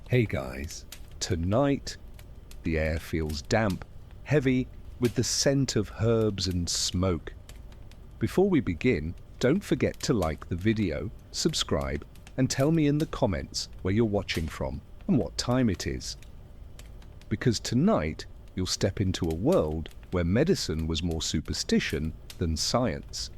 Hey guys, tonight the air feels damp, heavy, with the scent of herbs and smoke. Before we begin, don't forget to like the video, subscribe, and tell me in the comments where you're watching from and what time it is. Because tonight you'll step into a world where medicine was more superstition than science.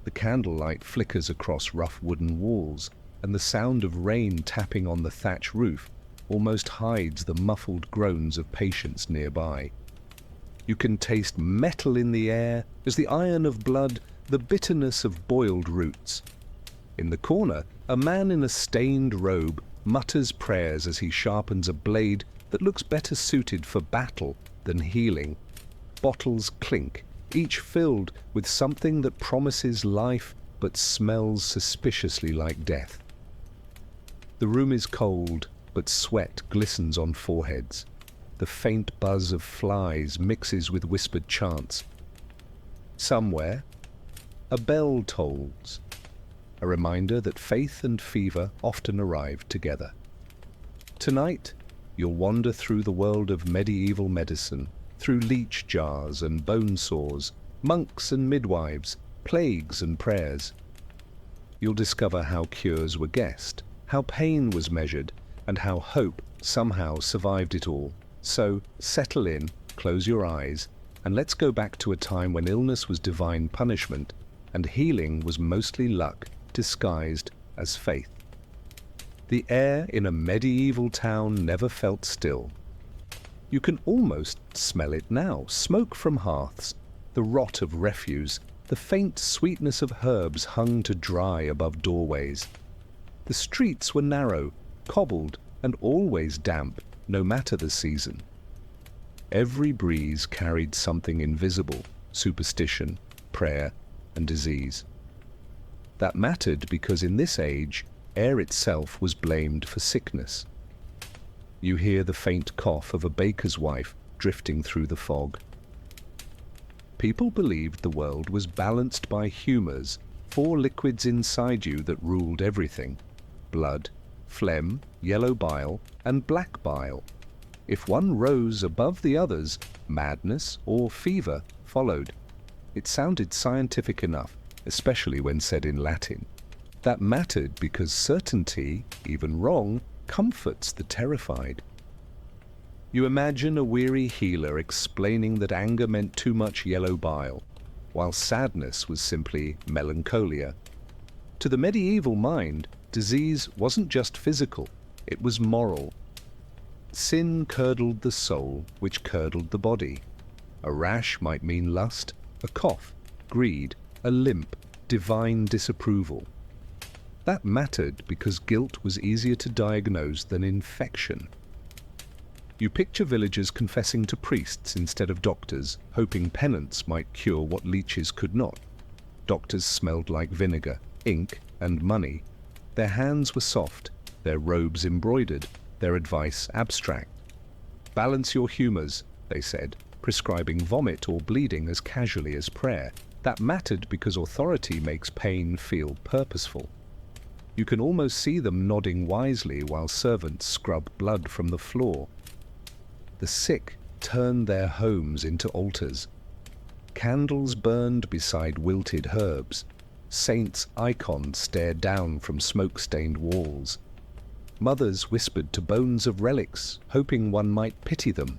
The candlelight flickers across rough wooden walls, and the sound of rain tapping on the thatch roof almost hides the muffled groans of patients nearby. You can taste metal in the air as the iron of blood, the bitterness of boiled roots. In the corner, a man in a stained robe mutters prayers as he sharpens a blade that looks better suited for battle than healing. Bottles clink, each filled with something that promises life but smells suspiciously like death. The room is cold, but sweat glistens on foreheads. The faint buzz of flies mixes with whispered chants. Somewhere, a bell tolls, a reminder that faith and fever often arrive together. Tonight, you'll wander through the world of medieval medicine, through leech jars and bone saws, monks and midwives, plagues and prayers. You'll discover how cures were guessed, how pain was measured, and how hope somehow survived it all. So, settle in, close your eyes, and let's go back to a time when illness was divine punishment and healing was mostly luck disguised as faith. The air in a medieval town never felt still. You can almost smell it now, smoke from hearths, the rot of refuse, the faint sweetness of herbs hung to dry above doorways. The streets were narrow, cobbled, and always damp, no matter the season. Every breeze carried something invisible, superstition, prayer, and disease. That mattered because in this age, air itself was blamed for sickness. You hear the faint cough of a baker's wife drifting through the fog. People believed the world was balanced by humors, four liquids inside you that ruled everything: blood, phlegm, yellow bile, and black bile. If one rose above the others, madness or fever followed. It sounded scientific enough, especially when said in Latin. That mattered because certainty, even wrong, comforts the terrified. You imagine a weary healer explaining that anger meant too much yellow bile, while sadness was simply melancholia. To the medieval mind, disease wasn't just physical, it was moral. Sin curdled the soul, which curdled the body. A rash might mean lust, a cough, greed, a limp, divine disapproval. That mattered because guilt was easier to diagnose than infection. You picture villagers confessing to priests instead of doctors, hoping penance might cure what leeches could not. Doctors smelled like vinegar, ink, and money. Their hands were soft, their robes embroidered, their advice abstract. Balance your humors, they said, prescribing vomit or bleeding as casually as prayer. That mattered because authority makes pain feel purposeful. You can almost see them nodding wisely while servants scrub blood from the floor. The sick turned their homes into altars. Candles burned beside wilted herbs. Saints' icons stared down from smoke-stained walls. Mothers whispered to bones of relics, hoping one might pity them.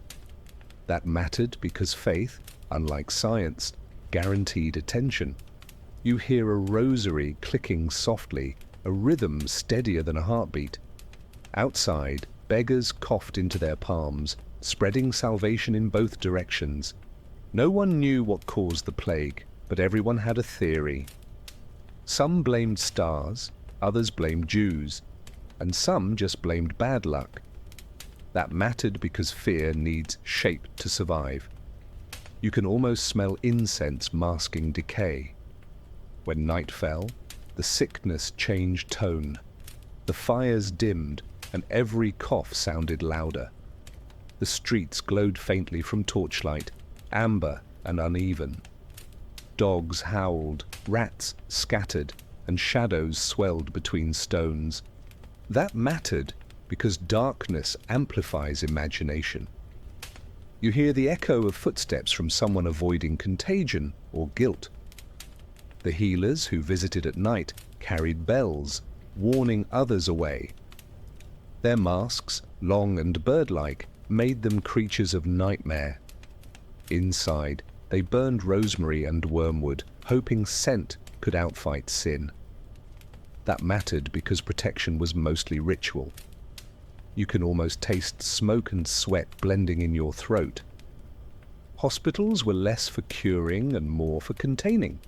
That mattered because faith, unlike science, guaranteed attention. You hear a rosary clicking softly, a rhythm steadier than a heartbeat. Outside, beggars coughed into their palms, spreading salvation in both directions. No one knew what caused the plague, but everyone had a theory. Some blamed stars, others blamed Jews, and some just blamed bad luck. That mattered because fear needs shape to survive. You can almost smell incense masking decay. When night fell, the sickness changed tone. The fires dimmed, and every cough sounded louder. The streets glowed faintly from torchlight, amber and uneven. Dogs howled, rats scattered, and shadows swelled between stones. That mattered because darkness amplifies imagination. You hear the echo of footsteps from someone avoiding contagion or guilt. The healers who visited at night carried bells, warning others away. Their masks, long and bird-like, made them creatures of nightmare. Inside, they burned rosemary and wormwood, hoping scent could outfight sin. That mattered because protection was mostly ritual. You can almost taste smoke and sweat blending in your throat. Hospitals were less for curing and more for containing.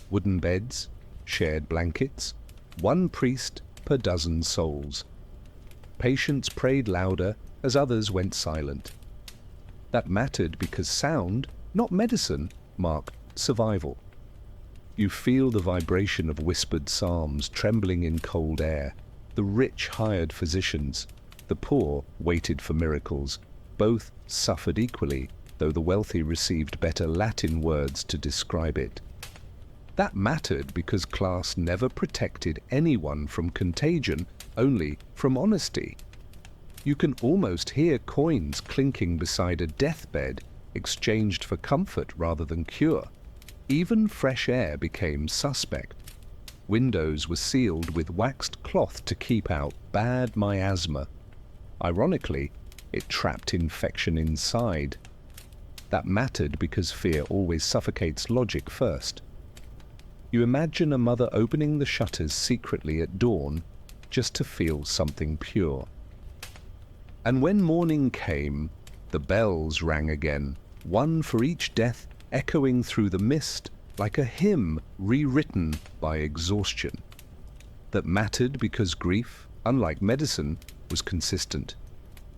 Wooden beds, shared blankets, one priest per dozen souls. Patients prayed louder as others went silent. That mattered because sound, not medicine, marked survival. You feel the vibration of whispered psalms trembling in cold air. The rich hired physicians, the poor waited for miracles. Both suffered equally, though the wealthy received better Latin words to describe it. That mattered because class never protected anyone from contagion, only from honesty. You can almost hear coins clinking beside a deathbed, exchanged for comfort rather than cure. Even fresh air became suspect. Windows were sealed with waxed cloth to keep out bad miasma. Ironically, it trapped infection inside. That mattered because fear always suffocates logic first. You imagine a mother opening the shutters secretly at dawn just to feel something pure. And when morning came, the bells rang again, one for each death echoing through the mist like a hymn rewritten by exhaustion. That mattered because grief, unlike medicine, was consistent.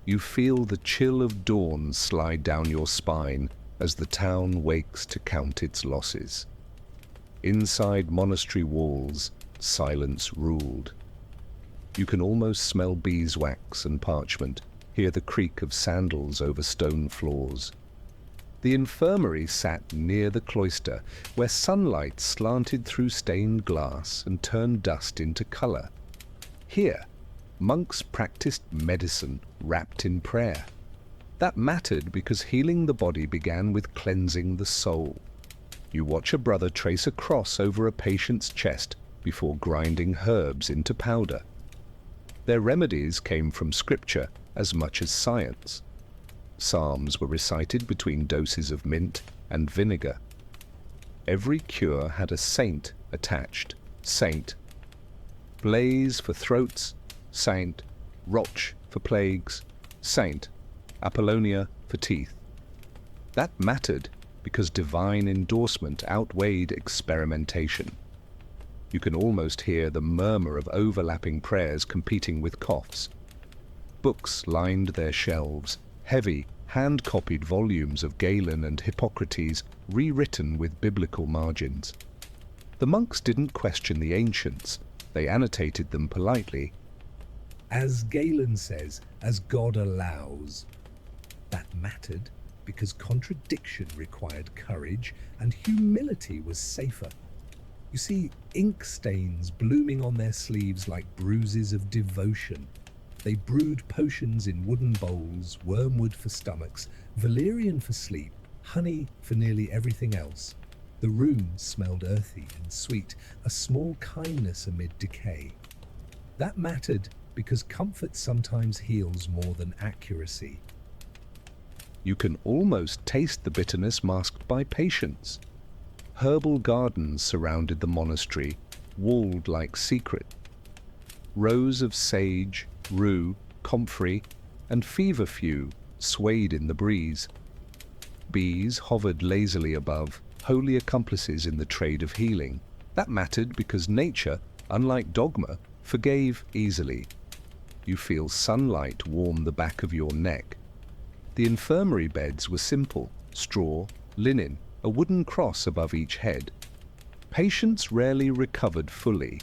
You feel the chill of dawn slide down your spine as the town wakes to count its losses. Inside monastery walls, silence ruled. You can almost smell beeswax and parchment, hear the creak of sandals over stone floors. The infirmary sat near the cloister, where sunlight slanted through stained glass and turned dust into color. Here, monks practiced medicine wrapped in prayer. That mattered because healing the body began with cleansing the soul. You watch a brother trace a cross over a patient's chest before grinding herbs into powder. Their remedies came from scripture as much as science. Psalms were recited between doses of mint and vinegar. Every cure had a saint attached. Saint Blaise for throats, Saint Roch for plagues, Saint Apollonia for teeth. That mattered because divine endorsement outweighed experimentation. You can almost hear the murmur of overlapping prayers competing with coughs. Books lined their shelves, heavy, hand-copied volumes of Galen and Hippocrates rewritten with biblical margins. The monks didn't question the ancients, they annotated them politely. As Galen says, as God allows. That mattered because contradiction required courage and humility was safer. You see ink stains blooming on their sleeves like bruises of devotion. They brewed potions in wooden bowls, wormwood for stomachs, valerian for sleep, honey for nearly everything else. The room smelled earthy and sweet, a small kindness amid decay. That mattered because comfort sometimes heals more than accuracy. You can almost taste the bitterness masked by patience. Herbal gardens surrounded the monastery, walled like secret. Rows of sage, rue, comfrey, and feverfew swayed in the breeze. Bees hovered lazily above, holy accomplices in the trade of healing. That mattered because nature, unlike dogma, forgave easily. You feel sunlight warm the back of your neck. The infirmary beds were simple: straw, linen, a wooden cross above each head. Patients rarely recovered fully,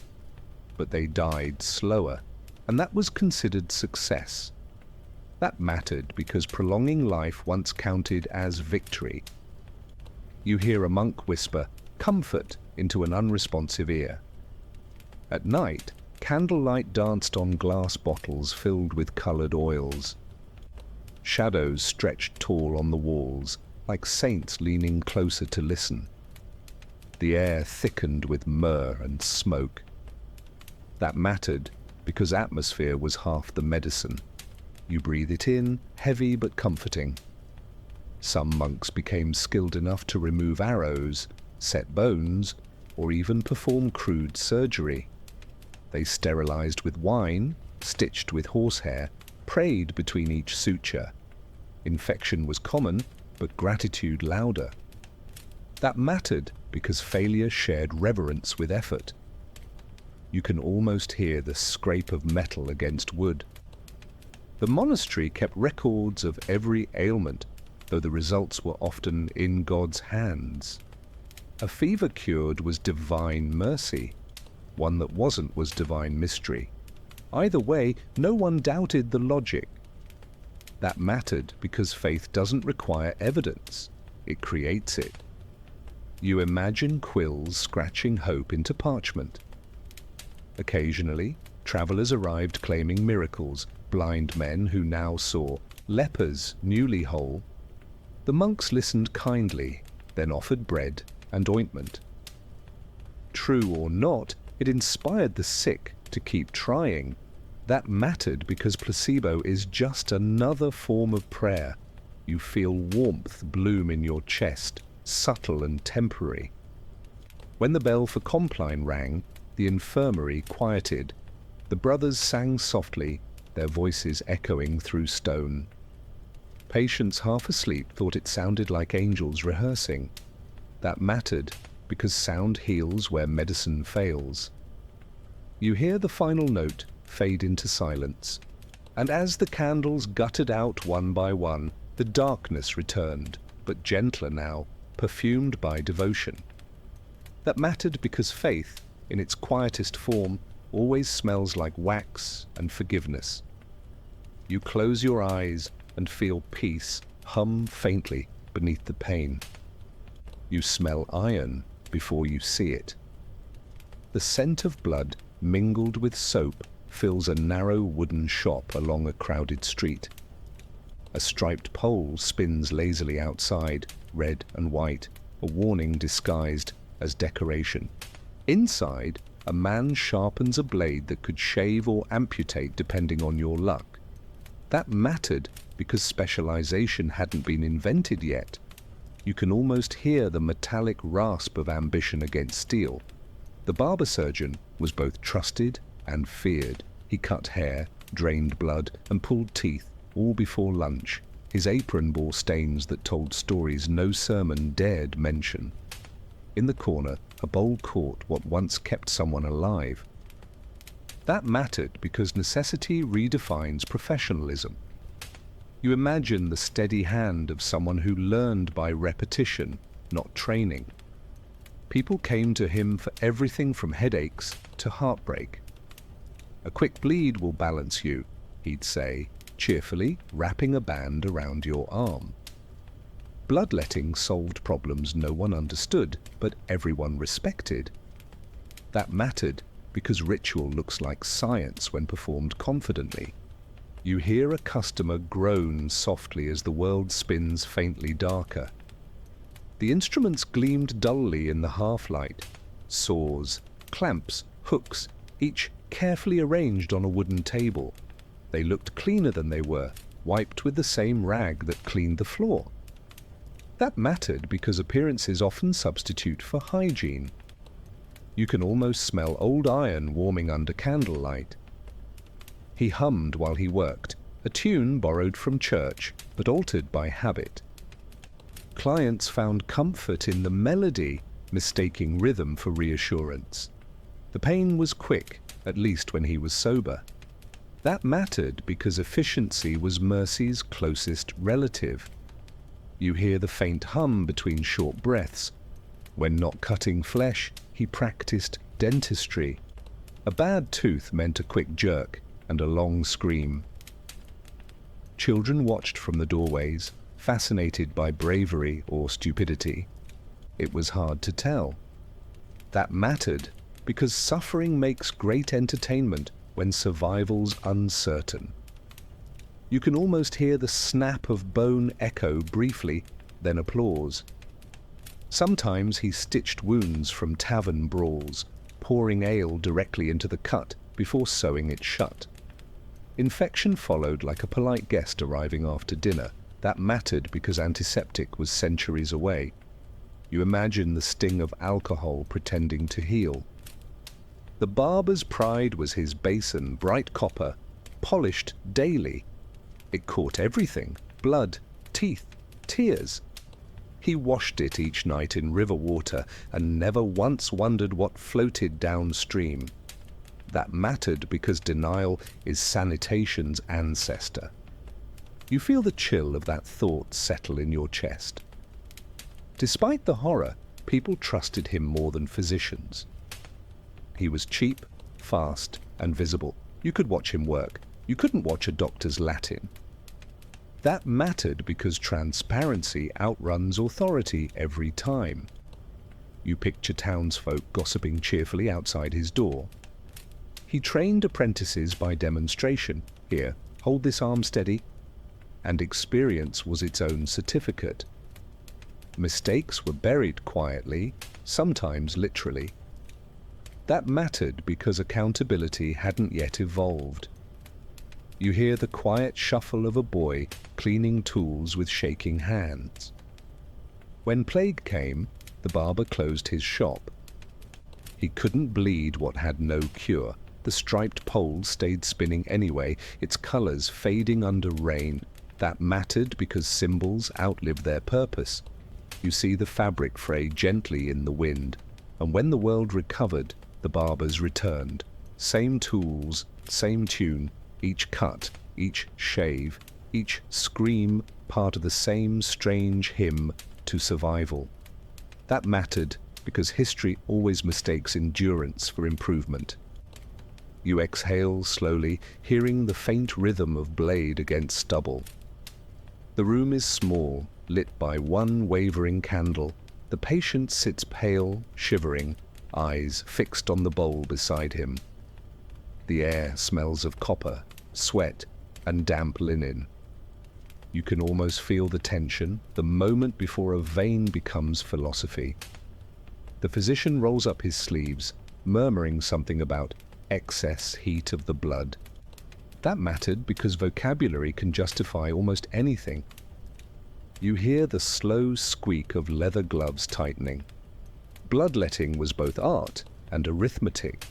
but they died slower, and that was considered success. That mattered because prolonging life once counted as victory. You hear a monk whisper comfort into an unresponsive ear. At night, Candlelight danced on glass bottles filled with coloured oils. Shadows stretched tall on the walls, like saints leaning closer to listen. The air thickened with myrrh and smoke. That mattered because atmosphere was half the medicine. You breathe it in, heavy but comforting. Some monks became skilled enough to remove arrows, set bones, or even perform crude surgery. They sterilized with wine, stitched with horsehair, prayed between each suture. Infection was common, but gratitude louder. That mattered because failure shared reverence with effort. You can almost hear the scrape of metal against wood. The monastery kept records of every ailment, though the results were often in God's hands. A fever cured was divine mercy. One that wasn't was divine mystery. Either way, no one doubted the logic. That mattered because faith doesn't require evidence. It creates it. You imagine quills scratching hope into parchment. Occasionally, travellers arrived claiming miracles, blind men who now saw, lepers newly whole. The monks listened kindly, then offered bread and ointment. True or not, it inspired the sick to keep trying. That mattered because placebo is just another form of prayer. You feel warmth bloom in your chest, subtle and temporary. When the bell for Compline rang, the infirmary quieted. The brothers sang softly, their voices echoing through stone. Patients half asleep thought it sounded like angels rehearsing. That mattered because sound heals where medicine fails. You hear the final note fade into silence, and as the candles guttered out one by one, the darkness returned, but gentler now, perfumed by devotion. That mattered because faith, in its quietest form, always smells like wax and forgiveness. You close your eyes and feel peace hum faintly beneath the pain. You smell iron before you see it. The scent of blood mingled with soap fills a narrow wooden shop along a crowded street. A striped pole spins lazily outside, red and white, a warning disguised as decoration. Inside, a man sharpens a blade that could shave or amputate depending on your luck. That mattered because specialization hadn't been invented yet. You can almost hear the metallic rasp of ambition against steel. The barber surgeon was both trusted and feared. He cut hair, drained blood, and pulled teeth, all before lunch. His apron bore stains that told stories no sermon dared mention. In the corner, a bowl caught what once kept someone alive. That mattered because necessity redefines professionalism. You imagine the steady hand of someone who learned by repetition, not training. People came to him for everything from headaches to heartbreak. "A quick bleed will balance you," he'd say, cheerfully wrapping a band around your arm. Bloodletting solved problems no one understood, but everyone respected. That mattered because ritual looks like science when performed confidently. You hear a customer groan softly as the world spins faintly darker. The instruments gleamed dully in the half-light. Saws, clamps, hooks, each carefully arranged on a wooden table. They looked cleaner than they were, wiped with the same rag that cleaned the floor. That mattered because appearances often substitute for hygiene. You can almost smell old iron warming under candlelight. He hummed while he worked, a tune borrowed from church, but altered by habit. Clients found comfort in the melody, mistaking rhythm for reassurance. The pain was quick, at least when he was sober. That mattered because efficiency was mercy's closest relative. You hear the faint hum between short breaths. When not cutting flesh, he practiced dentistry. A bad tooth meant a quick jerk and a long scream. Children watched from the doorways, fascinated by bravery or stupidity. It was hard to tell. That mattered because suffering makes great entertainment when survival's uncertain. You can almost hear the snap of bone echo briefly, then applause. Sometimes he stitched wounds from tavern brawls, pouring ale directly into the cut before sewing it shut. Infection followed like a polite guest arriving after dinner. That mattered because antiseptic was centuries away. You imagine the sting of alcohol pretending to heal. The barber's pride was his basin, bright copper, polished daily. It caught everything: blood, teeth, tears. He washed it each night in river water and never once wondered what floated downstream. That mattered because denial is sanitation's ancestor. You feel the chill of that thought settle in your chest. Despite the horror, people trusted him more than physicians. He was cheap, fast, and visible. You could watch him work. You couldn't watch a doctor's Latin. That mattered because transparency outruns authority every time. You picture townsfolk gossiping cheerfully outside his door. He trained apprentices by demonstration. Here, hold this arm steady. And experience was its own certificate. Mistakes were buried quietly, sometimes literally. That mattered because accountability hadn't yet evolved. You hear the quiet shuffle of a boy cleaning tools with shaking hands. When plague came, the barber closed his shop. He couldn't bleed what had no cure. The striped pole stayed spinning anyway, its colors fading under rain. That mattered because symbols outlived their purpose. You see the fabric fray gently in the wind, and when the world recovered, the barbers returned. Same tools, same tune, each cut, each shave, each scream part of the same strange hymn to survival. That mattered because history always mistakes endurance for improvement. You exhale slowly, hearing the faint rhythm of blade against stubble. The room is small, lit by one wavering candle. The patient sits pale, shivering, eyes fixed on the bowl beside him. The air smells of copper, sweat, and damp linen. You can almost feel the tension, the moment before a vein becomes philosophy. The physician rolls up his sleeves, murmuring something about excess heat of the blood. That mattered because vocabulary can justify almost anything. You hear the slow squeak of leather gloves tightening. Bloodletting was both art and arithmetic.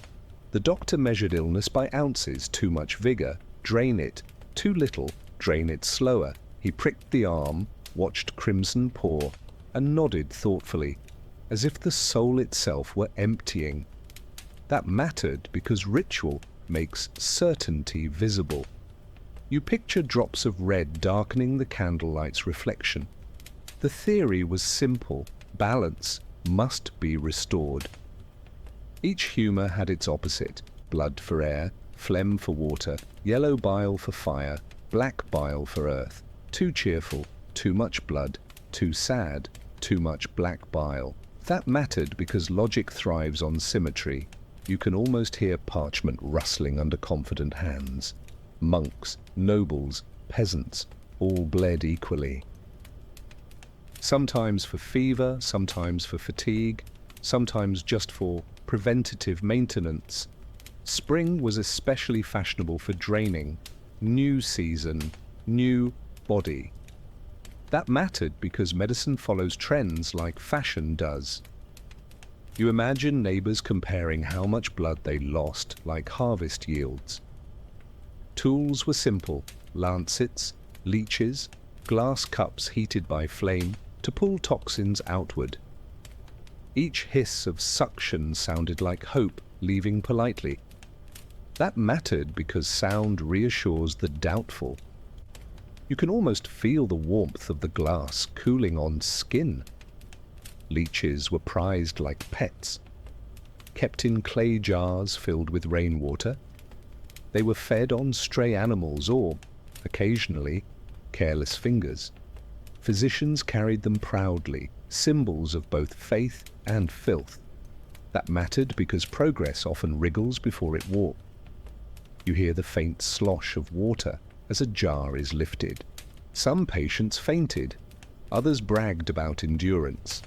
The doctor measured illness by ounces: too much vigor, drain it; too little, drain it slower. He pricked the arm, watched crimson pour, and nodded thoughtfully, as if the soul itself were emptying. That mattered because ritual makes certainty visible. You picture drops of red darkening the candlelight's reflection. The theory was simple: balance must be restored. Each humor had its opposite: blood for air, phlegm for water, yellow bile for fire, black bile for earth. Too cheerful, too much blood; too sad, too much black bile. That mattered because logic thrives on symmetry. You can almost hear parchment rustling under confident hands. Monks, nobles, peasants, all bled equally. Sometimes for fever, sometimes for fatigue, sometimes just for preventative maintenance. Spring was especially fashionable for draining. New season, new body. That mattered because medicine follows trends like fashion does. You imagine neighbors comparing how much blood they lost, like harvest yields. Tools were simple: lancets, leeches, glass cups heated by flame to pull toxins outward. Each hiss of suction sounded like hope leaving politely. That mattered because sound reassures the doubtful. You can almost feel the warmth of the glass cooling on skin. Leeches were prized like pets, kept in clay jars filled with rainwater. They were fed on stray animals or, occasionally, careless fingers. Physicians carried them proudly, symbols of both faith and filth. That mattered because progress often wriggles before it walks. You hear the faint slosh of water as a jar is lifted. Some patients fainted, others bragged about endurance.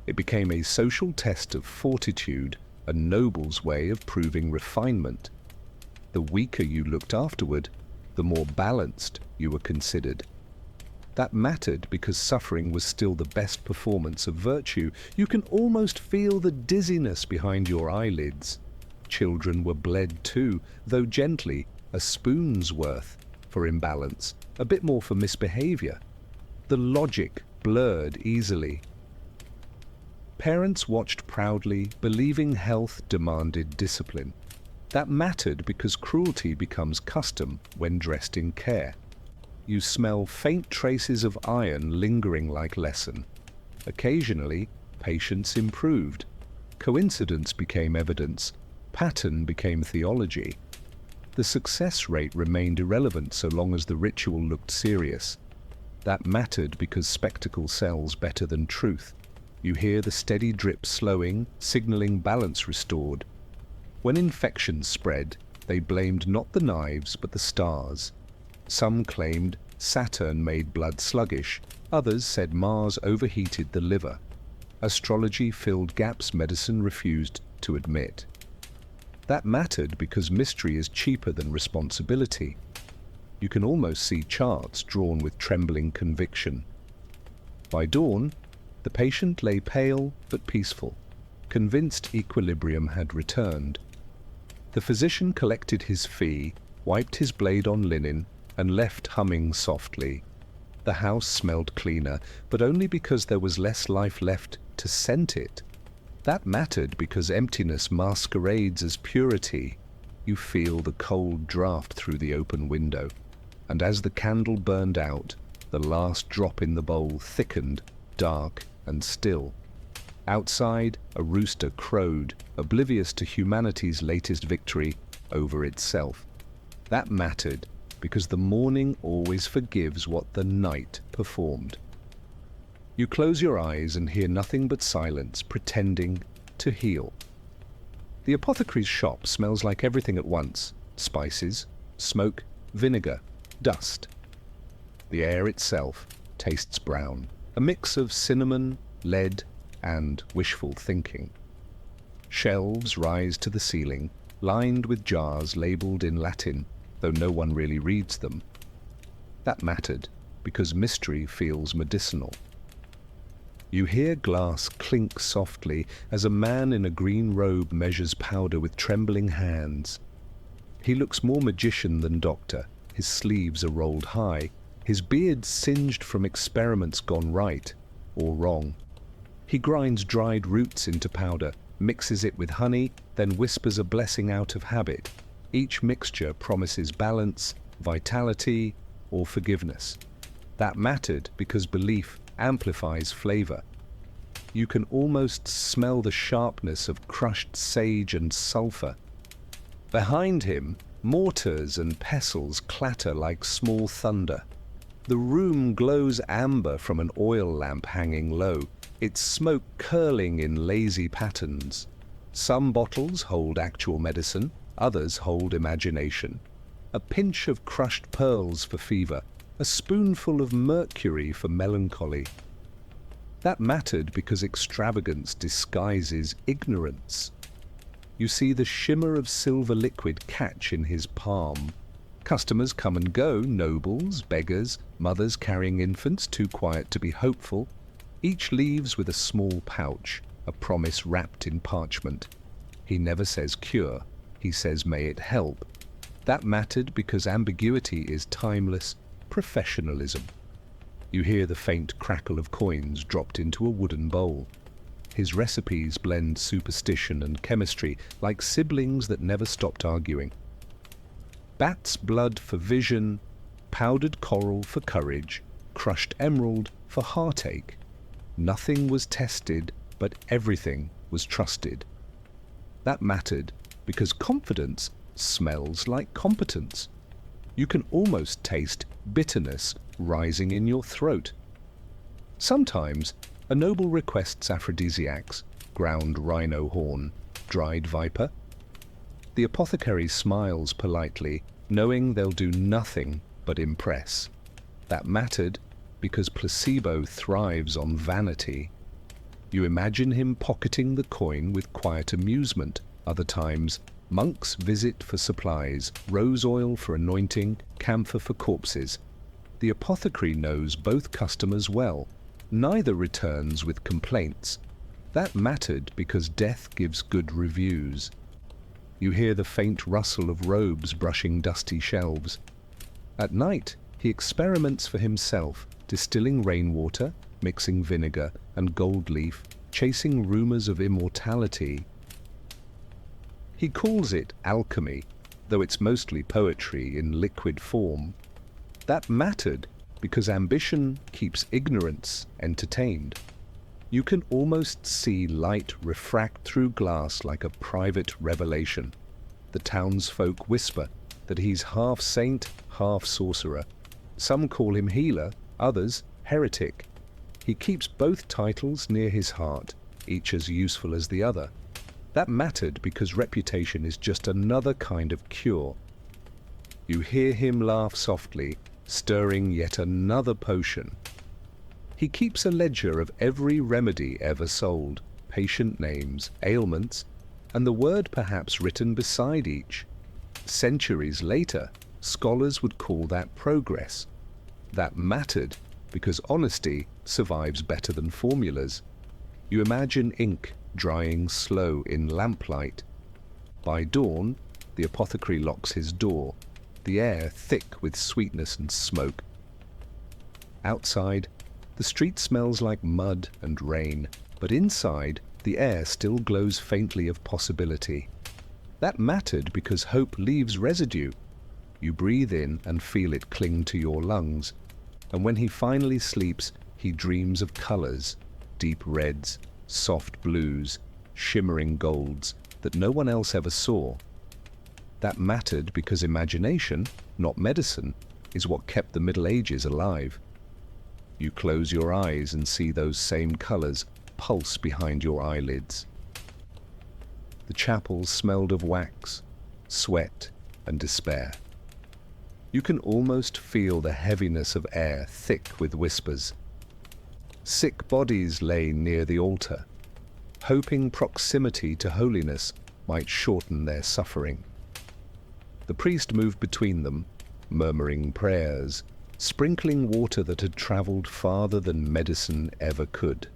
It became a social test of fortitude, a noble's way of proving refinement. The weaker you looked afterward, the more balanced you were considered. That mattered because suffering was still the best performance of virtue. You can almost feel the dizziness behind your eyelids. Children were bled too, though gently, a spoon's worth for imbalance, a bit more for misbehavior. The logic blurred easily. Parents watched proudly, believing health demanded discipline. That mattered because cruelty becomes custom when dressed in care. You smell faint traces of iron lingering like lesson. Occasionally, patients improved. Coincidence became evidence. Pattern became theology. The success rate remained irrelevant so long as the ritual looked serious. That mattered because spectacle sells better than truth. You hear the steady drip slowing, signaling balance restored. When infections spread, they blamed not the knives but the stars. Some claimed Saturn made blood sluggish, others said Mars overheated the liver. Astrology filled gaps medicine refused to admit. That mattered because mystery is cheaper than responsibility. You can almost see charts drawn with trembling conviction. By dawn, the patient lay pale but peaceful, convinced equilibrium had returned. The physician collected his fee, wiped his blade on linen, and left humming softly. The house smelled cleaner, but only because there was less life left to scent it. That mattered because emptiness masquerades as purity. You feel the cold draft through the open window, and as the candle burned out, the last drop in the bowl thickened, dark and still. Outside, a rooster crowed, oblivious to humanity's latest victory over itself. That mattered because the morning always forgives what the night performed. You close your eyes and hear nothing but silence, pretending to heal. The apothecary's shop smells like everything at once: spices, smoke, vinegar, dust. The air itself tastes brown, a mix of cinnamon, lead, and wishful thinking. Shelves rise to the ceiling, lined with jars labeled in Latin, though no one really reads them. That mattered because mystery feels medicinal. You hear glass clink softly as a man in a green robe measures powder with trembling hands. He looks more magician than doctor. His sleeves are rolled high, his beard singed from experiments gone right or wrong. He grinds dried roots into powder, mixes it with honey, then whispers a blessing out of habit. Each mixture promises balance, vitality, or forgiveness. That mattered because belief amplifies flavor. You can almost smell the sharpness of crushed sage and sulfur. Behind him, mortars and pestles clatter like small thunder. The room glows amber from an oil lamp hanging low, its smoke curling in lazy patterns. Some bottles hold actual medicine, others hold imagination. A pinch of crushed pearls for fever, a spoonful of mercury for melancholy. That mattered because extravagance disguises ignorance. You see the shimmer of silver liquid catch in his palm. Customers come and go, nobles, beggars, mothers carrying infants too quiet to be hopeful. Each leaves with a small pouch, a promise wrapped in parchment. He never says cure, he says may it help. That mattered because ambiguity is timeless professionalism. You hear the faint crackle of coins dropped into a wooden bowl. His recipes blend superstition and chemistry like siblings that never stopped arguing. Bat's blood for vision, powdered coral for courage, crushed emerald for heartache. Nothing was tested, but everything was trusted. That mattered because confidence smells like competence. You can almost taste bitterness rising in your throat. Sometimes a noble requests aphrodisiacs, ground rhino horn, dried viper. The apothecary smiles politely, knowing they'll do nothing but impress. That mattered because placebo thrives on vanity. You imagine him pocketing the coin with quiet amusement. Other times, monks visit for supplies, rose oil for anointing, camphor for corpses. The apothecary knows both customers well. Neither returns with complaints. That mattered because death gives good reviews. You hear the faint rustle of robes brushing dusty shelves. At night, he experiments for himself, distilling rainwater, mixing vinegar and gold leaf, chasing rumors of immortality. He calls it alchemy, though it's mostly poetry in liquid form. That mattered because ambition keeps ignorance entertained. You can almost see light refract through glass like a private revelation. The townsfolk whisper that he's half saint, half sorcerer. Some call him healer, others heretic. He keeps both titles near his heart, each as useful as the other. That mattered because reputation is just another kind of cure. You hear him laugh softly, stirring yet another potion. He keeps a ledger of every remedy ever sold, patient names, ailments, and the word perhaps written beside each. Centuries later, scholars would call that progress. That mattered because honesty survives better than formulas. You imagine ink drying slow in lamplight. By dawn, the apothecary locks his door, the air thick with sweetness and smoke. Outside, the street smells like mud and rain, but inside, the air still glows faintly of possibility. That mattered because hope leaves residue. You breathe in and feel it cling to your lungs, and when he finally sleeps, he dreams of colors, deep reds, soft blues, shimmering golds that no one else ever saw. That mattered because imagination, not medicine, is what kept the Middle Ages alive. You close your eyes and see those same colors pulse behind your eyelids. The chapel smelled of wax, sweat, and despair. You can almost feel the heaviness of air thick with whispers. Sick bodies lay near the altar, hoping proximity to holiness might shorten their suffering. The priest moved between them, murmuring prayers, sprinkling water that had traveled farther than medicine ever could.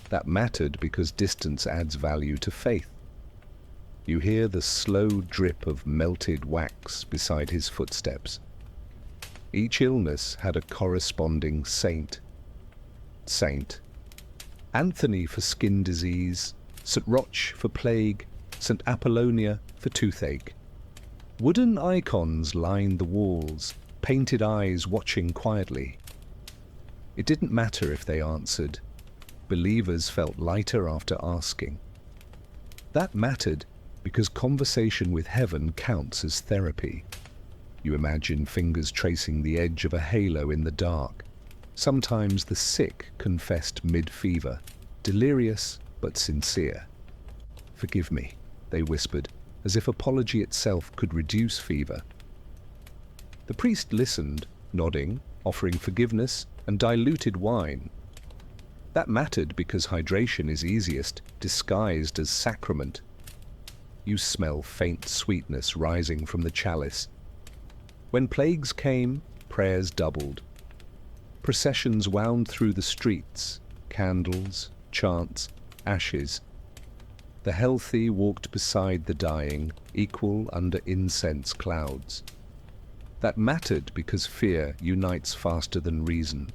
That mattered because distance adds value to faith. You hear the slow drip of melted wax beside his footsteps. Each illness had a corresponding saint. Anthony for skin disease, St. Roch for plague, St. Apollonia for toothache. Wooden icons lined the walls, painted eyes watching quietly. It didn't matter if they answered. Believers felt lighter after asking. That mattered because conversation with heaven counts as therapy. You imagine fingers tracing the edge of a halo in the dark. Sometimes the sick confessed mid-fever, delirious but sincere. "Forgive me," they whispered, as if apology itself could reduce fever. The priest listened, nodding, offering forgiveness and diluted wine. That mattered because hydration is easiest disguised as sacrament. You smell faint sweetness rising from the chalice. When plagues came, prayers doubled. Processions wound through the streets, candles, chants, ashes. The healthy walked beside the dying, equal under incense clouds. That mattered because fear unites faster than reason.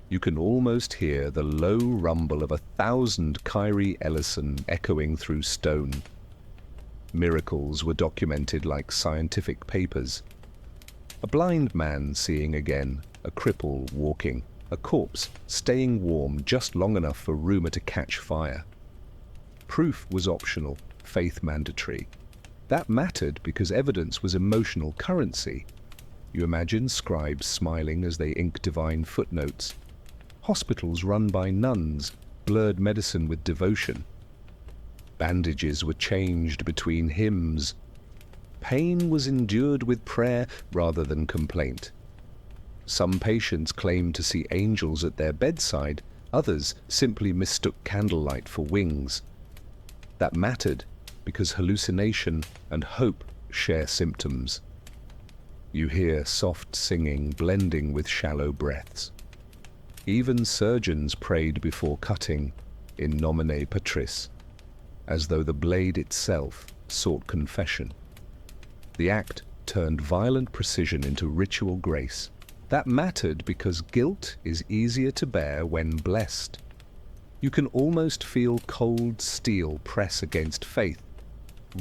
You can almost hear the low rumble of 1,000 Kyrie Ellison echoing through stone. Miracles were documented like scientific papers. A blind man seeing again, a cripple walking, a corpse staying warm just long enough for rumor to catch fire. Proof was optional, faith mandatory. That mattered because evidence was emotional currency. You imagine scribes smiling as they ink divine footnotes. Hospitals run by nuns blurred medicine with devotion. Bandages were changed between hymns. Pain was endured with prayer rather than complaint. Some patients claimed to see angels at their bedside, others simply mistook candlelight for wings. That mattered because hallucination and hope share symptoms. You hear soft singing blending with shallow breaths. Even surgeons prayed before cutting, in nomine patris, as though the blade itself sought confession. The act turned violent precision into ritual grace. That mattered because guilt is easier to bear when blessed. You can almost feel cold steel press against faith.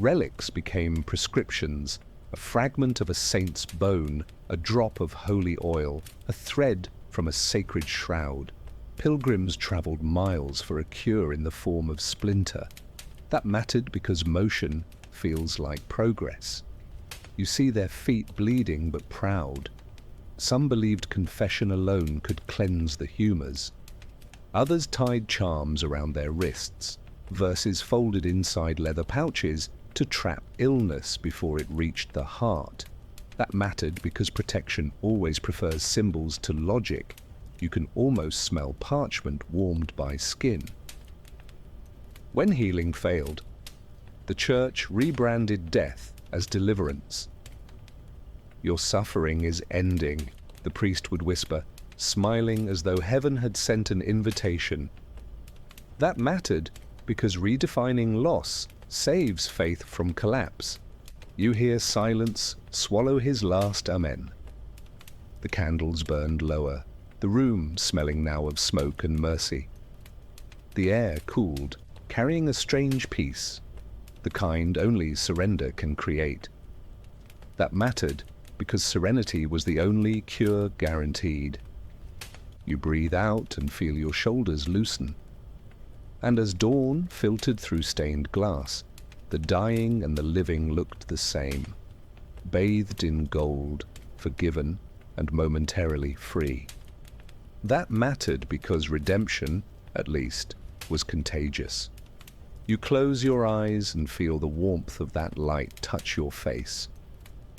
Relics became prescriptions, a fragment of a saint's bone, a drop of holy oil, a thread from a sacred shroud. Pilgrims traveled miles for a cure in the form of splinter. That mattered because motion feels like progress. You see their feet bleeding but proud. Some believed confession alone could cleanse the humours. Others tied charms around their wrists, verses folded inside leather pouches to trap illness before it reached the heart. That mattered because protection always prefers symbols to logic. You can almost smell parchment warmed by skin. When healing failed, the church rebranded death as deliverance. "Your suffering is ending," the priest would whisper, smiling as though heaven had sent an invitation. That mattered because redefining loss saves faith from collapse. You hear silence swallow his last amen. The candles burned lower, the room smelling now of smoke and mercy. The air cooled, carrying a strange peace, the kind only surrender can create. That mattered because serenity was the only cure guaranteed. You breathe out and feel your shoulders loosen. And as dawn filtered through stained glass, the dying and the living looked the same, bathed in gold, forgiven and momentarily free. That mattered because redemption, at least, was contagious. You close your eyes and feel the warmth of that light touch your face.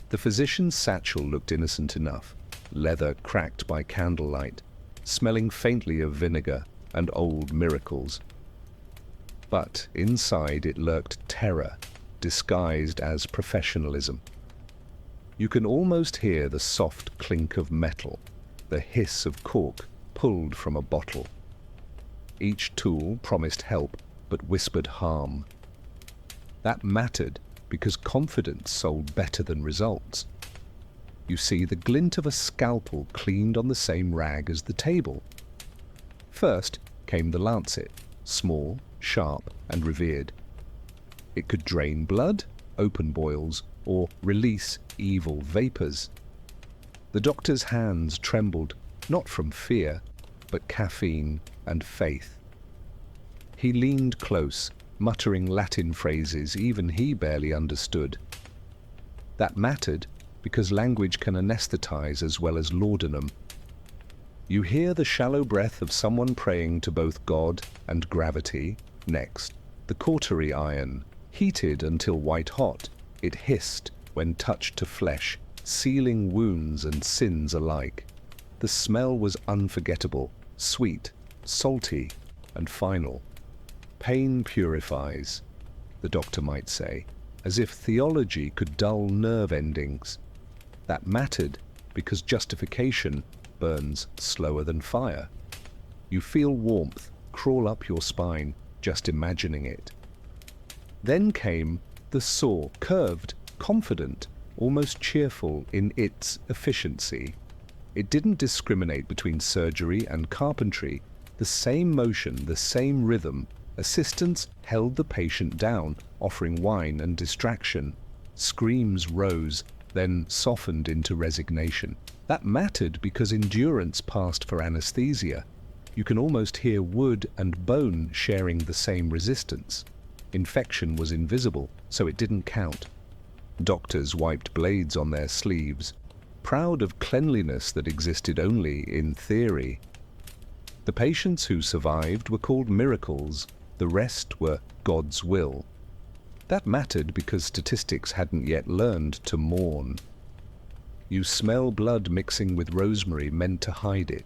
The physician's satchel looked innocent enough, leather cracked by candlelight, smelling faintly of vinegar and old miracles. But inside it lurked terror, disguised as professionalism. You can almost hear the soft clink of metal, the hiss of cork pulled from a bottle. Each tool promised help, but whispered harm. That mattered because confidence sold better than results. You see the glint of a scalpel cleaned on the same rag as the table. First came the lancet, small, sharp, and revered. It could drain blood, open boils, or release evil vapors. The doctor's hands trembled, not from fear, but caffeine and faith. He leaned close, muttering Latin phrases even he barely understood. That mattered because language can anesthetize as well as laudanum. You hear the shallow breath of someone praying to both God and gravity. Next, the cautery iron, heated until white-hot, it hissed when touched to flesh, sealing wounds and sins alike. The smell was unforgettable, sweet, salty, and final. Pain purifies, the doctor might say, as if theology could dull nerve endings. That mattered because justification burns slower than fire. You feel warmth crawl up your spine just imagining it. Then came the saw, curved, confident, almost cheerful in its efficiency. It didn't discriminate between surgery and carpentry. The same motion, the same rhythm. Assistants held the patient down, offering wine and distraction. Screams rose, then softened into resignation. That mattered because endurance passed for anesthesia. You can almost hear wood and bone sharing the same resistance. Infection was invisible, so it didn't count. Doctors wiped blades on their sleeves, proud of cleanliness that existed only in theory. The patients who survived were called miracles, The rest were God's will. That mattered because statistics hadn't yet learned to mourn. You smell blood mixing with rosemary meant to hide it.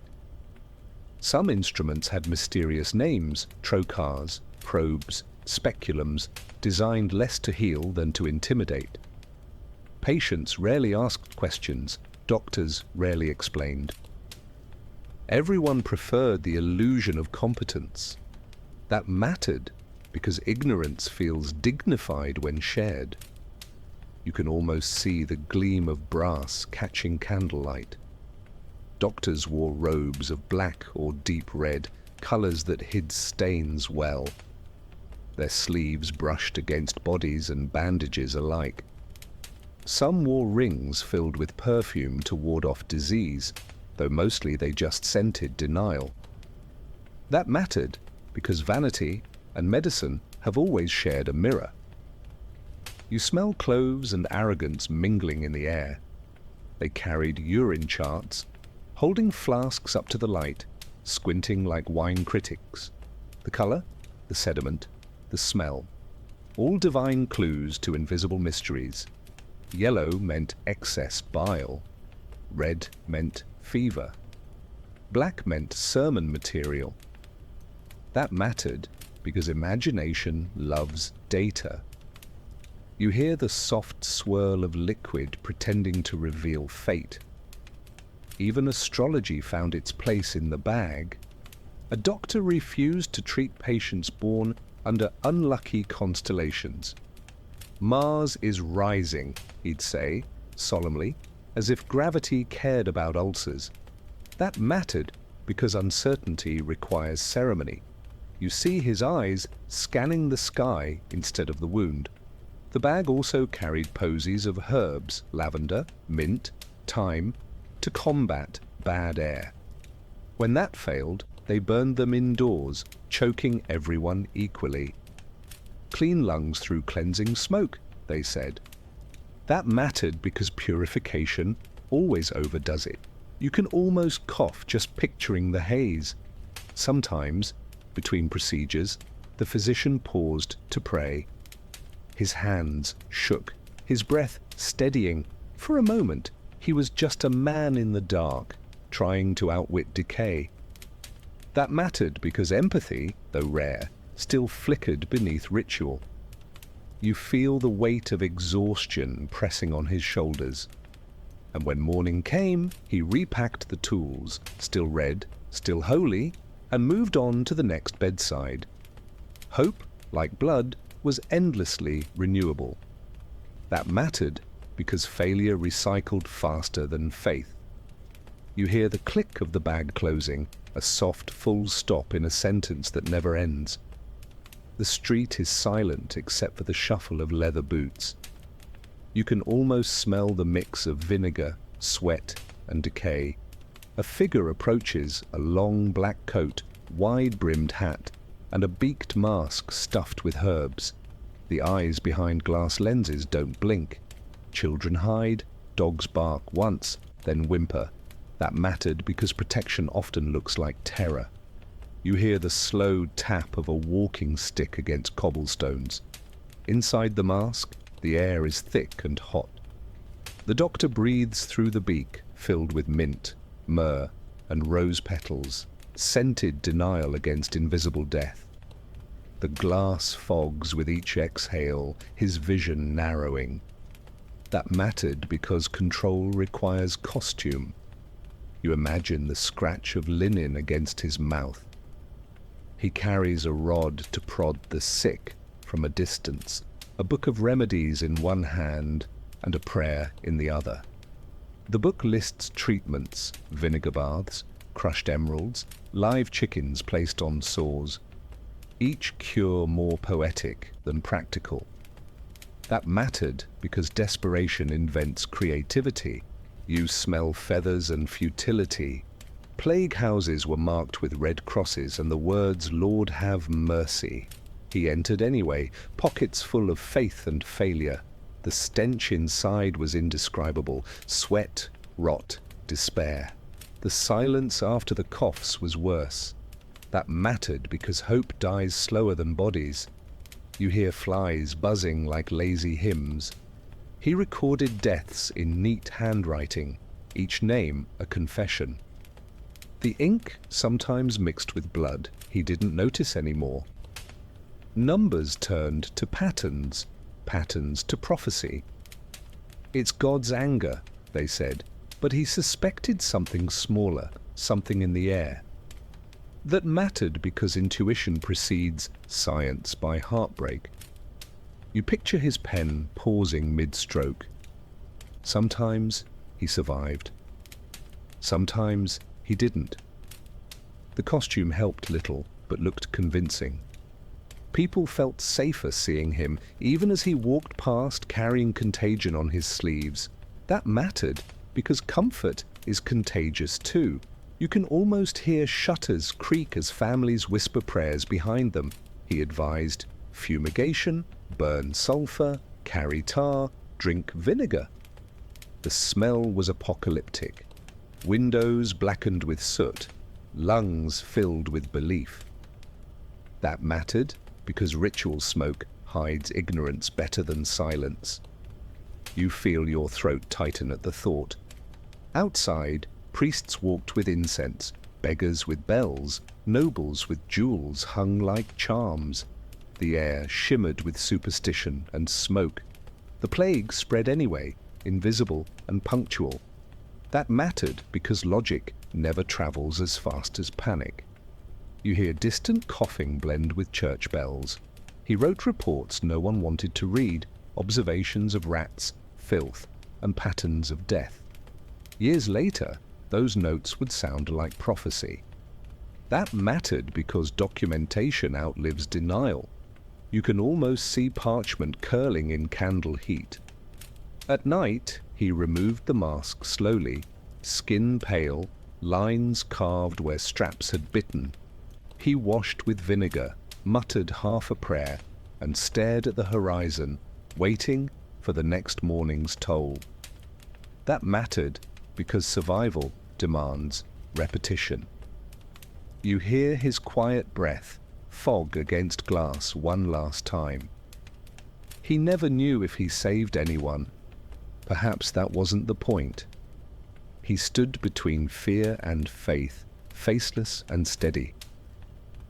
Some instruments had mysterious names: trocars, probes, speculums, designed less to heal than to intimidate. Patients rarely asked questions, doctors rarely explained. Everyone preferred the illusion of competence. That mattered because ignorance feels dignified when shared. You can almost see the gleam of brass catching candlelight. Doctors wore robes of black or deep red, colors that hid stains well. Their sleeves brushed against bodies and bandages alike. Some wore rings filled with perfume to ward off disease, though mostly they just scented denial. That mattered because vanity and medicine have always shared a mirror. You smell cloves and arrogance mingling in the air. They carried urine charts, holding flasks up to the light, squinting like wine critics. The color, the sediment, the smell, all divine clues to invisible mysteries. Yellow meant excess bile. Red meant fever. Black meant sermon material. That mattered because imagination loves data. You hear the soft swirl of liquid pretending to reveal fate. Even astrology found its place in the bag. A doctor refused to treat patients born under unlucky constellations. Mars is rising, he'd say, solemnly, as if gravity cared about ulcers. That mattered because uncertainty requires ceremony. You see his eyes scanning the sky instead of the wound. The bag also carried posies of herbs, lavender, mint, thyme, to combat bad air. When that failed, they burned them indoors, choking everyone equally. Clean lungs through cleansing smoke, they said. That mattered because purification always overdoes it. You can almost cough just picturing the haze. Sometimes, between procedures, the physician paused to pray. His hands shook, his breath steadying. For a moment, he was just a man in the dark, trying to outwit decay. That mattered because empathy, though rare, still flickered beneath ritual. You feel the weight of exhaustion pressing on his shoulders. And when morning came, he repacked the tools, still red, still holy, and moved on to the next bedside. Hope, like blood, was endlessly renewable. That mattered because failure recycled faster than faith. You hear the click of the bag closing, a soft full stop in a sentence that never ends. The street is silent except for the shuffle of leather boots. You can almost smell the mix of vinegar, sweat, and decay. A figure approaches, a long black coat, wide-brimmed hat, and a beaked mask stuffed with herbs. The eyes behind glass lenses don't blink. Children hide, dogs bark once, then whimper. That mattered because protection often looks like terror. You hear the slow tap of a walking stick against cobblestones. Inside the mask, the air is thick and hot. The doctor breathes through the beak, filled with mint, myrrh, and rose petals, scented denial against invisible death. The glass fogs with each exhale, his vision narrowing. That mattered because control requires costume. You imagine the scratch of linen against his mouth. He carries a rod to prod the sick from a distance, a book of remedies in one hand and a prayer in the other. The book lists treatments, vinegar baths, crushed emeralds, live chickens placed on sores, each cure more poetic than practical. That mattered because desperation invents creativity. You smell feathers and futility. Plague houses were marked with red crosses and the words, "Lord have mercy." He entered anyway, pockets full of faith and failure. The stench inside was indescribable. Sweat, rot, despair. The silence after the coughs was worse. That mattered because hope dies slower than bodies. You hear flies buzzing like lazy hymns. He recorded deaths in neat handwriting, each name a confession. The ink sometimes mixed with blood he didn't notice anymore. Numbers turned to patterns, patterns to prophecy. It's God's anger, they said, but he suspected something smaller, something in the air. That mattered because intuition precedes science by heartbreak. You picture his pen pausing mid-stroke. Sometimes he survived. Sometimes he didn't. The costume helped little, but looked convincing. People felt safer seeing him, even as he walked past carrying contagion on his sleeves. That mattered because comfort is contagious too. You can almost hear shutters creak as families whisper prayers behind them. He advised fumigation, burn sulfur, carry tar, drink vinegar. The smell was apocalyptic. Windows blackened with soot, lungs filled with belief. That mattered because ritual smoke hides ignorance better than silence. You feel your throat tighten at the thought. Outside, priests walked with incense, beggars with bells, nobles with jewels hung like charms. The air shimmered with superstition and smoke. The plague spread anyway, invisible and punctual. That mattered because logic never travels as fast as panic. You hear distant coughing blend with church bells. He wrote reports no one wanted to read, observations of rats, filth, and patterns of death. Years later, those notes would sound like prophecy. That mattered because documentation outlives denial. You can almost see parchment curling in candle heat. At night, he removed the mask slowly, skin pale, lines carved where straps had bitten. He washed with vinegar, muttered half a prayer, and stared at the horizon, waiting for the next morning's toll. That mattered because survival demands repetition. You hear his quiet breath, fog against glass one last time. He never knew if he saved anyone. Perhaps that wasn't the point. He stood between fear and faith, faceless and steady.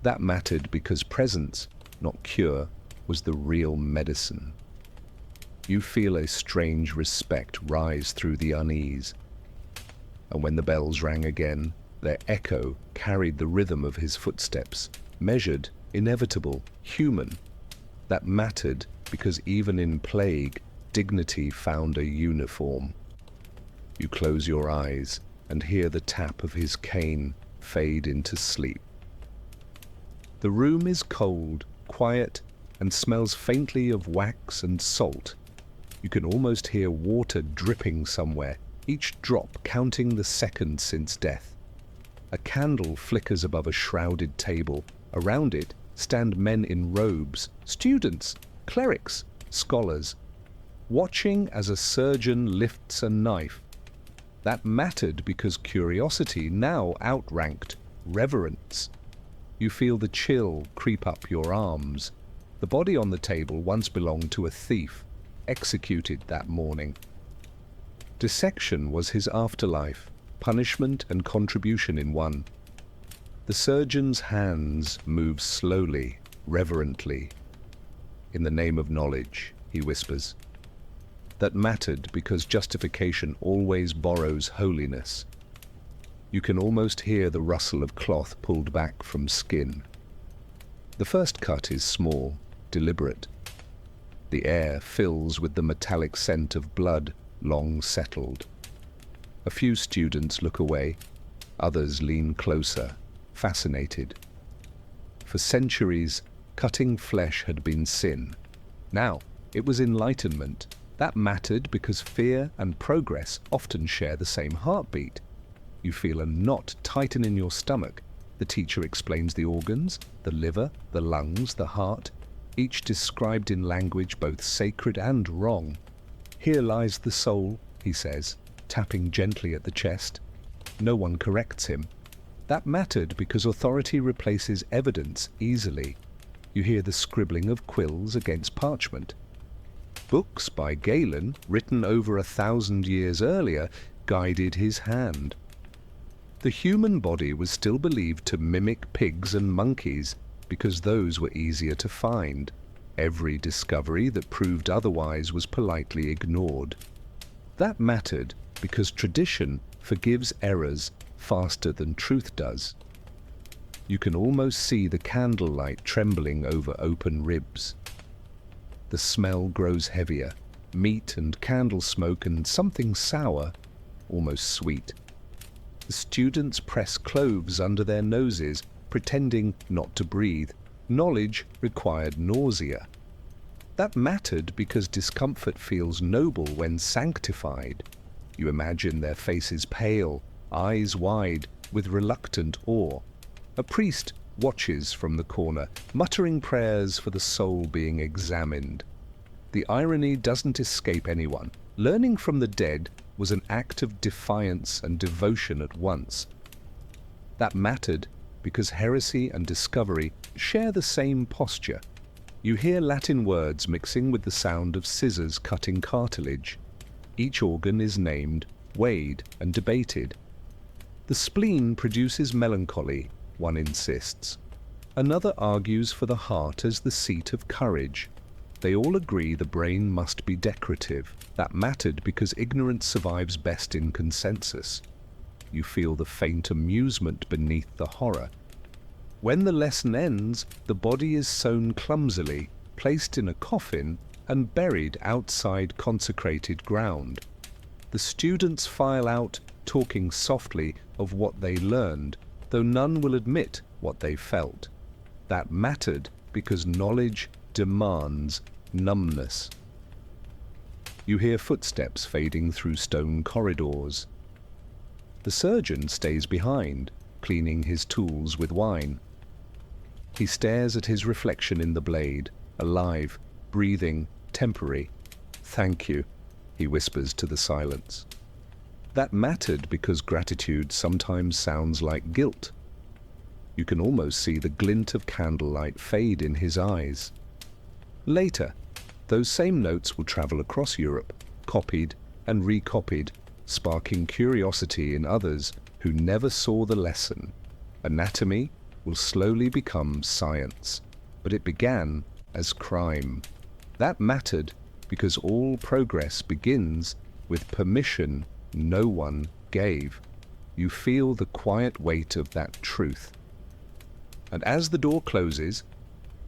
That mattered because presence, not cure, was the real medicine. You feel a strange respect rise through the unease. And when the bells rang again, their echo carried the rhythm of his footsteps, measured, inevitable, human. That mattered because even in plague, dignity found a uniform. You close your eyes and hear the tap of his cane fade into sleep. The room is cold, quiet, and smells faintly of wax and salt. You can almost hear water dripping somewhere, each drop counting the seconds since death. A candle flickers above a shrouded table. Around it stand men in robes, students, clerics, scholars, watching as a surgeon lifts a knife. That mattered because curiosity now outranked reverence. You feel the chill creep up your arms. The body on the table once belonged to a thief, executed that morning. Dissection was his afterlife, punishment and contribution in one. The surgeon's hands move slowly, reverently. In the name of knowledge, he whispers. That mattered because justification always borrows holiness. You can almost hear the rustle of cloth pulled back from skin. The first cut is small, deliberate. The air fills with the metallic scent of blood long settled. A few students look away, others lean closer, fascinated. For centuries, cutting flesh had been sin. Now, it was enlightenment. That mattered because fear and progress often share the same heartbeat. You feel a knot tighten in your stomach. The teacher explains the organs, the liver, the lungs, the heart, each described in language both sacred and wrong. Here lies the soul, he says, tapping gently at the chest. No one corrects him. That mattered because authority replaces evidence easily. You hear the scribbling of quills against parchment. Books by Galen, written over 1,000 years earlier, guided his hand. The human body was still believed to mimic pigs and monkeys because those were easier to find. Every discovery that proved otherwise was politely ignored. That mattered because tradition forgives errors faster than truth does. You can almost see the candlelight trembling over open ribs. The smell grows heavier, meat and candle smoke and something sour, almost sweet. The students press cloves under their noses, pretending not to breathe. Knowledge required nausea. That mattered because discomfort feels noble when sanctified. You imagine their faces pale, eyes wide, with reluctant awe. A priest watches from the corner, muttering prayers for the soul being examined. The irony doesn't escape anyone. Learning from the dead was an act of defiance and devotion at once. That mattered because heresy and discovery share the same posture. You hear Latin words mixing with the sound of scissors cutting cartilage. Each organ is named, weighed, and debated. The spleen produces melancholy, one insists. Another argues for the heart as the seat of courage. They all agree the brain must be decorative. That mattered because ignorance survives best in consensus. You feel the faint amusement beneath the horror. When the lesson ends, the body is sewn clumsily, placed in a coffin, and buried outside consecrated ground. The students file out, talking softly of what they learned, though none will admit what they felt. That mattered because knowledge demands numbness. You hear footsteps fading through stone corridors. The surgeon stays behind, cleaning his tools with wine. He stares at his reflection in the blade, alive, breathing, temporary. "Thank you," he whispers to the silence. That mattered because gratitude sometimes sounds like guilt. You can almost see the glint of candlelight fade in his eyes. Later, those same notes will travel across Europe, copied and recopied, sparking curiosity in others who never saw the lesson. Anatomy will slowly become science, but it began as crime. That mattered because all progress begins with permission no one gave. You feel the quiet weight of that truth. And as the door closes,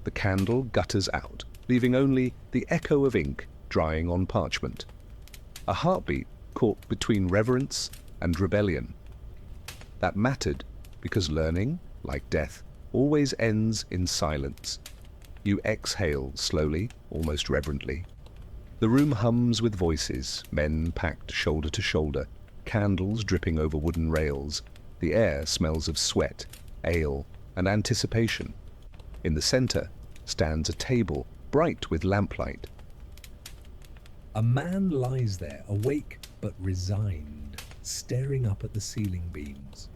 the candle gutters out, leaving only the echo of ink drying on parchment. A heartbeat caught between reverence and rebellion. That mattered because learning, like death, always ends in silence. You exhale slowly, almost reverently. The room hums with voices, men packed shoulder to shoulder, candles dripping over wooden rails. The air smells of sweat, ale, and anticipation. In the center stands a table, bright with lamplight. A man lies there, awake but resigned, staring up at the ceiling beams.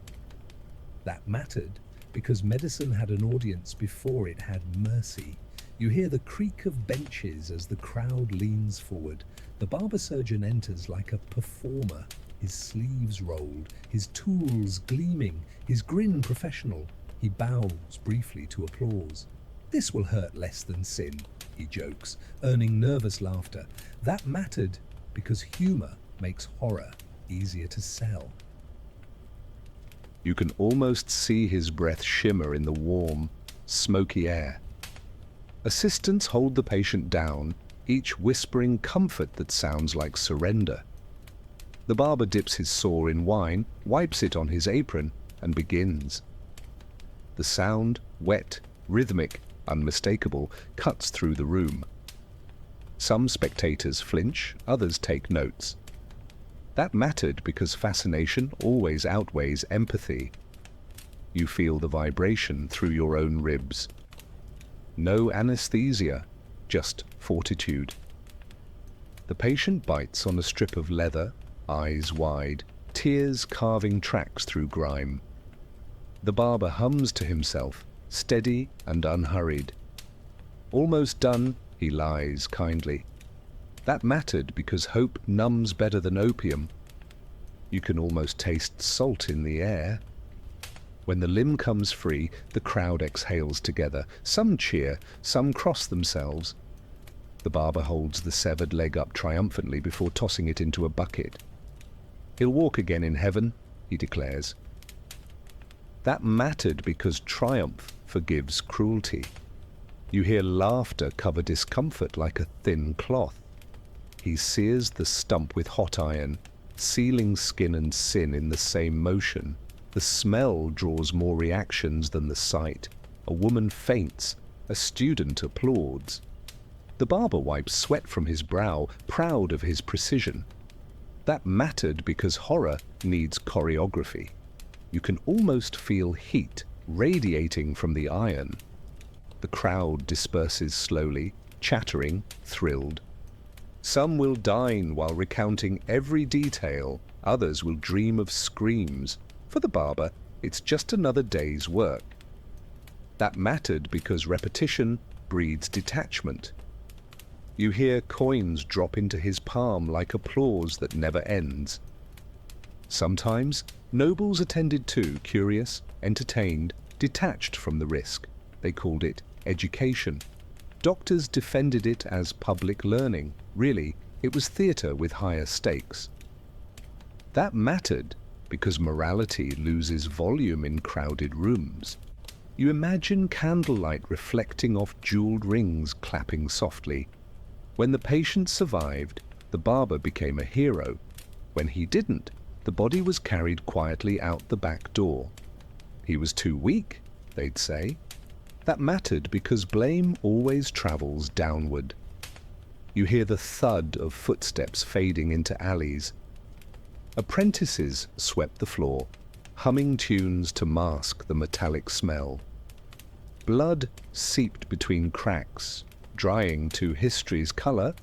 That mattered because medicine had an audience before it had mercy. You hear the creak of benches as the crowd leans forward. The barber surgeon enters like a performer, his sleeves rolled, his tools gleaming, his grin professional. He bows briefly to applause. "This will hurt less than sin," he jokes, earning nervous laughter. That mattered because humor makes horror easier to sell. You can almost see his breath shimmer in the warm, smoky air. Assistants hold the patient down, each whispering comfort that sounds like surrender. The barber dips his saw in wine, wipes it on his apron, and begins. The sound, wet, rhythmic, unmistakable, cuts through the room. Some spectators flinch, others take notes. That mattered because fascination always outweighs empathy. You feel the vibration through your own ribs. No anesthesia, just fortitude. The patient bites on a strip of leather, eyes wide, tears carving tracks through grime. The barber hums to himself, steady and unhurried. Almost done, he lies kindly. That mattered because hope numbs better than opium. You can almost taste salt in the air. When the limb comes free, the crowd exhales together. Some cheer, some cross themselves. The barber holds the severed leg up triumphantly before tossing it into a bucket. He'll walk again in heaven, he declares. That mattered because triumph forgives cruelty. You hear laughter cover discomfort like a thin cloth. He sears the stump with hot iron, sealing skin and sin in the same motion. The smell draws more reactions than the sight. A woman faints, a student applauds. The barber wipes sweat from his brow, proud of his precision. That mattered because horror needs choreography. You can almost feel heat radiating from the iron. The crowd disperses slowly, chattering, thrilled. Some will dine while recounting every detail, others will dream of screams. For the barber, it's just another day's work. That mattered because repetition breeds detachment. You hear coins drop into his palm like applause that never ends. Sometimes, nobles attended too, curious, entertained, detached from the risk. They called it education. Doctors defended it as public learning. Really, it was theatre with higher stakes. That mattered because morality loses volume in crowded rooms. You imagine candlelight reflecting off jeweled rings clapping softly. When the patient survived, the barber became a hero. When he didn't, the body was carried quietly out the back door. He was too weak, they'd say. That mattered because blame always travels downward. You hear the thud of footsteps fading into alleys. Apprentices swept the floor, humming tunes to mask the metallic smell. Blood seeped between cracks, drying to history's colour.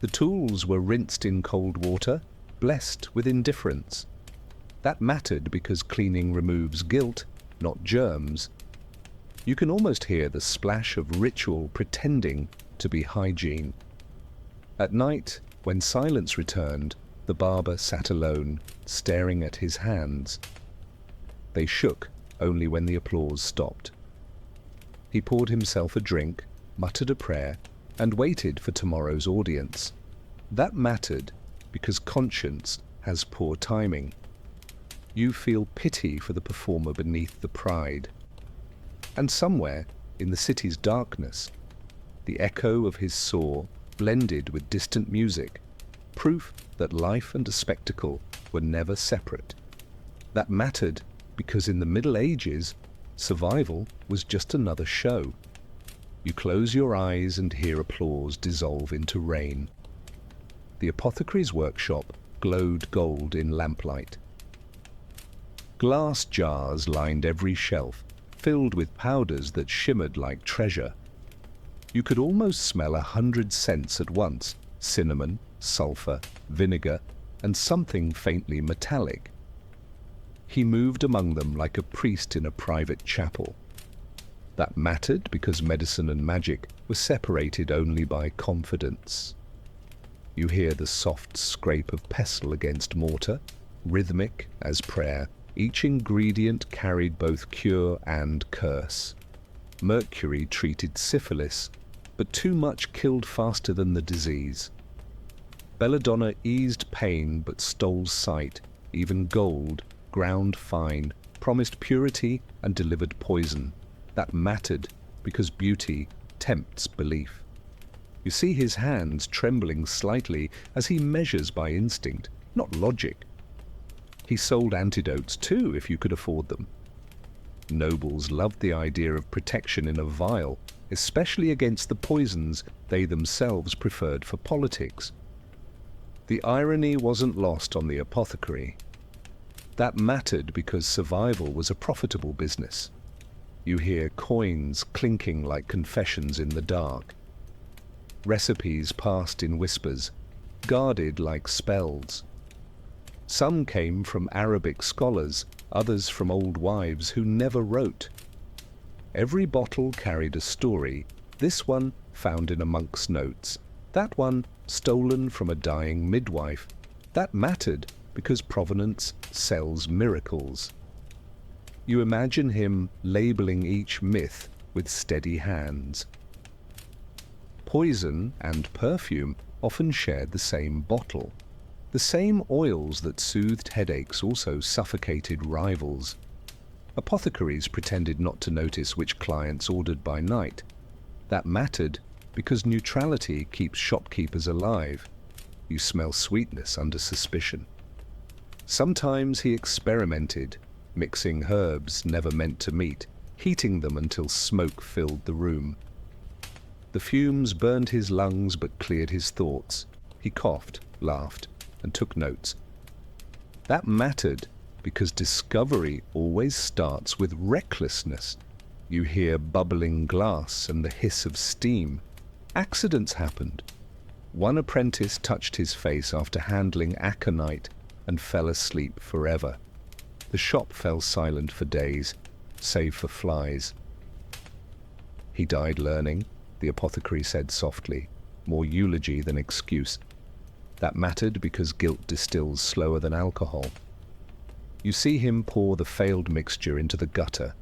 The tools were rinsed in cold water, blessed with indifference. That mattered because cleaning removes guilt, not germs. You can almost hear the splash of ritual pretending to be hygiene. At night, when silence returned, the barber sat alone, staring at his hands. They shook only when the applause stopped. He poured himself a drink, muttered a prayer, and waited for tomorrow's audience. That mattered because conscience has poor timing. You feel pity for the performer beneath the pride. And somewhere, in the city's darkness, the echo of his saw blended with distant music, proof that life and a spectacle were never separate. That mattered because in the Middle Ages, survival was just another show. You close your eyes and hear applause dissolve into rain. The apothecary's workshop glowed gold in lamplight. Glass jars lined every shelf, filled with powders that shimmered like treasure. You could almost smell 100 scents at once: cinnamon, sulphur, vinegar, and something faintly metallic. He moved among them like a priest in a private chapel. That mattered because medicine and magic were separated only by confidence. You hear the soft scrape of pestle against mortar, rhythmic as prayer. Each ingredient carried both cure and curse. Mercury treated syphilis, but too much killed faster than the disease. Belladonna eased pain but stole sight. Even gold, ground fine, promised purity and delivered poison. That mattered because beauty tempts belief. You see his hands trembling slightly as he measures by instinct, not logic. He sold antidotes too, if you could afford them. Nobles loved the idea of protection in a vial, especially against the poisons they themselves preferred for politics. The irony wasn't lost on the apothecary. That mattered because survival was a profitable business. You hear coins clinking like confessions in the dark. Recipes passed in whispers, guarded like spells. Some came from Arabic scholars, others from old wives who never wrote. Every bottle carried a story, this one found in a monk's notes, that one stolen from a dying midwife. That mattered because provenance sells miracles. You imagine him labeling each myth with steady hands. Poison and perfume often shared the same bottle. The same oils that soothed headaches also suffocated rivals. Apothecaries pretended not to notice which clients ordered by night. That mattered because neutrality keeps shopkeepers alive. You smell sweetness under suspicion. Sometimes he experimented, mixing herbs never meant to meet, heating them until smoke filled the room. The fumes burned his lungs but cleared his thoughts. He coughed, laughed, and took notes. That mattered because discovery always starts with recklessness. You hear bubbling glass and the hiss of steam. Accidents happened. One apprentice touched his face after handling aconite and fell asleep forever. The shop fell silent for days, save for flies. He died learning, the apothecary said softly, more eulogy than excuse. That mattered because guilt distills slower than alcohol. You see him pour the failed mixture into the gutter.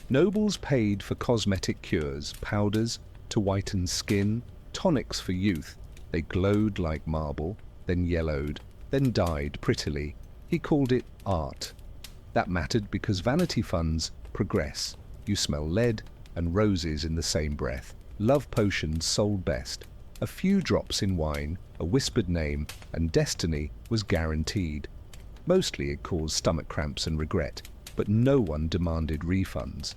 Nobles paid for cosmetic cures, powders to whiten skin, tonics for youth. They glowed like marble, then yellowed, then died prettily. He called it art. That mattered because vanity funds progress. You smell lead and roses in the same breath. Love potions sold best. A few drops in wine, a whispered name, and destiny was guaranteed. Mostly it caused stomach cramps and regret, but no one demanded refunds.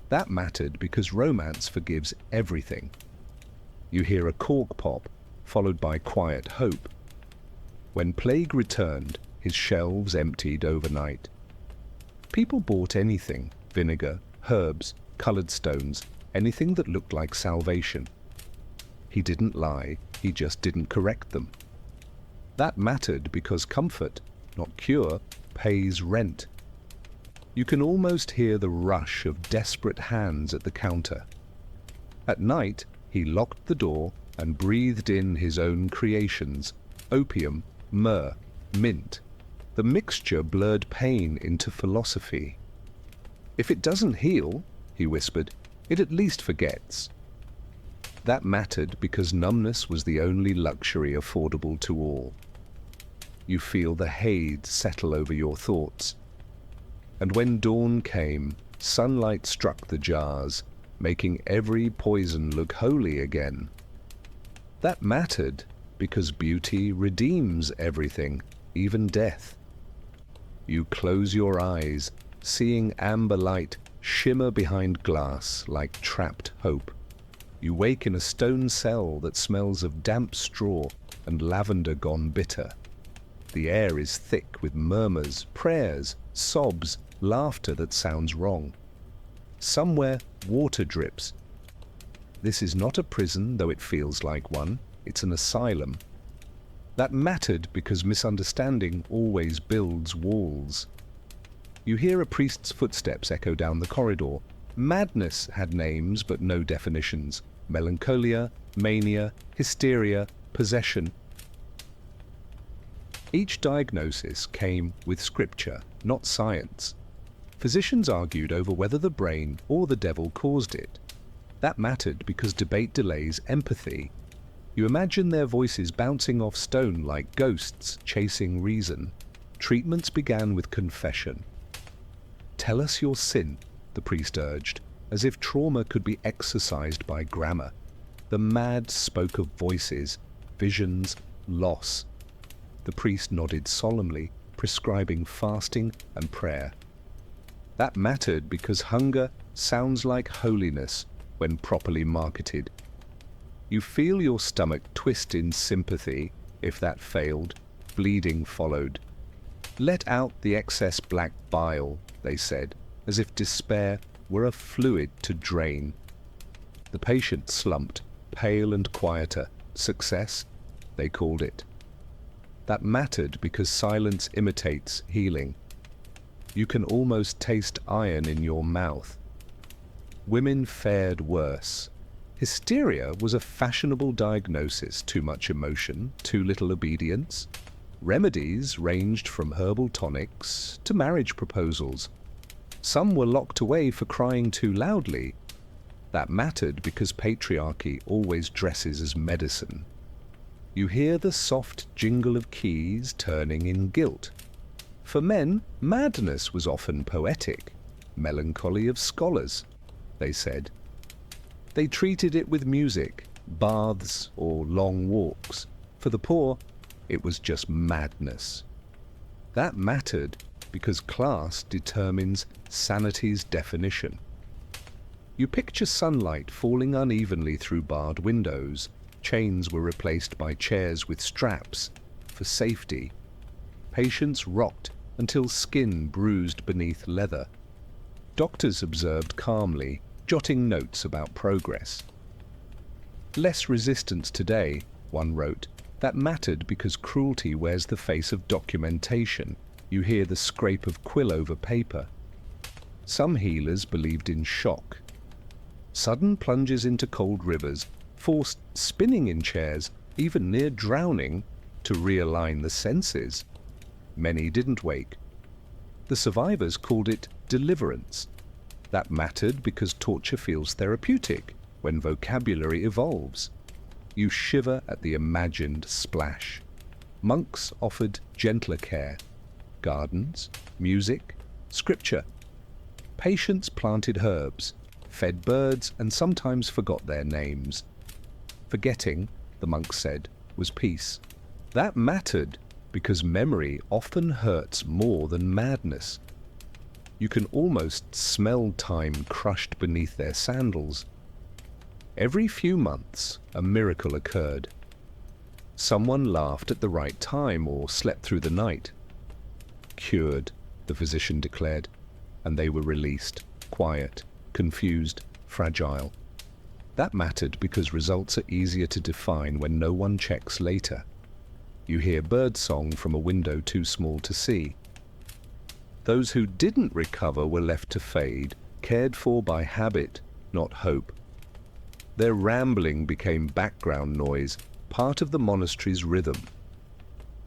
That mattered because romance forgives everything. You hear a cork pop, followed by quiet hope. When plague returned, his shelves emptied overnight. People bought anything, vinegar, herbs, colored stones, anything that looked like salvation. He didn't lie, he just didn't correct them. That mattered because comfort, not cure, pays rent. You can almost hear the rush of desperate hands at the counter. At night, he locked the door and breathed in his own creations, opium, myrrh, mint. The mixture blurred pain into philosophy. If it doesn't heal, he whispered, it at least forgets. That mattered because numbness was the only luxury affordable to all. You feel the haze settle over your thoughts. And when dawn came, sunlight struck the jars, making every poison look holy again. That mattered because beauty redeems everything, even death. You close your eyes, seeing amber light shimmer behind glass like trapped hope. You wake in a stone cell that smells of damp straw and lavender gone bitter. The air is thick with murmurs, prayers, sobs, laughter that sounds wrong. Somewhere, water drips. This is not a prison, though it feels like one. It's an asylum. That mattered because misunderstanding always builds walls. You hear a priest's footsteps echo down the corridor. Madness had names but no definitions. Melancholia, mania, hysteria, possession. Each diagnosis came with scripture, not science. Physicians argued over whether the brain or the devil caused it. That mattered because debate delays empathy. You imagine their voices bouncing off stone like ghosts chasing reason. Treatments began with confession. Tell us your sin, the priest urged, as if trauma could be exorcised by grammar. The mad spoke of voices, visions, loss. The priest nodded solemnly, prescribing fasting and prayer. That mattered because hunger sounds like holiness when properly marketed. You feel your stomach twist in sympathy. If that failed, bleeding followed. Let out the excess black bile, they said, as if despair were a fluid to drain. The patient slumped, pale and quieter. Success, they called it. That mattered because silence imitates healing. You can almost taste iron in your mouth. Women fared worse. Hysteria was a fashionable diagnosis: too much emotion, too little obedience. Remedies ranged from herbal tonics to marriage proposals. Some were locked away for crying too loudly. That mattered because patriarchy always dresses as medicine. You hear the soft jingle of keys turning in guilt. For men, madness was often poetic, melancholy of scholars, they said. They treated it with music, baths, or long walks. For the poor, it was just madness. That mattered because class determines sanity's definition. You picture sunlight falling unevenly through barred windows. Chains were replaced by chairs with straps for safety. Patients rocked until skin bruised beneath leather. Doctors observed calmly, jotting notes about progress. Less resistance today, one wrote. That mattered because cruelty wears the face of documentation. You hear the scrape of quill over paper. Some healers believed in shock. Sudden plunges into cold rivers, forced spinning in chairs, even near drowning, to realign the senses. Many didn't wake. The survivors called it deliverance. That mattered because torture feels therapeutic when vocabulary evolves. You shiver at the imagined splash. Monks offered gentler care. Gardens, music, scripture. Patients planted herbs, fed birds, and sometimes forgot their names. Forgetting, the monks said, was peace. That mattered because memory often hurts more than madness. You can almost smell time crushed beneath their sandals. Every few months, a miracle occurred. Someone laughed at the right time or slept through the night. Cured, the physician declared, and they were released, quiet, confused, fragile. That mattered because results are easier to define when no one checks later. You hear birdsong from a window too small to see. Those who didn't recover were left to fade, cared for by habit, not hope. Their rambling became background noise, part of the monastery's rhythm.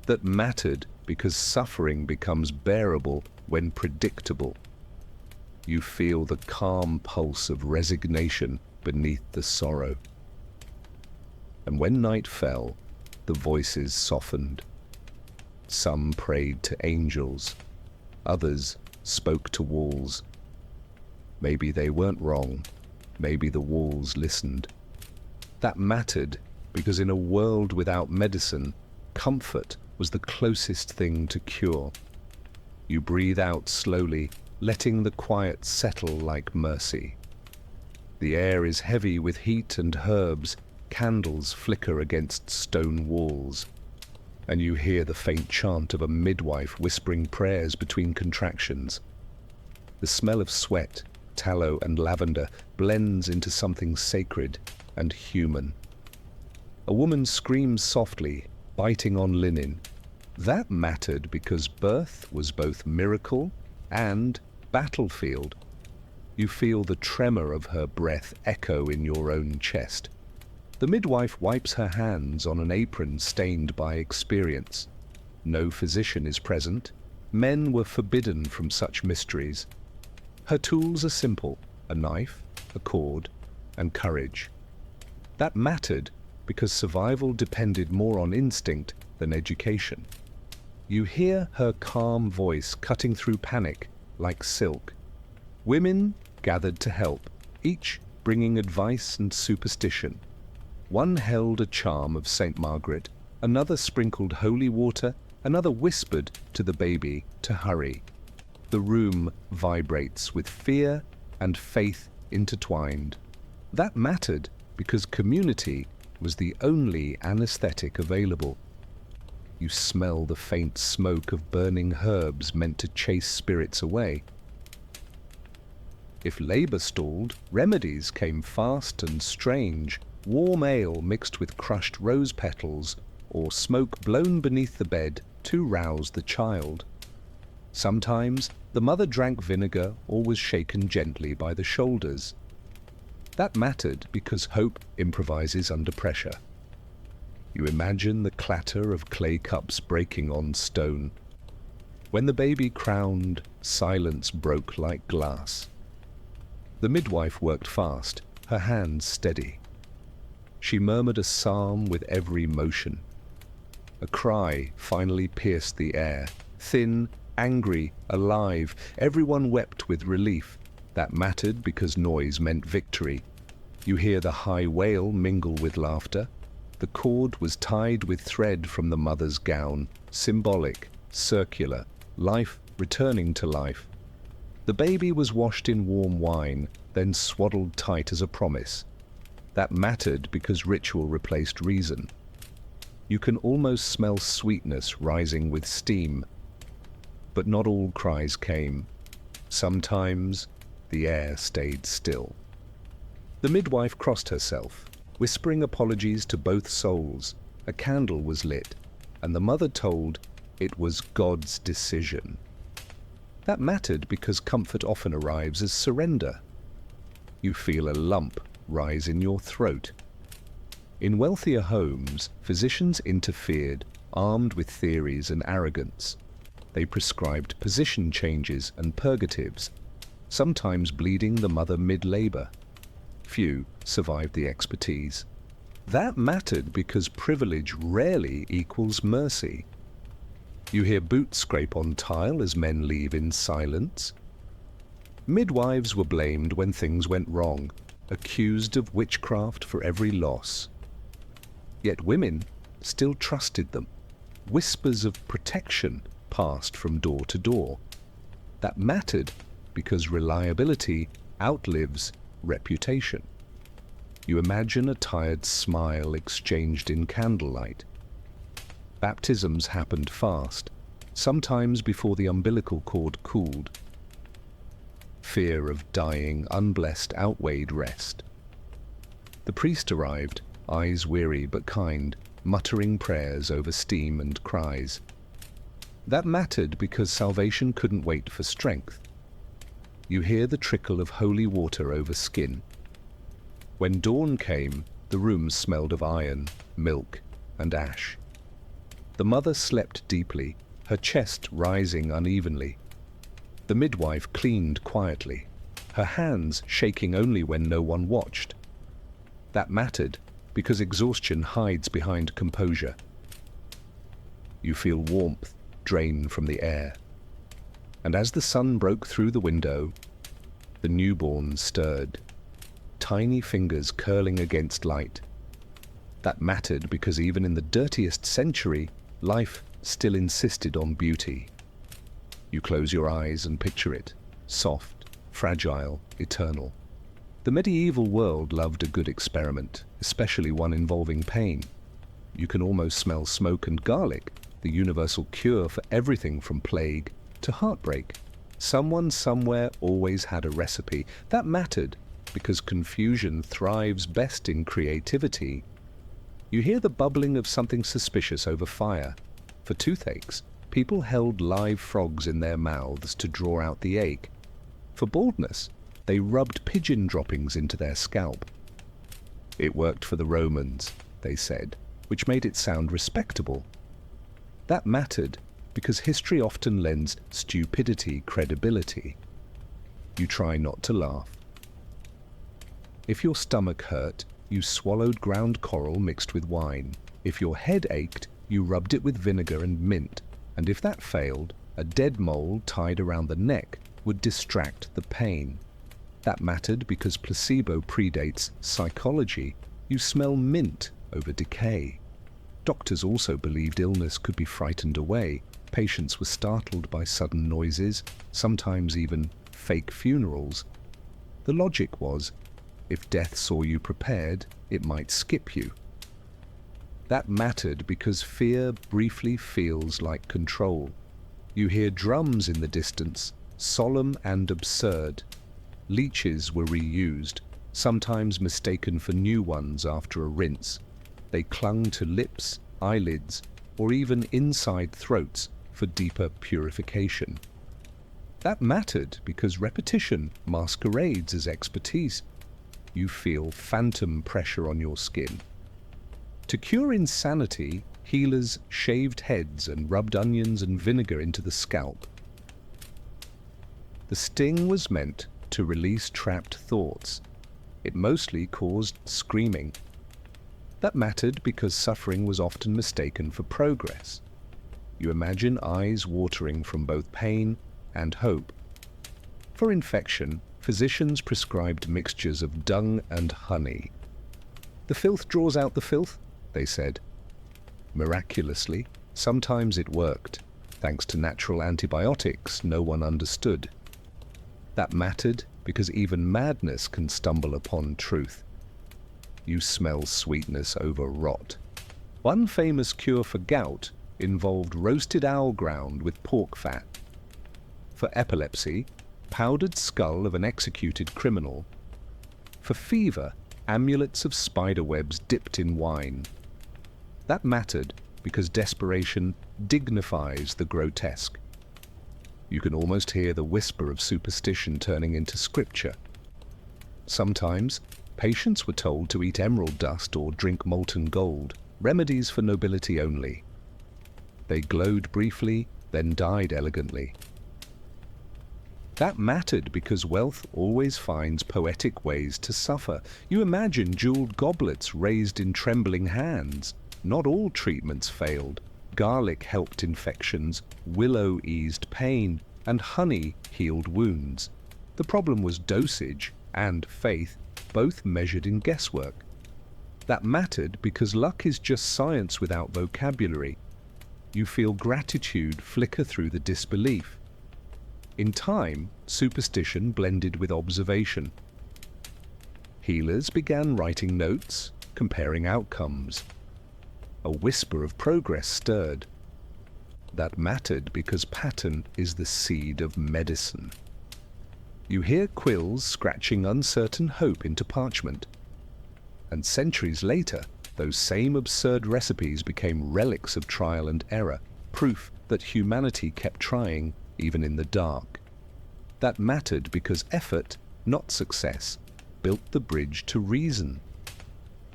That mattered because suffering becomes bearable when predictable. You feel the calm pulse of resignation beneath the sorrow. And when night fell, the voices softened. Some prayed to angels, others spoke to walls. Maybe they weren't wrong, maybe the walls listened. That mattered because in a world without medicine, comfort was the closest thing to cure. You breathe out slowly, letting the quiet settle like mercy. The air is heavy with heat and herbs. Candles flicker against stone walls, and you hear the faint chant of a midwife whispering prayers between contractions. The smell of sweat, tallow, and lavender blends into something sacred and human. A woman screams softly, biting on linen. That mattered because birth was both miracle and battlefield. You feel the tremor of her breath echo in your own chest. The midwife wipes her hands on an apron stained by experience. No physician is present. Men were forbidden from such mysteries. Her tools are simple: a knife, a cord, and courage. That mattered because survival depended more on instinct than education. You hear her calm voice cutting through panic like silk. Women gathered to help, each bringing advice and superstition. One held a charm of St. Margaret, another sprinkled holy water, another whispered to the baby to hurry. The room vibrates with fear and faith intertwined. That mattered because community was the only anesthetic available. You smell the faint smoke of burning herbs meant to chase spirits away. If labor stalled, remedies came fast and strange. Warm ale mixed with crushed rose petals, or smoke blown beneath the bed to rouse the child. Sometimes the mother drank vinegar or was shaken gently by the shoulders. That mattered because hope improvises under pressure. You imagine the clatter of clay cups breaking on stone. When the baby crowned, silence broke like glass. The midwife worked fast, her hands steady. She murmured a psalm with every motion. A cry finally pierced the air, thin, angry, alive. Everyone wept with relief. That mattered because noise meant victory. You hear the high wail mingle with laughter. The cord was tied with thread from the mother's gown, symbolic, circular, life returning to life. The baby was washed in warm wine, then swaddled tight as a promise. That mattered because ritual replaced reason. You can almost smell sweetness rising with steam. But not all cries came. Sometimes the air stayed still. The midwife crossed herself, whispering apologies to both souls. A candle was lit, and the mother told it was God's decision. That mattered because comfort often arrives as surrender. You feel a lump rise in your throat. In wealthier homes, physicians interfered, armed with theories and arrogance. They prescribed position changes and purgatives, sometimes bleeding the mother mid-labor. Few survived the expertise. That mattered because privilege rarely equals mercy. You hear boots scrape on tile as men leave in silence. Midwives were blamed when things went wrong, accused of witchcraft for every loss. Yet women still trusted them. Whispers of protection passed from door to door. That mattered because reliability outlives reputation. You imagine a tired smile exchanged in candlelight. Baptisms happened fast, sometimes before the umbilical cord cooled. Fear of dying unblessed outweighed rest. The priest arrived, eyes weary but kind, muttering prayers over steam and cries. That mattered because salvation couldn't wait for strength. You hear the trickle of holy water over skin. When dawn came, the room smelled of iron, milk, and ash. The mother slept deeply, her chest rising unevenly. The midwife cleaned quietly, her hands shaking only when no one watched. That mattered because exhaustion hides behind composure. You feel warmth drain from the air. And as the sun broke through the window, the newborn stirred, tiny fingers curling against light. That mattered because even in the dirtiest century, life still insisted on beauty. You close your eyes and picture it, soft, fragile, eternal. The medieval world loved a good experiment, especially one involving pain. You can almost smell smoke and garlic, the universal cure for everything from plague to heartbreak. Someone somewhere always had a recipe. That mattered because confusion thrives best in creativity. You hear the bubbling of something suspicious over fire. For toothaches, people held live frogs in their mouths to draw out the ache. For baldness, they rubbed pigeon droppings into their scalp. It worked for the Romans, they said, which made it sound respectable. That mattered because history often lends stupidity credibility. You try not to laugh. If your stomach hurt, you swallowed ground coral mixed with wine. If your head ached, you rubbed it with vinegar and mint. And if that failed, a dead mole tied around the neck would distract the pain. That mattered because placebo predates psychology. You smell mint over decay. Doctors also believed illness could be frightened away. Patients were startled by sudden noises, sometimes even fake funerals. The logic was, if death saw you prepared, it might skip you. That mattered because fear briefly feels like control. You hear drums in the distance, solemn and absurd. Leeches were reused, sometimes mistaken for new ones after a rinse. They clung to lips, eyelids, or even inside throats for deeper purification. That mattered because repetition masquerades as expertise. You feel phantom pressure on your skin. To cure insanity, healers shaved heads and rubbed onions and vinegar into the scalp. The sting was meant to release trapped thoughts. It mostly caused screaming. That mattered because suffering was often mistaken for progress. You imagine eyes watering from both pain and hope. For infection, physicians prescribed mixtures of dung and honey. The filth draws out the filth, they said. Miraculously, sometimes it worked, thanks to natural antibiotics no one understood. That mattered because even madness can stumble upon truth. You smell sweetness over rot. One famous cure for gout involved roasted owl ground with pork fat. For epilepsy, powdered skull of an executed criminal. For fever, amulets of spider webs dipped in wine. That mattered because desperation dignifies the grotesque. You can almost hear the whisper of superstition turning into scripture. Sometimes, patients were told to eat emerald dust or drink molten gold, remedies for nobility only. They glowed briefly, then died elegantly. That mattered because wealth always finds poetic ways to suffer. You imagine jeweled goblets raised in trembling hands. Not all treatments failed. Garlic helped infections, willow eased pain, and honey healed wounds. The problem was dosage and faith, both measured in guesswork. That mattered because luck is just science without vocabulary. You feel gratitude flicker through the disbelief. In time, superstition blended with observation. Healers began writing notes, comparing outcomes. A whisper of progress stirred. That mattered because pattern is the seed of medicine. You hear quills scratching uncertain hope into parchment. And centuries later, those same absurd recipes became relics of trial and error, proof that humanity kept trying even in the dark. That mattered because effort, not success, built the bridge to reason.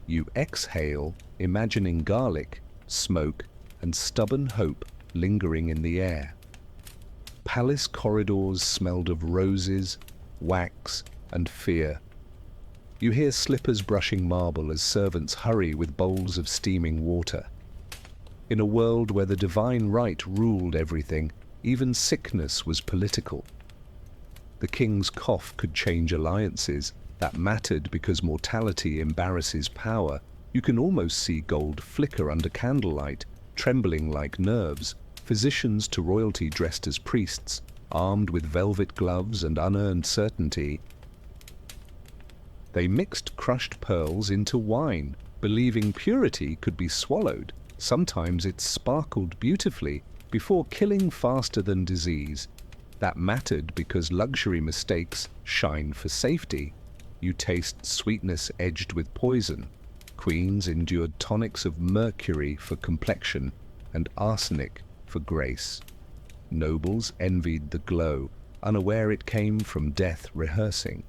You exhale, imagining garlic, smoke, and stubborn hope lingering in the air. Palace corridors smelled of roses, wax, and fear. You hear slippers brushing marble as servants hurry with bowls of steaming water. In a world where the divine right ruled everything, even sickness was political. The king's cough could change alliances. That mattered because mortality embarrasses power. You can almost see gold flicker under candlelight, trembling like nerves. Physicians to royalty dressed as priests, armed with velvet gloves and unearned certainty. They mixed crushed pearls into wine, believing purity could be swallowed. Sometimes it sparkled beautifully, before killing faster than disease. That mattered because luxury mistakes shine for safety. You taste sweetness edged with poison. Queens endured tonics of mercury for complexion and arsenic for grace. Nobles envied the glow, unaware it came from death rehearsing.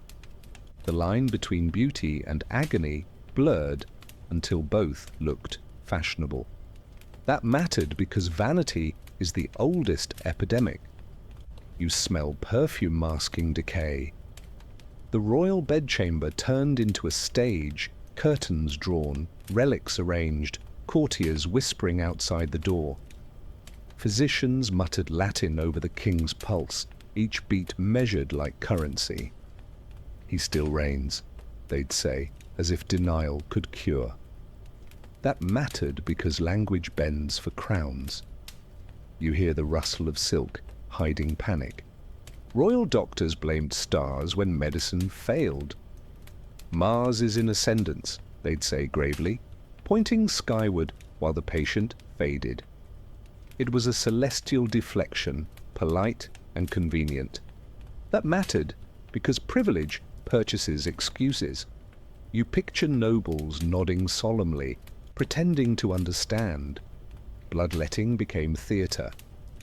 The line between beauty and agony blurred until both looked fashionable. That mattered because vanity is the oldest epidemic. You smell perfume masking decay. The royal bedchamber turned into a stage, curtains drawn, relics arranged, courtiers whispering outside the door. Physicians muttered Latin over the king's pulse, each beat measured like currency. He still reigns, they'd say, as if denial could cure. That mattered because language bends for crowns. You hear the rustle of silk, hiding panic. Royal doctors blamed stars when medicine failed. Mars is in ascendance, they'd say gravely, pointing skyward while the patient faded. It was a celestial deflection, polite and convenient. That mattered because privilege purchases excuses. You picture nobles nodding solemnly, pretending to understand. Bloodletting became theatre.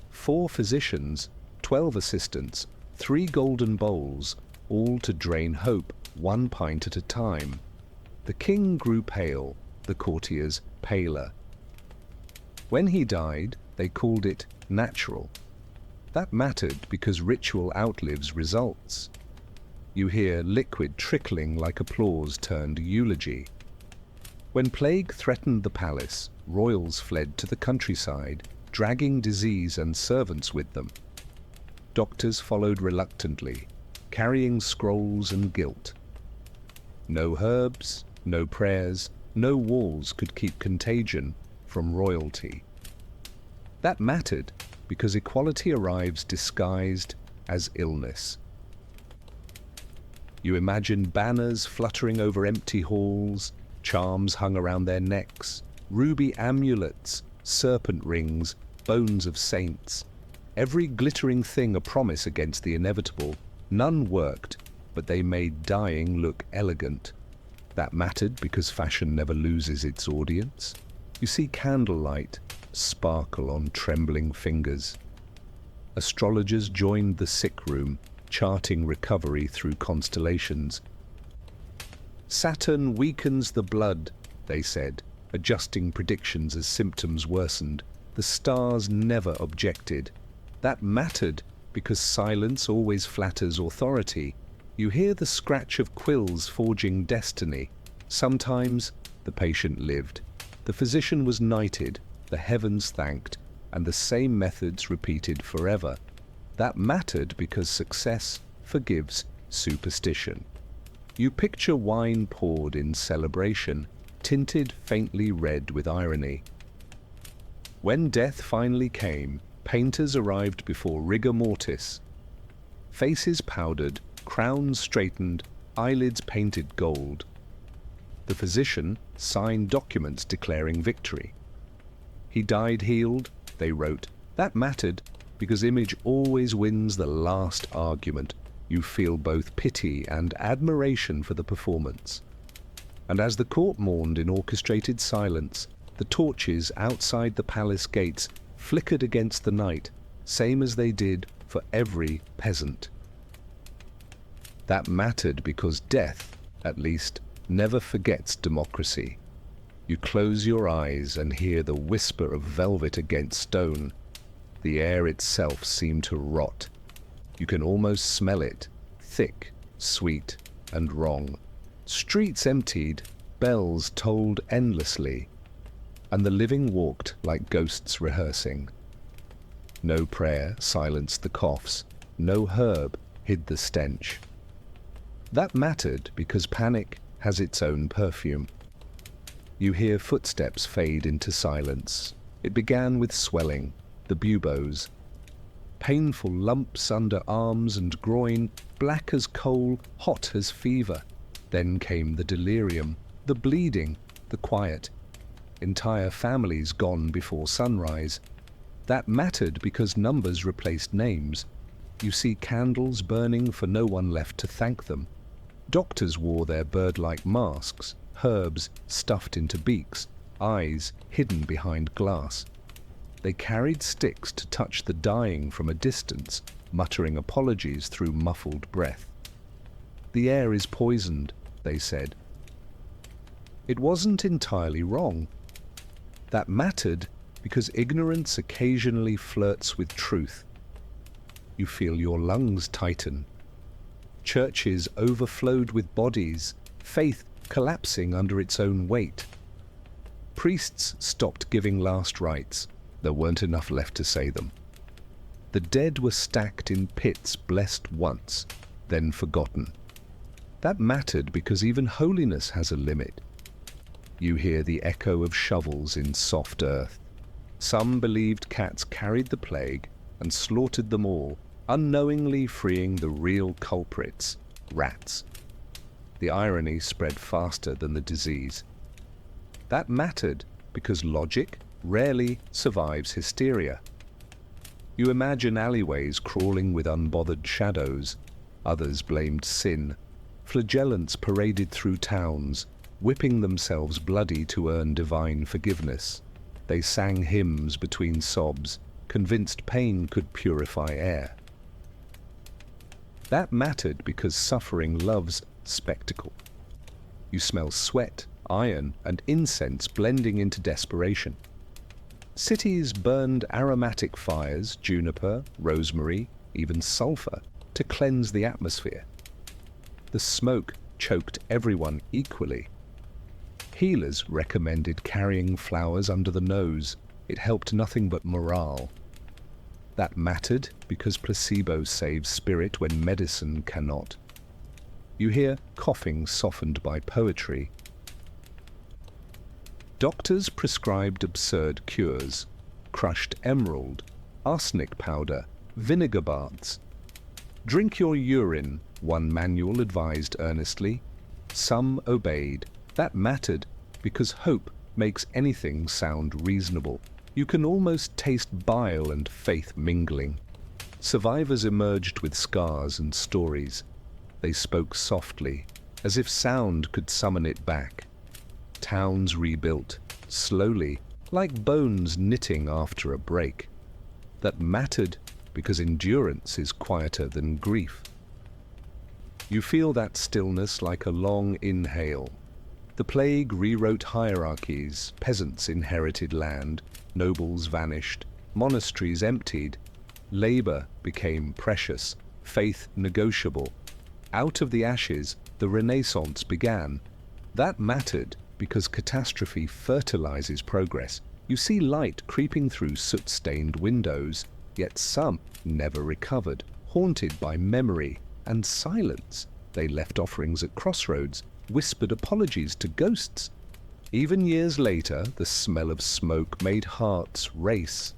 4 physicians, 12 assistants, 3 golden bowls, all to drain hope, 1 pint at a time. The king grew pale, the courtiers paler. When he died, they called it natural. That mattered because ritual outlives results. You hear liquid trickling like applause turned eulogy. When plague threatened the palace, royals fled to the countryside, dragging disease and servants with them. Doctors followed reluctantly, carrying scrolls and guilt. No herbs, no prayers, no walls could keep contagion from royalty. That mattered because equality arrives disguised as illness. You imagine banners fluttering over empty halls, charms hung around their necks, ruby amulets, serpent rings, bones of saints. Every glittering thing a promise against the inevitable. None worked, but they made dying look elegant. That mattered because fashion never loses its audience. You see candlelight sparkle on trembling fingers. Astrologers joined the sick room, charting recovery through constellations. Saturn weakens the blood, they said, adjusting predictions as symptoms worsened. The stars never objected. That mattered because silence always flatters authority. You hear the scratch of quills forging destiny. Sometimes the patient lived. The physician was knighted, the heavens thanked, and the same methods repeated forever. That mattered because success forgives superstition. You picture wine poured in celebration, tinted faintly red with irony. When death finally came, painters arrived before rigor mortis. Faces powdered, crowns straightened, eyelids painted gold. The physician signed documents declaring victory. He died healed, they wrote. That mattered because image always wins the last argument. You feel both pity and admiration for the performance. And as the court mourned in orchestrated silence, the torches outside the palace gates flickered against the night, same as they did for every peasant. That mattered because death, at least, never forgets democracy. You close your eyes and hear the whisper of velvet against stone. The air itself seemed to rot. You can almost smell it, thick, sweet, and wrong. Streets emptied, bells tolled endlessly, and the living walked like ghosts rehearsing. No prayer silenced the coughs, no herb hid the stench. That mattered because panic has its own perfume. You hear footsteps fade into silence. It began with swelling, the buboes. Painful lumps under arms and groin, black as coal, hot as fever. Then came the delirium, the bleeding, the quiet. Entire families gone before sunrise. That mattered because numbers replaced names. You see candles burning for no one left to thank them. Doctors wore their bird-like masks, herbs stuffed into beaks, eyes hidden behind glass. They carried sticks to touch the dying from a distance, muttering apologies through muffled breath. The air is poisoned, they said. It wasn't entirely wrong. That mattered because ignorance occasionally flirts with truth. You feel your lungs tighten. Churches overflowed with bodies, faith collapsing under its own weight. Priests stopped giving last rites. There weren't enough left to say them. The dead were stacked in pits blessed once, then forgotten. That mattered because even holiness has a limit. You hear the echo of shovels in soft earth. Some believed cats carried the plague and slaughtered them all, unknowingly freeing the real culprits, rats. The irony spread faster than the disease. That mattered because logic rarely survives hysteria. You imagine alleyways crawling with unbothered shadows. Others blamed sin. Flagellants paraded through towns, whipping themselves bloody to earn divine forgiveness. They sang hymns between sobs, convinced pain could purify air. That mattered because suffering loves spectacle. You smell sweat, iron, and incense blending into desperation. Cities burned aromatic fires, juniper, rosemary, even sulfur, to cleanse the atmosphere. The smoke choked everyone equally. Healers recommended carrying flowers under the nose. It helped nothing but morale. That mattered because placebo saves spirit when medicine cannot. You hear coughing softened by poetry. Doctors prescribed absurd cures: crushed emerald, arsenic powder, vinegar baths. Drink your urine, one manual advised earnestly. Some obeyed. That mattered because hope makes anything sound reasonable. You can almost taste bile and faith mingling. Survivors emerged with scars and stories. They spoke softly, as if sound could summon it back. Towns rebuilt, slowly, like bones knitting after a break. That mattered because endurance is quieter than grief. You feel that stillness like a long inhale. The plague rewrote hierarchies, peasants inherited land, nobles vanished, monasteries emptied, labor became precious, faith negotiable. Out of the ashes, the Renaissance began. That mattered because catastrophe fertilizes progress. You see light creeping through soot-stained windows, yet some never recovered, haunted by memory and silence. They left offerings at crossroads, whispered apologies to ghosts. Even years later, the smell of smoke made hearts race.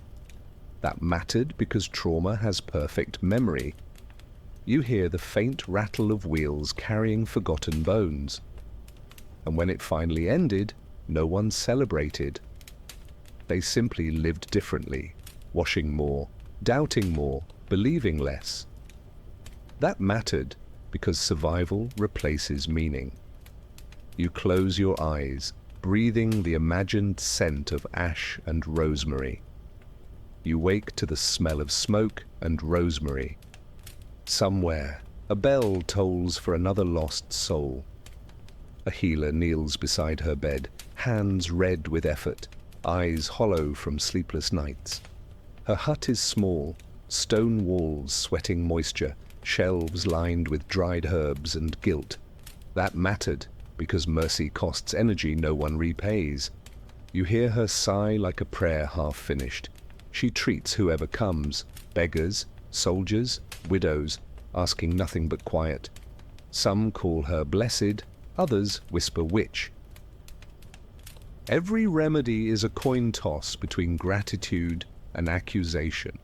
That mattered because trauma has perfect memory. You hear the faint rattle of wheels carrying forgotten bones. And when it finally ended, no one celebrated. They simply lived differently, washing more, doubting more, believing less. That mattered because survival replaces meaning. You close your eyes, breathing the imagined scent of ash and rosemary. You wake to the smell of smoke and rosemary. Somewhere, a bell tolls for another lost soul. A healer kneels beside her bed, hands red with effort, eyes hollow from sleepless nights. Her hut is small, stone walls sweating moisture, shelves lined with dried herbs and guilt. That mattered because mercy costs energy no one repays. You hear her sigh like a prayer half finished. She treats whoever comes, beggars, soldiers, widows, asking nothing but quiet. Some call her blessed, others whisper witch. Every remedy is a coin toss between gratitude and accusation.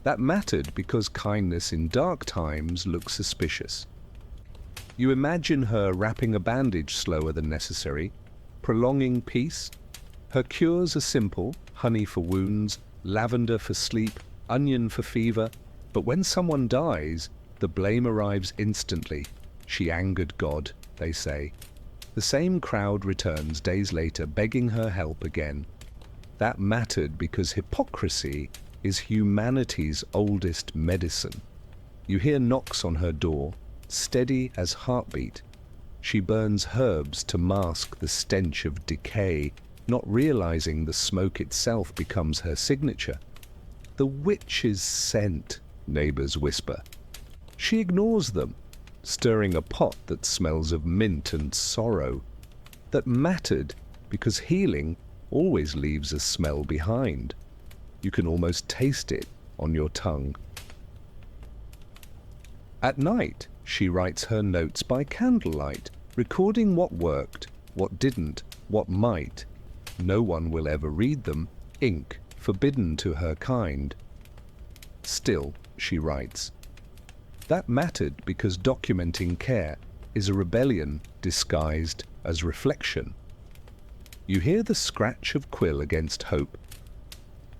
That mattered because kindness in dark times looks suspicious. You imagine her wrapping a bandage slower than necessary, prolonging peace. Her cures are simple: honey for wounds, lavender for sleep, onion for fever. But when someone dies, the blame arrives instantly. She angered God, they say. The same crowd returns days later, begging her help again. That mattered because hypocrisy is humanity's oldest medicine. You hear knocks on her door, steady as heartbeat. She burns herbs to mask the stench of decay, not realizing the smoke itself becomes her signature. The witch's scent, neighbors whisper. She ignores them, stirring a pot that smells of mint and sorrow. That mattered because healing always leaves a smell behind. You can almost taste it on your tongue. At night, she writes her notes by candlelight, recording what worked, what didn't, what might. No one will ever read them, ink forbidden to her kind. Still, she writes. That mattered because documenting care is a rebellion disguised as reflection. You hear the scratch of quill against hope.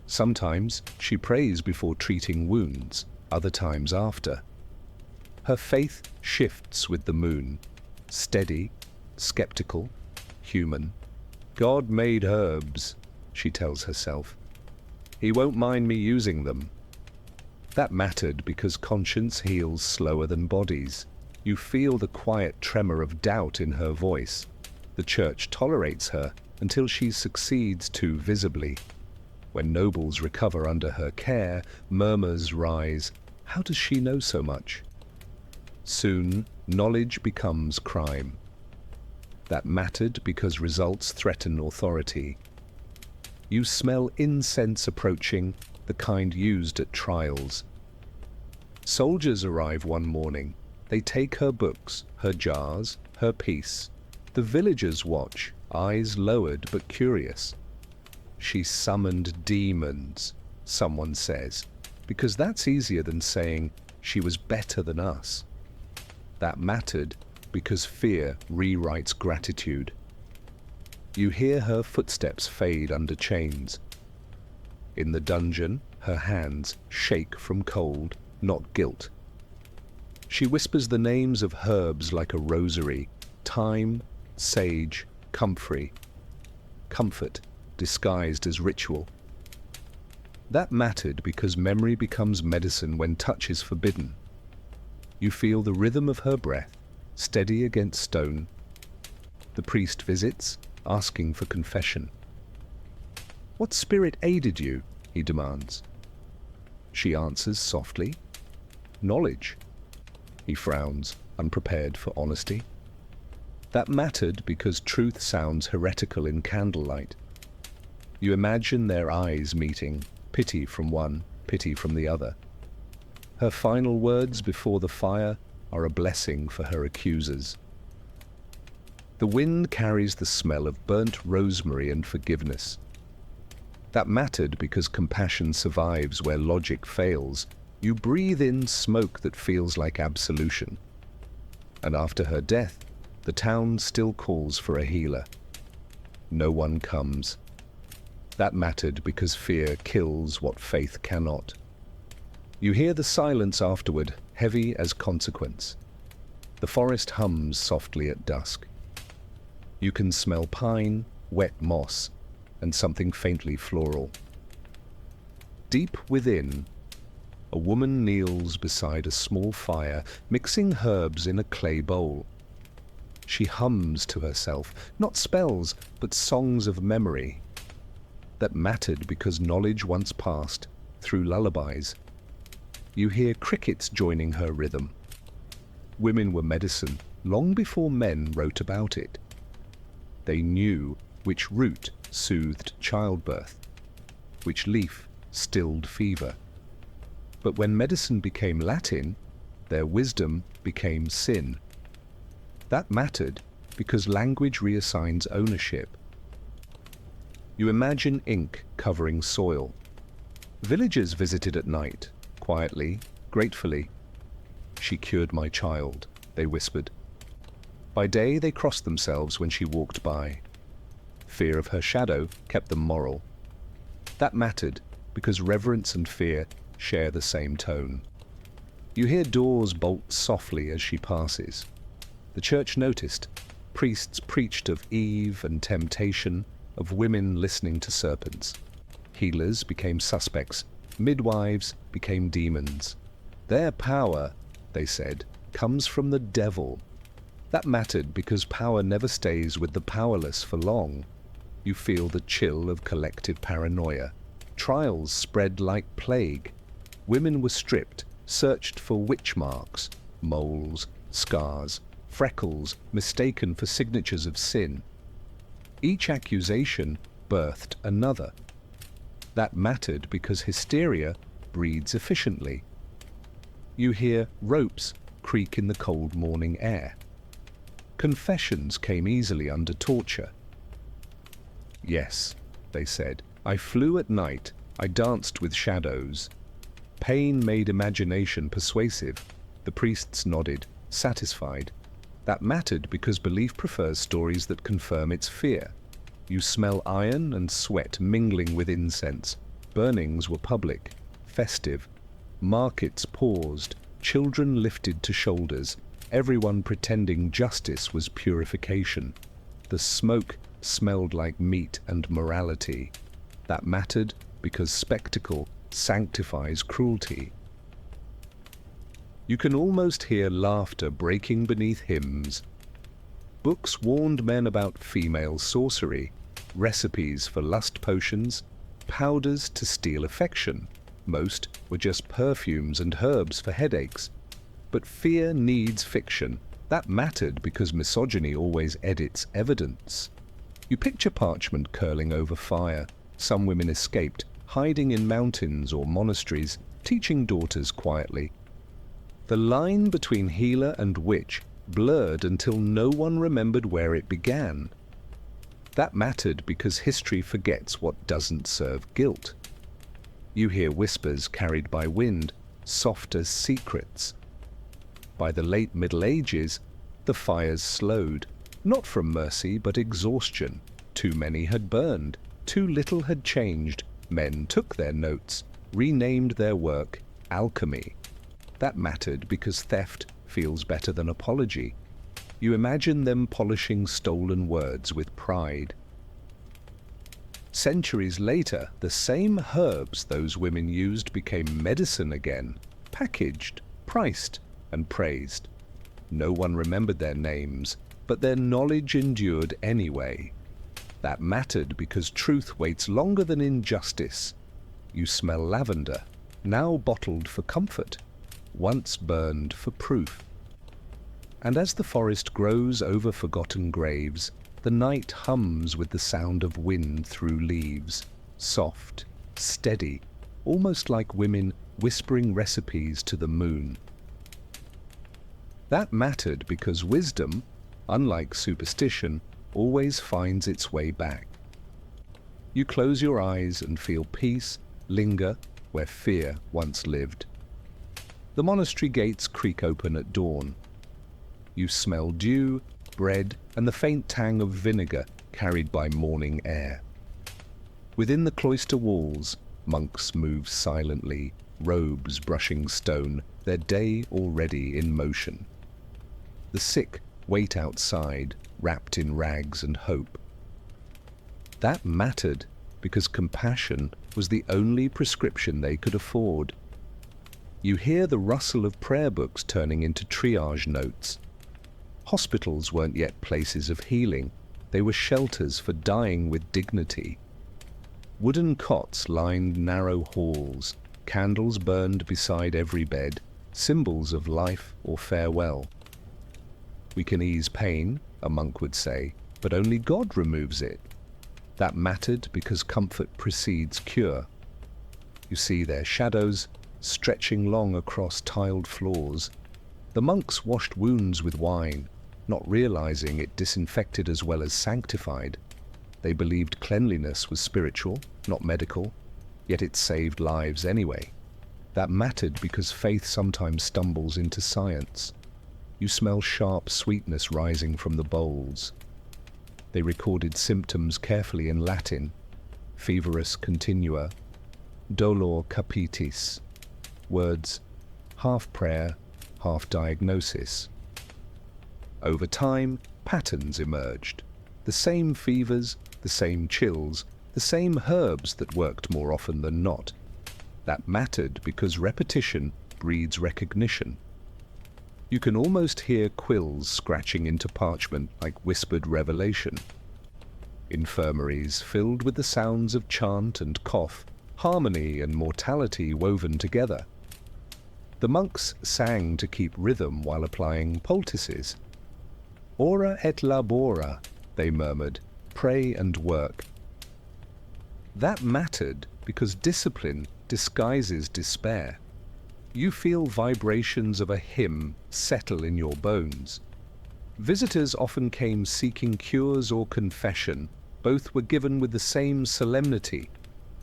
Sometimes she prays before treating wounds, other times after. Her faith shifts with the moon, steady, skeptical, human. God made herbs, she tells herself. He won't mind me using them. That mattered because conscience heals slower than bodies. You feel the quiet tremor of doubt in her voice. The church tolerates her until she succeeds too visibly. When nobles recover under her care, murmurs rise. How does she know so much? Soon, knowledge becomes crime. That mattered because results threaten authority. You smell incense approaching, the kind used at trials. Soldiers arrive one morning. They take her books, her jars, her peace. The villagers watch, eyes lowered but curious. She summoned demons, someone says, because that's easier than saying she was better than us. That mattered because fear rewrites gratitude. You hear her footsteps fade under chains. In the dungeon, her hands shake from cold, not guilt. She whispers the names of herbs like a rosary: thyme, sage, comfrey. Comfort disguised as ritual. That mattered because memory becomes medicine when touch is forbidden. You feel the rhythm of her breath, steady against stone. The priest visits, asking for confession. "What spirit aided you?" he demands. She answers softly, "Knowledge." He frowns, unprepared for honesty. That mattered because truth sounds heretical in candlelight. You imagine their eyes meeting, pity from one, pity from the other. Her final words before the fire are a blessing for her accusers. The wind carries the smell of burnt rosemary and forgiveness. That mattered because compassion survives where logic fails. You breathe in smoke that feels like absolution. And after her death, the town still calls for a healer. No one comes. That mattered because fear kills what faith cannot. You hear the silence afterward, heavy as consequence. The forest hums softly at dusk. You can smell pine, wet moss, and something faintly floral. Deep within, a woman kneels beside a small fire, mixing herbs in a clay bowl. She hums to herself, not spells, but songs of memory. That mattered because knowledge once passed through lullabies. You hear crickets joining her rhythm. Women were medicine long before men wrote about it. They knew which root soothed childbirth, which leaf stilled fever. But when medicine became Latin, their wisdom became sin. That mattered because language reassigns ownership. You imagine ink covering soil. Villagers visited at night, quietly, gratefully. "She cured my child," they whispered. By day they crossed themselves when she walked by. Fear of her shadow kept them moral. That mattered because reverence and fear share the same tone. You hear doors bolt softly as she passes. The church noticed. Priests preached of Eve and temptation, of women listening to serpents. Healers became suspects. Midwives became demons. Their power, they said, comes from the devil. That mattered because power never stays with the powerless for long. You feel the chill of collective paranoia. Trials spread like plague. Women were stripped, searched for witch marks, moles, scars, freckles mistaken for signatures of sin. Each accusation birthed another. That mattered because hysteria breeds efficiently. You hear ropes creak in the cold morning air. Confessions came easily under torture. "Yes," they said, "I flew at night, I danced with shadows." Pain made imagination persuasive. The priests nodded, satisfied. That mattered because belief prefers stories that confirm its fear. You smell iron and sweat mingling with incense. Burnings were public, festive. Markets paused, children lifted to shoulders, everyone pretending justice was purification. The smoke smelled like meat and morality. That mattered because spectacle sanctifies cruelty. You can almost hear laughter breaking beneath hymns. Books warned men about female sorcery, recipes for lust potions, powders to steal affection. Most were just perfumes and herbs for headaches. But fear needs fiction. That mattered because misogyny always edits evidence. You picture parchment curling over fire. Some women escaped, hiding in mountains or monasteries, teaching daughters quietly. The line between healer and witch blurred until no one remembered where it began. That mattered because history forgets what doesn't serve guilt. You hear whispers carried by wind, soft as secrets. By the late Middle Ages, the fires slowed, not from mercy but exhaustion. Too many had burned, too little had changed. Men took their notes, renamed their work alchemy. That mattered because theft feels better than apology. You imagine them polishing stolen words with pride. Centuries later, the same herbs those women used became medicine again, packaged, priced, and praised. No one remembered their names, but their knowledge endured anyway. That mattered because truth waits longer than injustice. You smell lavender, now bottled for comfort, once burned for proof. And as the forest grows over forgotten graves, the night hums with the sound of wind through leaves, soft, steady, almost like women whispering recipes to the moon. That mattered because wisdom, unlike superstition, always finds its way back. You close your eyes and feel peace linger where fear once lived. The monastery gates creak open at dawn. You smell dew, bread, and the faint tang of vinegar carried by morning air. Within the cloister walls, monks move silently, robes brushing stone, their day already in motion. The sick wait outside, wrapped in rags and hope. That mattered because compassion was the only prescription they could afford. You hear the rustle of prayer books turning into triage notes. Hospitals weren't yet places of healing. They were shelters for dying with dignity. Wooden cots lined narrow halls, candles burned beside every bed, symbols of life or farewell. We can ease pain, a monk would say, but only God removes it. That mattered because comfort precedes cure. You see their shadows stretching long across tiled floors. The monks washed wounds with wine, not realizing it disinfected as well as sanctified. They believed cleanliness was spiritual, not medical, yet it saved lives anyway. That mattered because faith sometimes stumbles into science. You smell sharp sweetness rising from the bowls. They recorded symptoms carefully in Latin: feverus continua, dolor capitis, words half prayer, half diagnosis. Over time, patterns emerged. The same fevers, the same chills, the same herbs that worked more often than not. That mattered because repetition breeds recognition. You can almost hear quills scratching into parchment like whispered revelation. Infirmaries filled with the sounds of chant and cough, harmony and mortality woven together. The monks sang to keep rhythm while applying poultices. Ora et labora, they murmured, pray and work. That mattered because discipline disguises despair. You feel vibrations of a hymn settle in your bones. Visitors often came seeking cures or confession. Both were given with the same solemnity.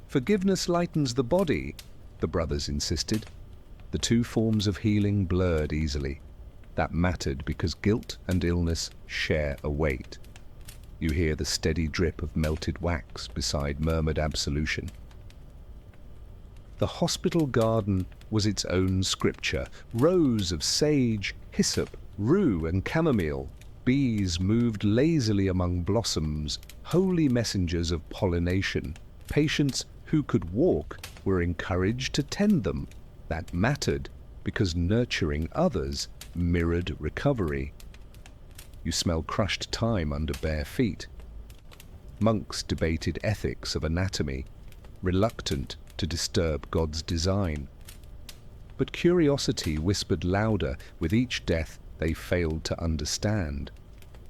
Forgiveness lightens the body, the brothers insisted. The two forms of healing blurred easily. That mattered because guilt and illness share a weight. You hear the steady drip of melted wax beside murmured absolution. The hospital garden was its own scripture. Rows of sage, hyssop, rue, and chamomile. Bees moved lazily among blossoms, holy messengers of pollination. Patients who could walk were encouraged to tend them. That mattered because nurturing others mirrored recovery. You smell crushed thyme under bare feet. Monks debated ethics of anatomy, reluctant to disturb God's design. But curiosity whispered louder with each death they failed to understand.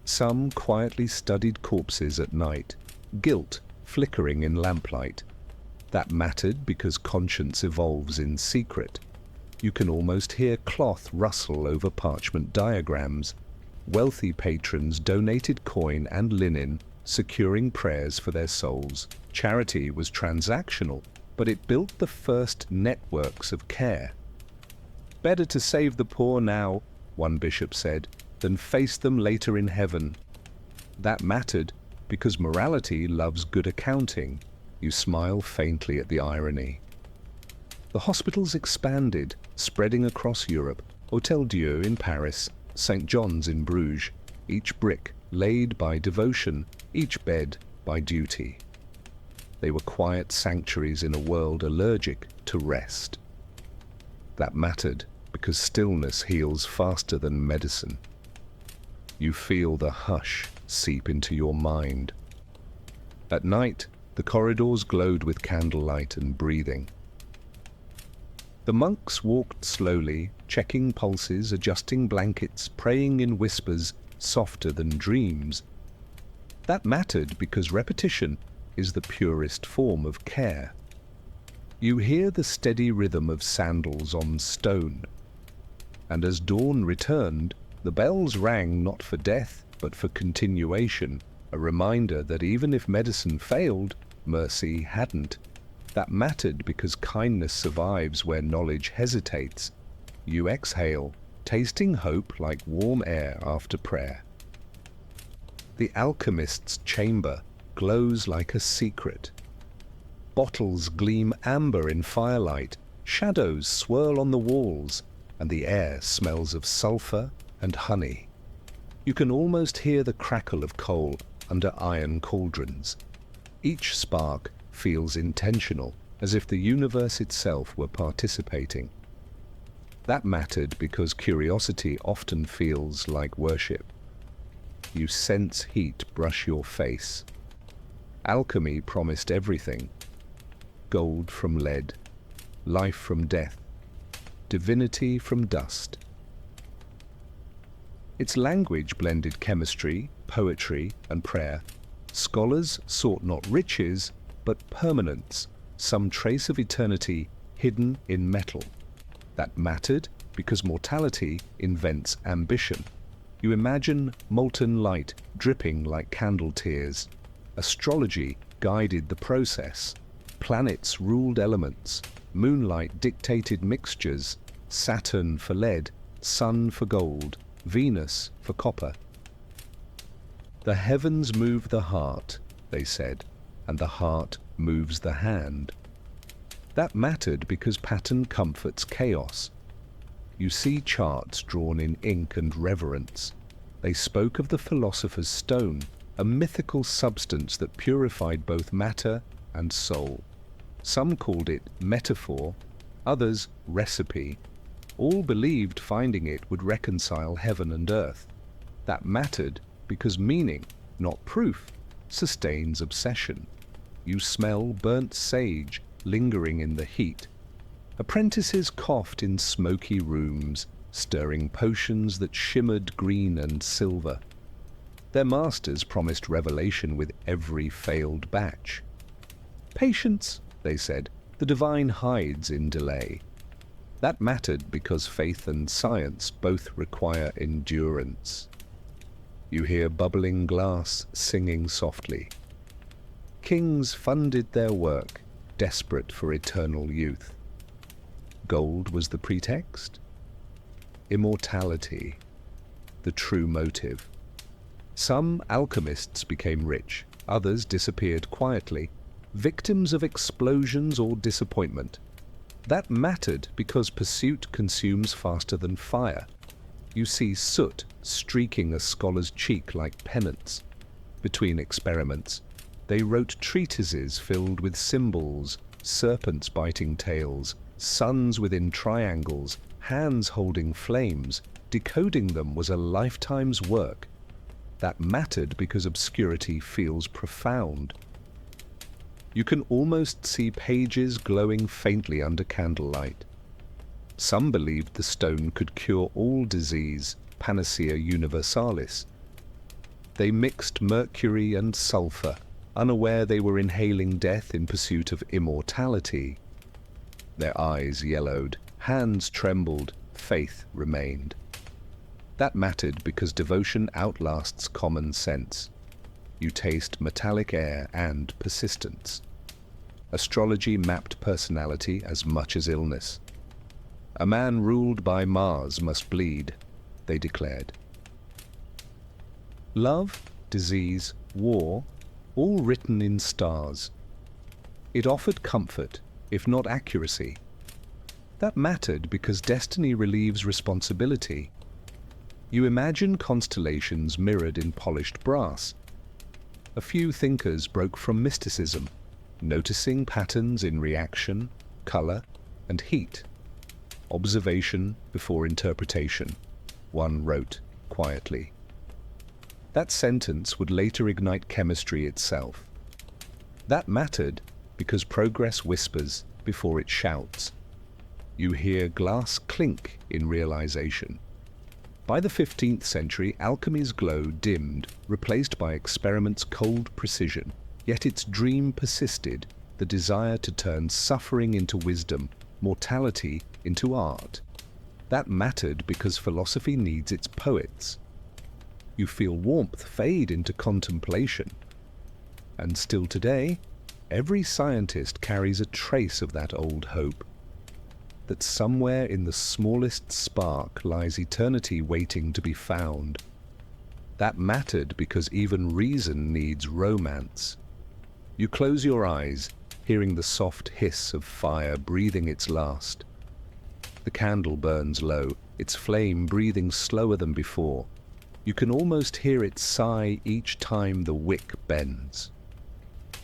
Some quietly studied corpses at night, guilt flickering in lamplight. That mattered because conscience evolves in secret. You can almost hear cloth rustle over parchment diagrams. Wealthy patrons donated coin and linen, securing prayers for their souls. Charity was transactional, but it built the first networks of care. "Better to save the poor now," one bishop said, "than face them later in heaven." That mattered because morality loves good accounting. You smile faintly at the irony. The hospitals expanded, spreading across Europe. Hôtel Dieu in Paris, St. John's in Bruges, each brick laid by devotion, each bed by duty. They were quiet sanctuaries in a world allergic to rest. That mattered because stillness heals faster than medicine. You feel the hush seep into your mind. At night, the corridors glowed with candlelight and breathing. The monks walked slowly, checking pulses, adjusting blankets, praying in whispers softer than dreams. That mattered because repetition is the purest form of care. You hear the steady rhythm of sandals on stone. And as dawn returned, the bells rang not for death, but for continuation, a reminder that even if medicine failed, mercy hadn't. That mattered because kindness survives where knowledge hesitates. You exhale, tasting hope like warm air after prayer. The alchemist's chamber glows like a secret. Bottles gleam amber in firelight, shadows swirl on the walls, and the air smells of sulfur and honey. You can almost hear the crackle of coal under iron cauldrons. Each spark feels intentional, as if the universe itself were participating. That mattered because curiosity often feels like worship. You sense heat brush your face. Alchemy promised everything: gold from lead, life from death, divinity from dust. Its language blended chemistry, poetry, and prayer. Scholars sought not riches, but permanence, some trace of eternity hidden in metal. That mattered because mortality invents ambition. You imagine molten light dripping like candle tears. Astrology guided the process. Planets ruled elements. Moonlight dictated mixtures. Saturn for lead, Sun for gold, Venus for copper. The heavens move the heart, they said, and the heart moves the hand. That mattered because pattern comforts chaos. You see charts drawn in ink and reverence. They spoke of the philosopher's stone, a mythical substance that purified both matter and soul. Some called it metaphor, others recipe. All believed finding it would reconcile heaven and earth. That mattered because meaning, not proof, sustains obsession. You smell burnt sage lingering in the heat. Apprentices coughed in smoky rooms, stirring potions that shimmered green and silver. Their masters promised revelation with every failed batch. Patience, they said, the divine hides in delay. That mattered because faith and science both require endurance. You hear bubbling glass singing softly. Kings funded their work, desperate for eternal youth. Gold was the pretext? Immortality, the true motive. Some alchemists became rich, others disappeared quietly, victims of explosions or disappointment. That mattered because pursuit consumes faster than fire. You see soot streaking a scholar's cheek like penance. Between experiments, they wrote treatises filled with symbols, serpents biting tails, suns within triangles, hands holding flames, decoding them was a lifetime's work. That mattered because obscurity feels profound. You can almost see pages glowing faintly under candlelight. Some believed the stone could cure all disease, panacea universalis. They mixed mercury and sulfur, unaware they were inhaling death in pursuit of immortality. Their eyes yellowed, hands trembled, faith remained. That mattered because devotion outlasts common sense. You taste metallic air and persistence. Astrology mapped personality as much as illness. A man ruled by Mars must bleed, they declared. Love, disease, war, all written in stars. It offered comfort, if not accuracy. That mattered because destiny relieves responsibility. You imagine constellations mirrored in polished brass. A few thinkers broke from mysticism, noticing patterns in reaction, color, and heat. Observation before interpretation, one wrote quietly. That sentence would later ignite chemistry itself. That mattered because progress whispers before it shouts. You hear glass clink in realization. By the 15th century, alchemy's glow dimmed, replaced by experiment's cold precision. Yet its dream persisted, the desire to turn suffering into wisdom, mortality into art. That mattered because philosophy needs its poets. You feel warmth fade into contemplation. And still today, every scientist carries a trace of that old hope. That somewhere in the smallest spark lies eternity waiting to be found. That mattered because even reason needs romance. You close your eyes, hearing the soft hiss of fire breathing its last. The candle burns low, its flame breathing slower than before. You can almost hear it sigh each time the wick bends.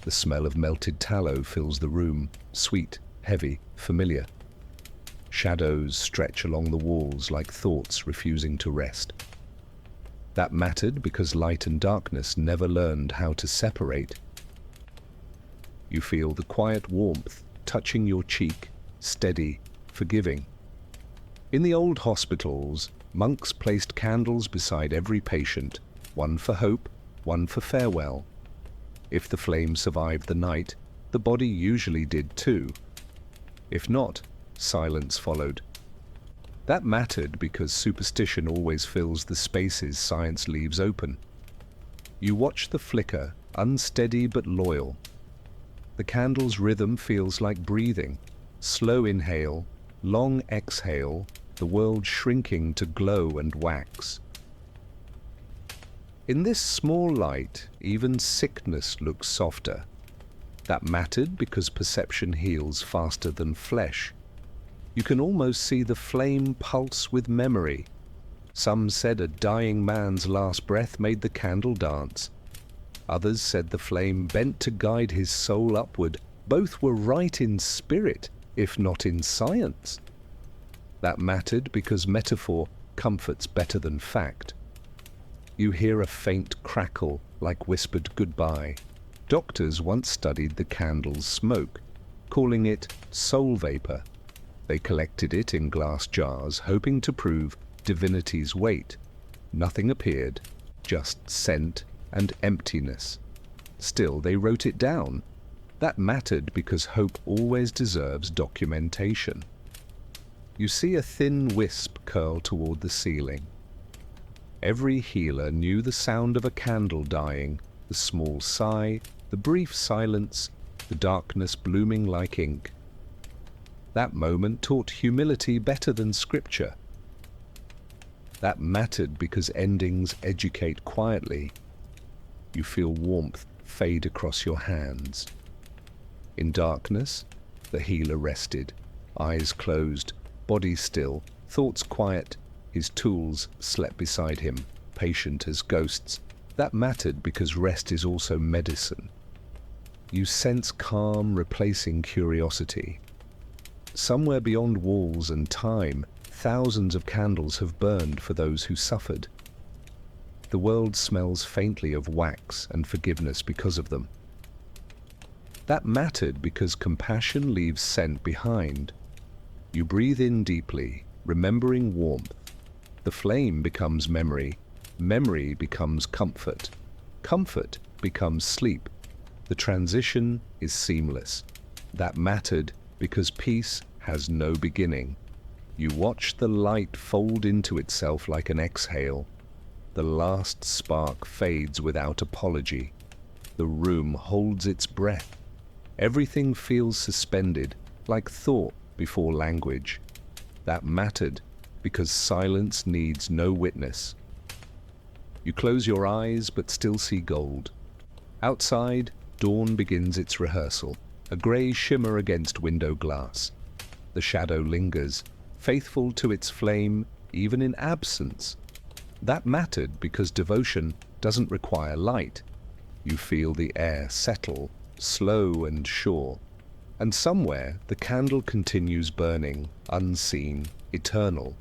The smell of melted tallow fills the room, sweet, heavy, familiar. Shadows stretch along the walls like thoughts refusing to rest. That mattered because light and darkness never learned how to separate. You feel the quiet warmth touching your cheek, steady, forgiving. In the old hospitals, monks placed candles beside every patient, one for hope, one for farewell. If the flame survived the night, the body usually did too. If not, silence followed. That mattered because superstition always fills the spaces science leaves open. You watch the flicker, unsteady but loyal. The candle's rhythm feels like breathing. Slow inhale, long exhale, the world shrinking to glow and wax. In this small light, even sickness looks softer. That mattered because perception heals faster than flesh. You can almost see the flame pulse with memory. Some said a dying man's last breath made the candle dance. Others said the flame bent to guide his soul upward. Both were right in spirit, if not in science. That mattered because metaphor comforts better than fact. You hear a faint crackle like whispered goodbye. Doctors once studied the candle's smoke, calling it soul vapor. They collected it in glass jars, hoping to prove divinity's weight. Nothing appeared, just scent and emptiness. Still, they wrote it down. That mattered because hope always deserves documentation. You see a thin wisp curl toward the ceiling. Every healer knew the sound of a candle dying, the small sigh, the brief silence, the darkness blooming like ink. That moment taught humility better than scripture. That mattered because endings educate quietly. You feel warmth fade across your hands. In darkness, the healer rested, eyes closed, body still, thoughts quiet. His tools slept beside him, patient as ghosts. That mattered because rest is also medicine. You sense calm replacing curiosity. Somewhere beyond walls and time, thousands of candles have burned for those who suffered. The world smells faintly of wax and forgiveness because of them. That mattered because compassion leaves scent behind. You breathe in deeply, remembering warmth. The flame becomes memory. Memory becomes comfort. Comfort becomes sleep. The transition is seamless. That mattered because peace has no beginning. You watch the light fold into itself like an exhale. The last spark fades without apology. The room holds its breath. Everything feels suspended, like thought before language. That mattered because silence needs no witness. You close your eyes but still see gold. Outside, dawn begins its rehearsal, a grey shimmer against window glass. The shadow lingers, faithful to its flame even in absence. That mattered because devotion doesn't require light. You feel the air settle, slow and sure. And somewhere the candle continues burning, unseen, eternal.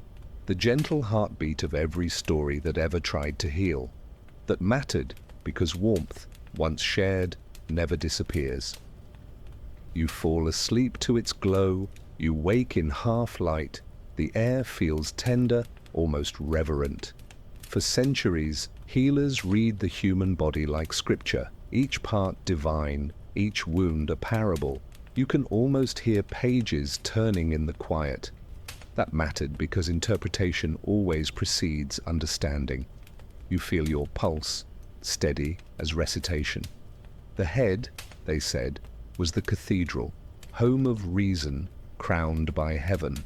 The gentle heartbeat of every story that ever tried to heal. That mattered because warmth, once shared, never disappears. You fall asleep to its glow, you wake in half light, the air feels tender, almost reverent. For centuries, healers read the human body like scripture, each part divine, each wound a parable. You can almost hear pages turning in the quiet. That mattered because interpretation always precedes understanding. You feel your pulse, steady as recitation. The head, they said, was the cathedral, home of reason, crowned by heaven.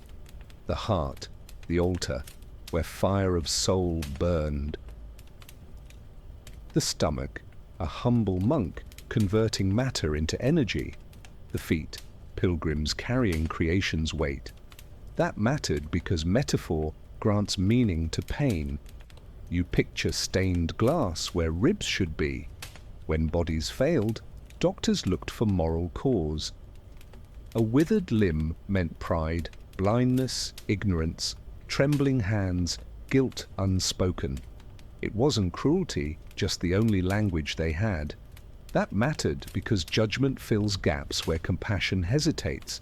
The heart, the altar, where fire of soul burned. The stomach, a humble monk converting matter into energy. The feet, pilgrims carrying creation's weight. That mattered because metaphor grants meaning to pain. You picture stained glass where ribs should be. When bodies failed, doctors looked for moral cause. A withered limb meant pride, blindness, ignorance, trembling hands, guilt unspoken. It wasn't cruelty, just the only language they had. That mattered because judgment fills gaps where compassion hesitates.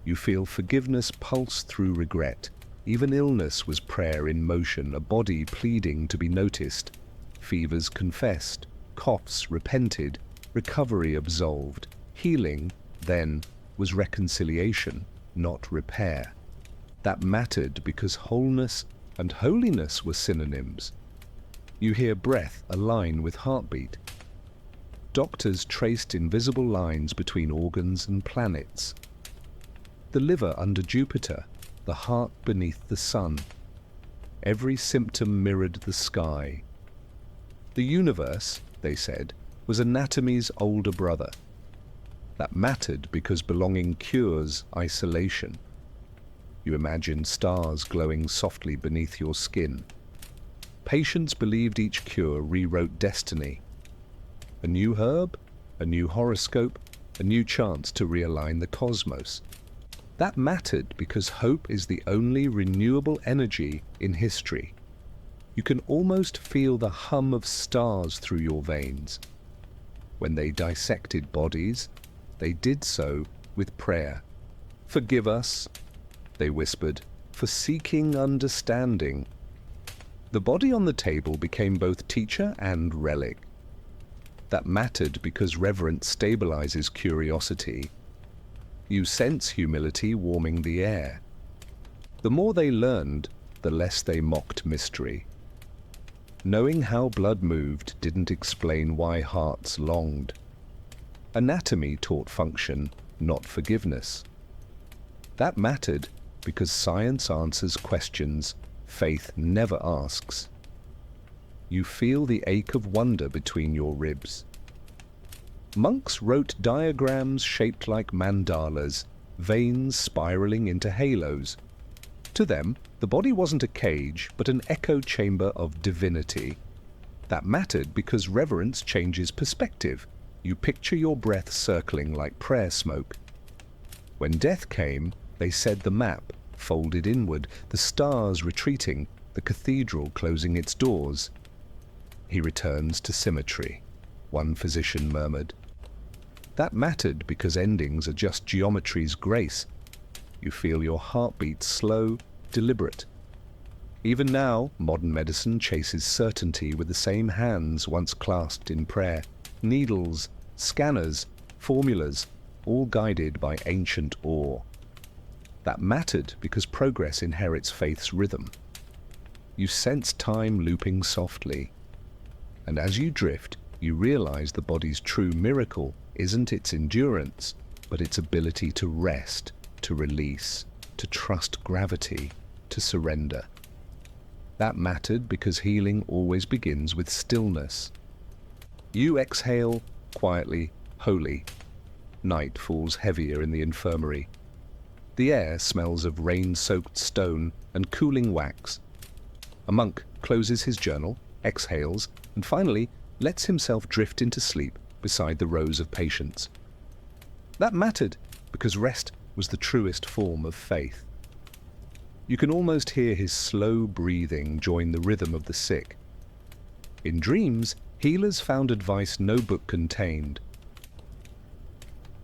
You feel forgiveness pulse through regret. Even illness was prayer in motion, a body pleading to be noticed. Fevers confessed, coughs repented, recovery absolved. Healing, then, was reconciliation, not repair. That mattered because wholeness and holiness were synonyms. You hear breath align with heartbeat. Doctors traced invisible lines between organs and planets. The liver under Jupiter, the heart beneath the sun. Every symptom mirrored the sky. The universe, they said, was anatomy's older brother. That mattered because belonging cures isolation. You imagine stars glowing softly beneath your skin. Patients believed each cure rewrote destiny. A new herb, a new horoscope, a new chance to realign the cosmos. That mattered because hope is the only renewable energy in history. You can almost feel the hum of stars through your veins. When they dissected bodies, they did so with prayer. "Forgive us," they whispered, "for seeking understanding." The body on the table became both teacher and relic. That mattered because reverence stabilizes curiosity. You sense humility warming the air. The more they learned, the less they mocked mystery. Knowing how blood moved didn't explain why hearts longed. Anatomy taught function, not forgiveness. That mattered because science answers questions faith never asks. You feel the ache of wonder between your ribs. Monks wrote diagrams shaped like mandalas, veins spiraling into halos. To them, the body wasn't a cage, but an echo chamber of divinity. That mattered because reverence changes perspective. You picture your breath circling like prayer smoke. When death came, they said the map, folded inward, the stars retreating, the cathedral closing its doors. He returns to symmetry, one physician murmured. That mattered because endings are just geometry's grace. You feel your heartbeat slow, deliberate. Even now, modern medicine chases certainty with the same hands once clasped in prayer. Needles, scanners, formulas, all guided by ancient awe. That mattered because progress inherits faith's rhythm. You sense time looping softly. And as you drift, you realize the body's true miracle isn't its endurance, but its ability to rest, to release, to trust gravity, to surrender. That mattered because healing always begins with stillness. You exhale quietly, wholly. Night falls heavier in the infirmary. The air smells of rain-soaked stone and cooling wax. A monk closes his journal, exhales, and finally lets himself drift into sleep beside the rows of patients. That mattered because rest was the truest form of faith. You can almost hear his slow breathing join the rhythm of the sick. In dreams, healers found advice no book contained.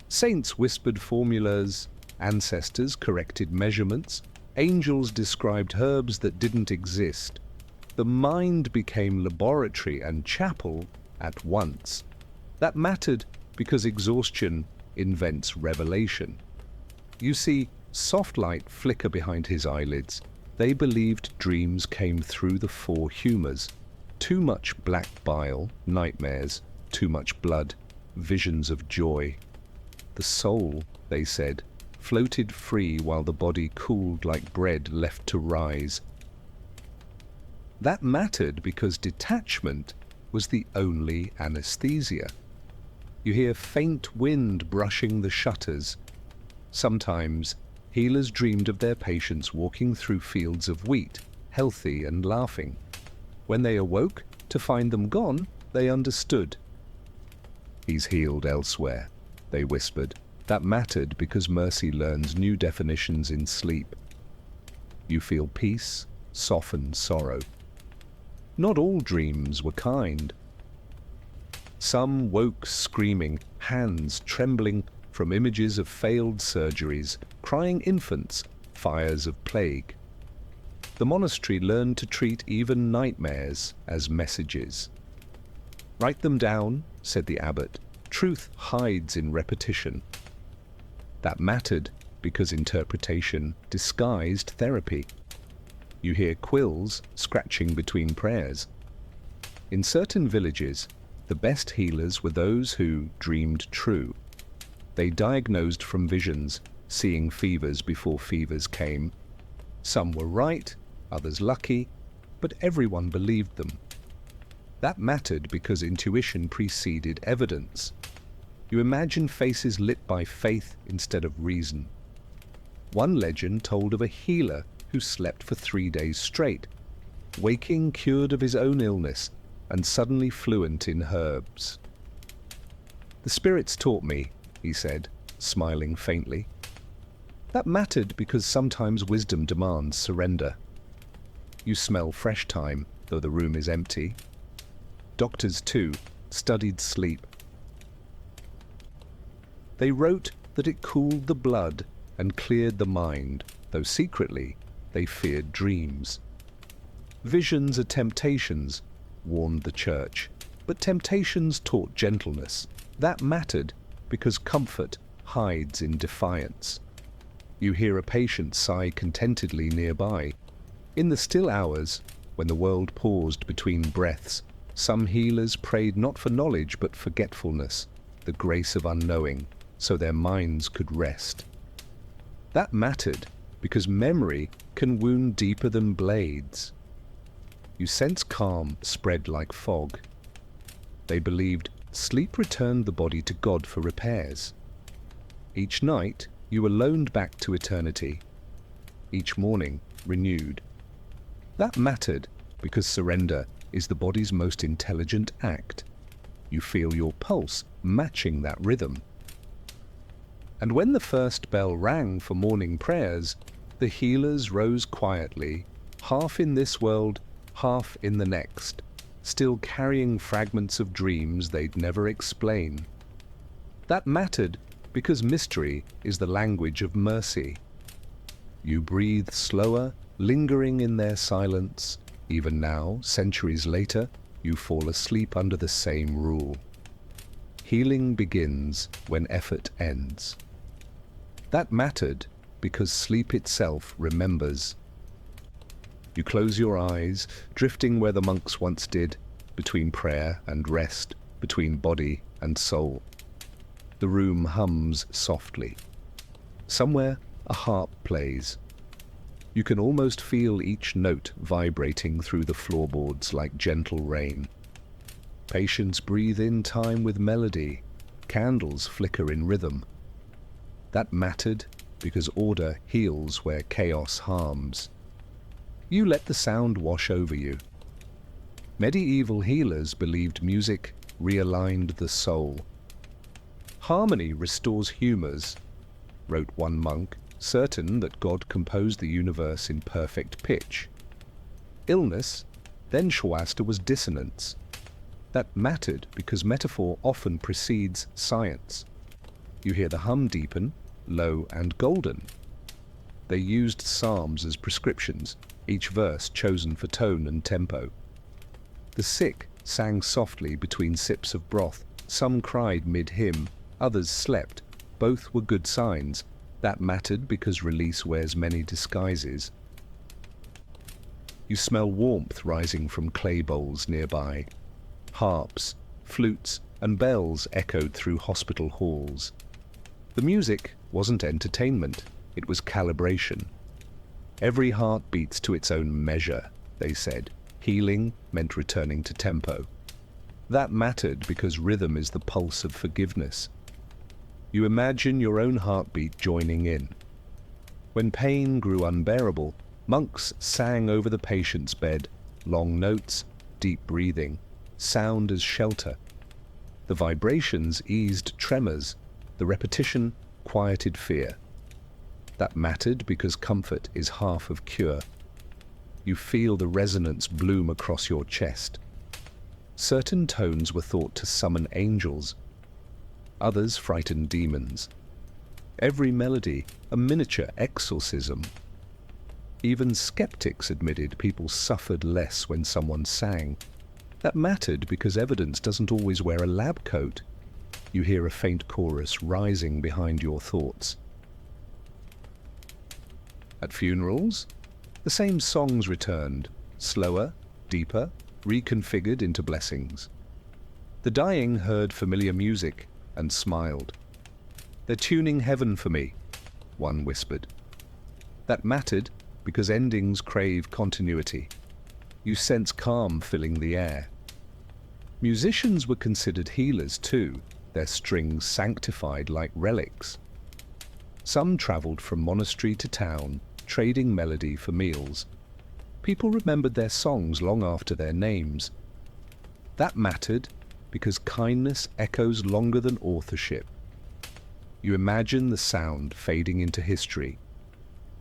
Saints whispered formulas, ancestors corrected measurements, angels described herbs that didn't exist. The mind became laboratory and chapel at once. That mattered because exhaustion invents revelation. You see soft light flicker behind his eyelids. They believed dreams came through the four humours. Too much black bile, nightmares, too much blood, visions of joy. The soul, they said, floated free while the body cooled like bread left to rise. That mattered because detachment was the only anesthesia. You hear faint wind brushing the shutters. Sometimes, healers dreamed of their patients walking through fields of wheat, healthy and laughing. When they awoke to find them gone, they understood. He's healed elsewhere, they whispered. That mattered because mercy learns new definitions in sleep. You feel peace, soften sorrow. Not all dreams were kind. Some woke screaming, hands trembling from images of failed surgeries, crying infants, fires of plague. The monastery learned to treat even nightmares as messages. Write them down, said the abbot. Truth hides in repetition. That mattered because interpretation disguised therapy. You hear quills scratching between prayers. In certain villages, the best healers were those who dreamed true. They diagnosed from visions, seeing fevers before fevers came. Some were right, others lucky, but everyone believed them. That mattered because intuition preceded evidence. You imagine faces lit by faith instead of reason. One legend told of a healer who slept for 3 days straight, waking cured of his own illness and suddenly fluent in herbs. The spirits taught me, he said, smiling faintly. That mattered because sometimes wisdom demands surrender. You smell fresh time, though the room is empty. Doctors, too, studied sleep. They wrote that it cooled the blood and cleared the mind, though secretly they feared dreams. Visions are temptations, warned the church, but temptations taught gentleness. That mattered because comfort hides in defiance. You hear a patient sigh contentedly nearby. In the still hours, when the world paused between breaths, some healers prayed not for knowledge but forgetfulness, the grace of unknowing, so their minds could rest. That mattered because memory can wound deeper than blades. You sense calm spread like fog. They believed sleep returned the body to God for repairs. Each night, you were loaned back to eternity. Each morning, renewed. That mattered because surrender is the body's most intelligent act. You feel your pulse matching that rhythm. And when the first bell rang for morning prayers, The healers rose quietly, half in this world, half in the next, still carrying fragments of dreams they'd never explain. That mattered because mystery is the language of mercy. You breathe slower, lingering in their silence. Even now, centuries later, you fall asleep under the same rule. Healing begins when effort ends. That mattered because sleep itself remembers. You close your eyes, drifting where the monks once did, between prayer and rest, between body and soul. The room hums softly. Somewhere a harp plays. You can almost feel each note vibrating through the floorboards like gentle rain. Patients breathe in time with melody. Candles flicker in rhythm. That mattered because order heals where chaos harms. You let the sound wash over you. Medieval healers believed music realigned the soul. Harmony restores humors, wrote one monk, certain that God composed the universe in perfect pitch. Illness, then Shwasta, was dissonance. That mattered because metaphor often precedes science. You hear the hum deepen, low and golden. They used psalms as prescriptions, each verse chosen for tone and tempo. The sick sang softly between sips of broth. Some cried mid-hymn, others slept. Both were good signs. That mattered because release wears many disguises. You smell warmth rising from clay bowls nearby. Harps, flutes, and bells echoed through hospital halls. The music wasn't entertainment, it was calibration. Every heart beats to its own measure, they said. Healing meant returning to tempo. That mattered because rhythm is the pulse of forgiveness. You imagine your own heartbeat joining in. When pain grew unbearable, monks sang over the patient's bed, long notes, deep breathing, sound as shelter. The vibrations eased tremors, the repetition quieted fear. That mattered because comfort is half of cure. You feel the resonance bloom across your chest. Certain tones were thought to summon angels. Others frightened demons. Every melody a miniature exorcism. Even skeptics admitted people suffered less when someone sang. That mattered because evidence doesn't always wear a lab coat. You hear a faint chorus rising behind your thoughts. At funerals, the same songs returned, slower, deeper, reconfigured into blessings. The dying heard familiar music and smiled. "They're tuning heaven for me," one whispered. That mattered because endings crave continuity. You sense calm filling the air. Musicians were considered healers too, their strings sanctified like relics. Some traveled from monastery to town, trading melody for meals. People remembered their songs long after their names. That mattered because kindness echoes longer than authorship. You imagine the sound fading into history.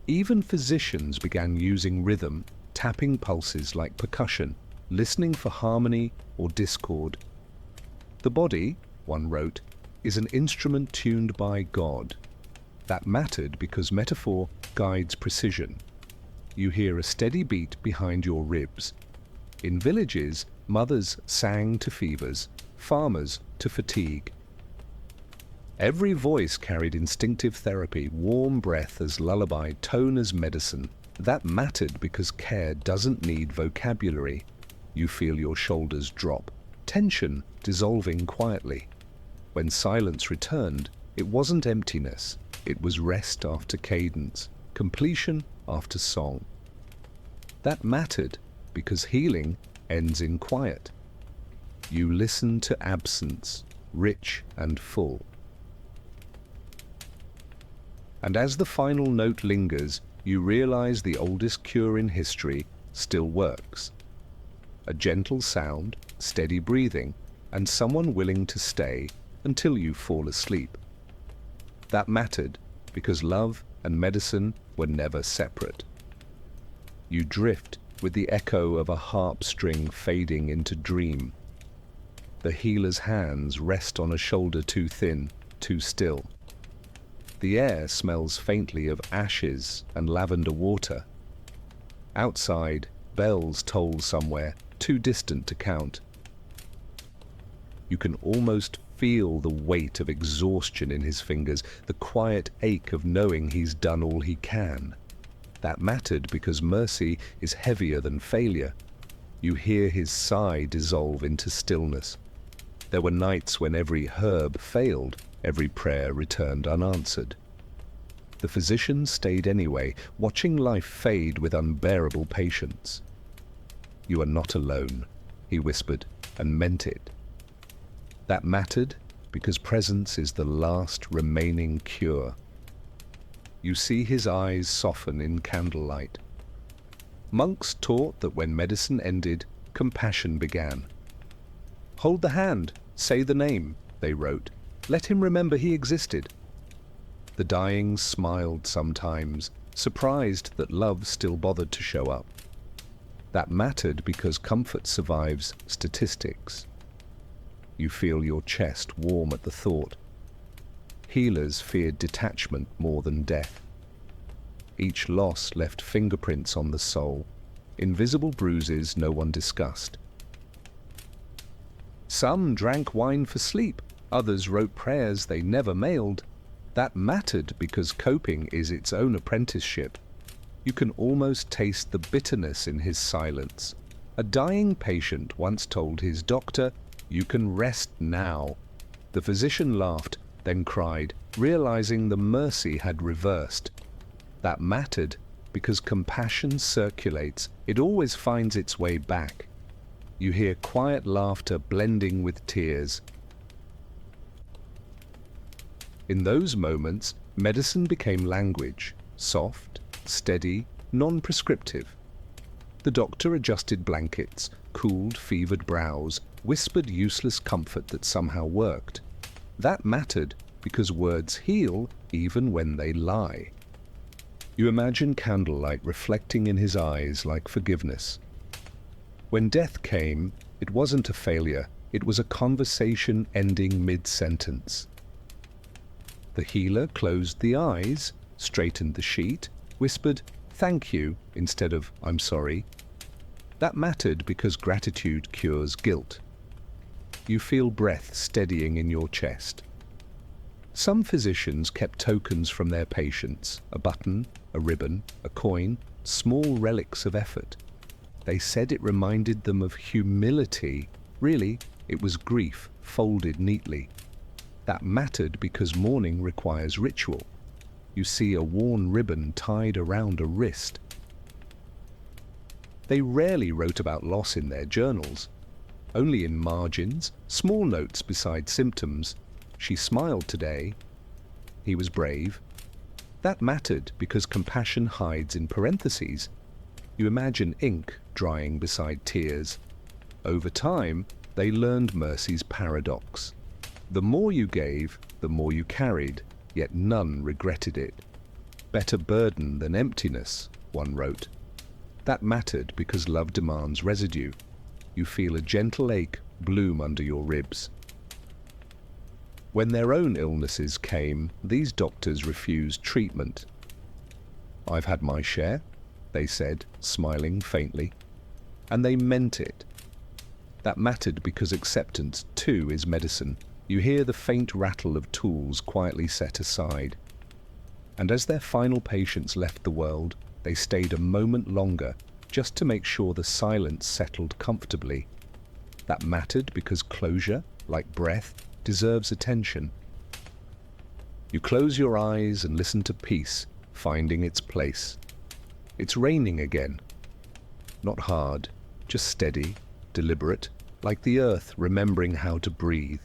Even physicians began using rhythm, tapping pulses like percussion, listening for harmony or discord. The body, one wrote, is an instrument tuned by God. That mattered because metaphor guides precision. You hear a steady beat behind your ribs. In villages, mothers sang to fevers, farmers to fatigue. Every voice carried instinctive therapy, warm breath as lullaby, tone as medicine. That mattered because care doesn't need vocabulary. You feel your shoulders drop, tension dissolving quietly. When silence returned, it wasn't emptiness. It was rest after cadence, completion after song. That mattered because healing ends in quiet. You listen to absence, rich and full. And as the final note lingers, you realize the oldest cure in history still works. A gentle sound, steady breathing, and someone willing to stay until you fall asleep. That mattered because love and medicine were never separate. You drift with the echo of a harp string fading into dream. The healer's hands rest on a shoulder too thin, too still. The air smells faintly of ashes and lavender water. Outside, bells toll somewhere, too distant to count. You can almost feel the weight of exhaustion in his fingers, the quiet ache of knowing he's done all he can. That mattered because mercy is heavier than failure. You hear his sigh dissolve into stillness. There were nights when every herb failed, every prayer returned unanswered. The physician stayed anyway, watching life fade with unbearable patience. "You are not alone," he whispered, and meant it. That mattered because presence is the last remaining cure. You see his eyes soften in candlelight. Monks taught that when medicine ended, compassion began. "Hold the hand, say the name," they wrote. "Let him remember he existed." The dying smiled sometimes, surprised that love still bothered to show up. That mattered because comfort survives statistics. You feel your chest warm at the thought. Healers feared detachment more than death. Each loss left fingerprints on the soul, invisible bruises no one discussed. Some drank wine for sleep, others wrote prayers they never mailed. That mattered because coping is its own apprenticeship. You can almost taste the bitterness in his silence. A dying patient once told his doctor, "You can rest now." The physician laughed, then cried, realizing the mercy had reversed. That mattered because compassion circulates. It always finds its way back. You hear quiet laughter blending with tears. In those moments, medicine became language, soft, steady, non-prescriptive. The doctor adjusted blankets, cooled fevered brows, whispered useless comfort that somehow worked. That mattered because words heal even when they lie. You imagine candlelight reflecting in his eyes like forgiveness. When death came, it wasn't a failure, it was a conversation ending mid-sentence. The healer closed the eyes, straightened the sheet, whispered, "Thank you," instead of "I'm sorry." That mattered because gratitude cures guilt. You feel breath steadying in your chest. Some physicians kept tokens from their patients, a button, a ribbon, a coin, small relics of effort. They said it reminded them of humility. Really, it was grief folded neatly. That mattered because mourning requires ritual. You see a worn ribbon tied around a wrist. They rarely wrote about loss in their journals. Only in margins, small notes beside symptoms. "She smiled today." "He was brave." That mattered because compassion hides in parentheses. You imagine ink drying beside tears. Over time, they learned mercy's paradox. The more you gave, the more you carried, yet none regretted it. "Better burden than emptiness," one wrote. That mattered because love demands residue. You feel a gentle ache bloom under your ribs. When their own illnesses came, these doctors refused treatment. "I've had my share," they said, smiling faintly. And they meant it. That mattered because acceptance, too, is medicine. You hear the faint rattle of tools quietly set aside. And as their final patients left the world, they stayed a moment longer, just to make sure the silence settled comfortably. That mattered because closure, like breath, deserves attention. You close your eyes and listen to peace, finding its place. It's raining again. Not hard, just steady, deliberate, like the earth remembering how to breathe.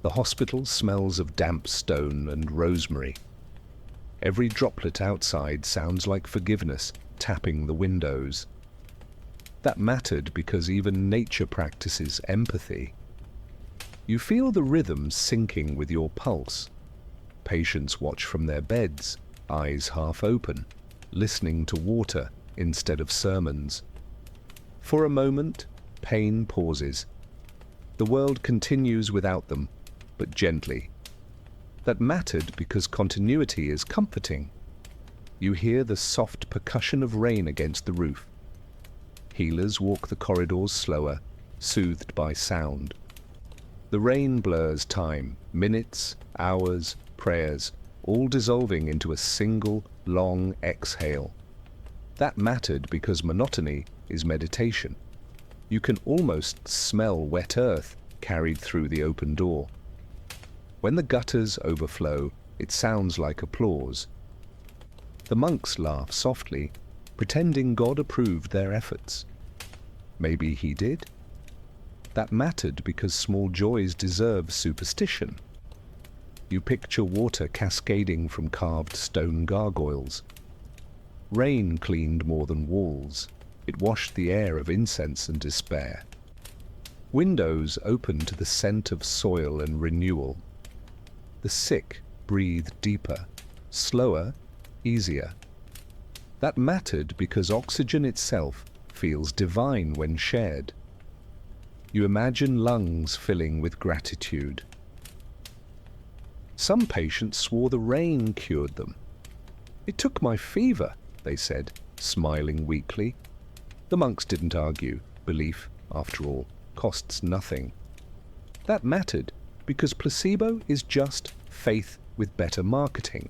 The hospital smells of damp stone and rosemary. Every droplet outside sounds like forgiveness tapping the windows. That mattered because even nature practices empathy. You feel the rhythm syncing with your pulse. Patients watch from their beds, eyes half open, listening to water instead of sermons. For a moment, pain pauses. The world continues without them, but gently. That mattered because continuity is comforting. You hear the soft percussion of rain against the roof. Healers walk the corridors slower, soothed by sound. The rain blurs time, minutes, hours, prayers, all dissolving into a single, long exhale. That mattered because monotony is meditation. You can almost smell wet earth carried through the open door. When the gutters overflow, it sounds like applause. The monks laugh softly, pretending God approved their efforts. Maybe he did. That mattered because small joys deserve superstition. You picture water cascading from carved stone gargoyles. Rain cleaned more than walls. It washed the air of incense and despair. Windows opened to the scent of soil and renewal. The sick breathe deeper, slower, easier. That mattered because oxygen itself feels divine when shared. You imagine lungs filling with gratitude. Some patients swore the rain cured them. "It took my fever," they said, smiling weakly. The monks didn't argue. Belief, after all, costs nothing. That mattered because placebo is just faith with better marketing.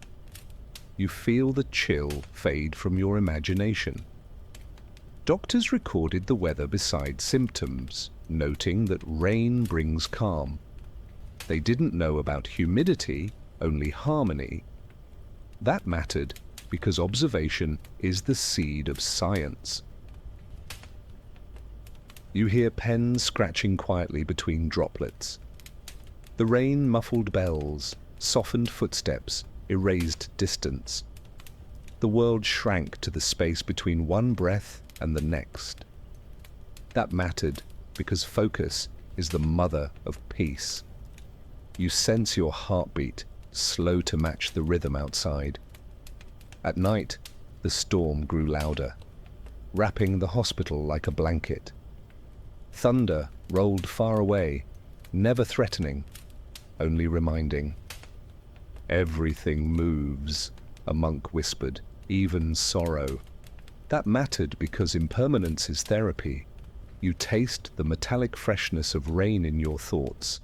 You feel the chill fade from your imagination. Doctors recorded the weather beside symptoms, noting that rain brings calm. They didn't know about humidity, only harmony. That mattered because observation is the seed of science. You hear pens scratching quietly between droplets. The rain muffled bells, softened footsteps, erased distance. The world shrank to the space between one breath and the next. That mattered because focus is the mother of peace. You sense your heartbeat, slow to match the rhythm outside. At night, the storm grew louder, wrapping the hospital like a blanket. Thunder rolled far away, never threatening, only reminding. "Everything moves," a monk whispered, "even sorrow." That mattered because impermanence is therapy. You taste the metallic freshness of rain in your thoughts.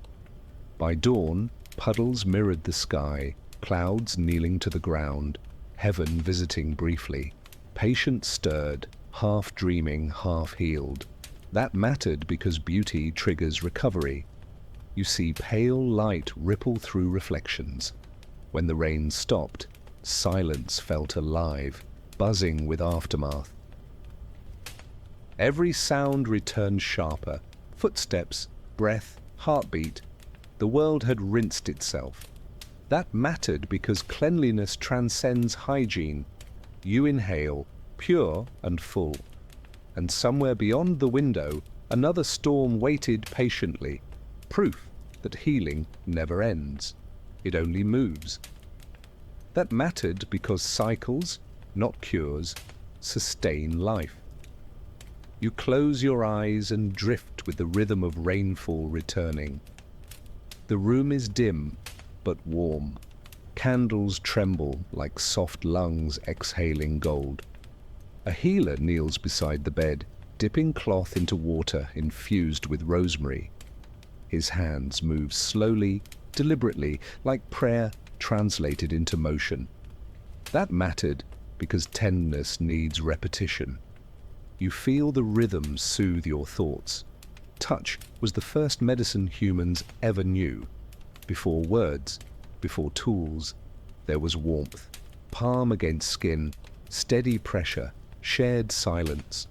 By dawn, puddles mirrored the sky, clouds kneeling to the ground, heaven visiting briefly. Patients stirred, half dreaming, half healed. That mattered because beauty triggers recovery. You see pale light ripple through reflections. When the rain stopped, silence felt alive, buzzing with aftermath. Every sound returned sharper. Footsteps, breath, heartbeat. The world had rinsed itself. That mattered because cleanliness transcends hygiene. You inhale, pure and full. And somewhere beyond the window, another storm waited patiently. Proof that healing never ends. It only moves. That mattered because cycles, not cures, sustain life. You close your eyes and drift with the rhythm of rainfall returning. The room is dim, but warm. Candles tremble like soft lungs exhaling gold. A healer kneels beside the bed, dipping cloth into water infused with rosemary. His hands move slowly, deliberately, like prayer translated into motion. That mattered because tenderness needs repetition. You feel the rhythm soothe your thoughts. Touch was the first medicine humans ever knew. Before words, before tools, there was warmth. Palm against skin, steady pressure, shared silence.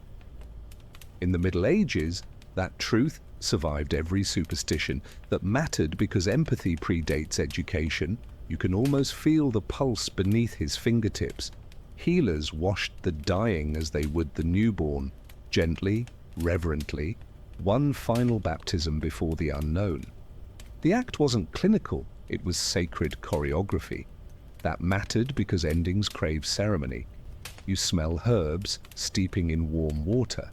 In the Middle Ages, that truth survived every superstition. That mattered because empathy predates education. You can almost feel the pulse beneath his fingertips. Healers washed the dying as they would the newborn, gently, reverently, one final baptism before the unknown. The act wasn't clinical, it was sacred choreography. That mattered because endings crave ceremony. You smell herbs steeping in warm water.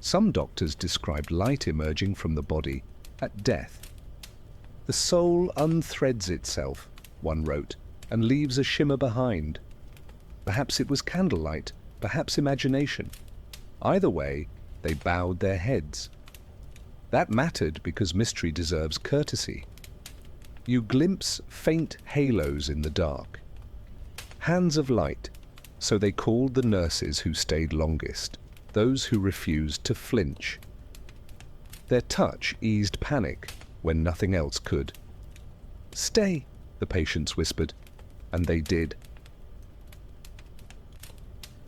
Some doctors described light emerging from the body at death. The soul unthreads itself, one wrote, and leaves a shimmer behind. Perhaps it was candlelight, perhaps imagination. Either way, they bowed their heads. That mattered because mystery deserves courtesy. You glimpse faint halos in the dark. Hands of light, so they called the nurses who stayed longest, those who refused to flinch. Their touch eased panic when nothing else could. "Stay," the patients whispered, and they did.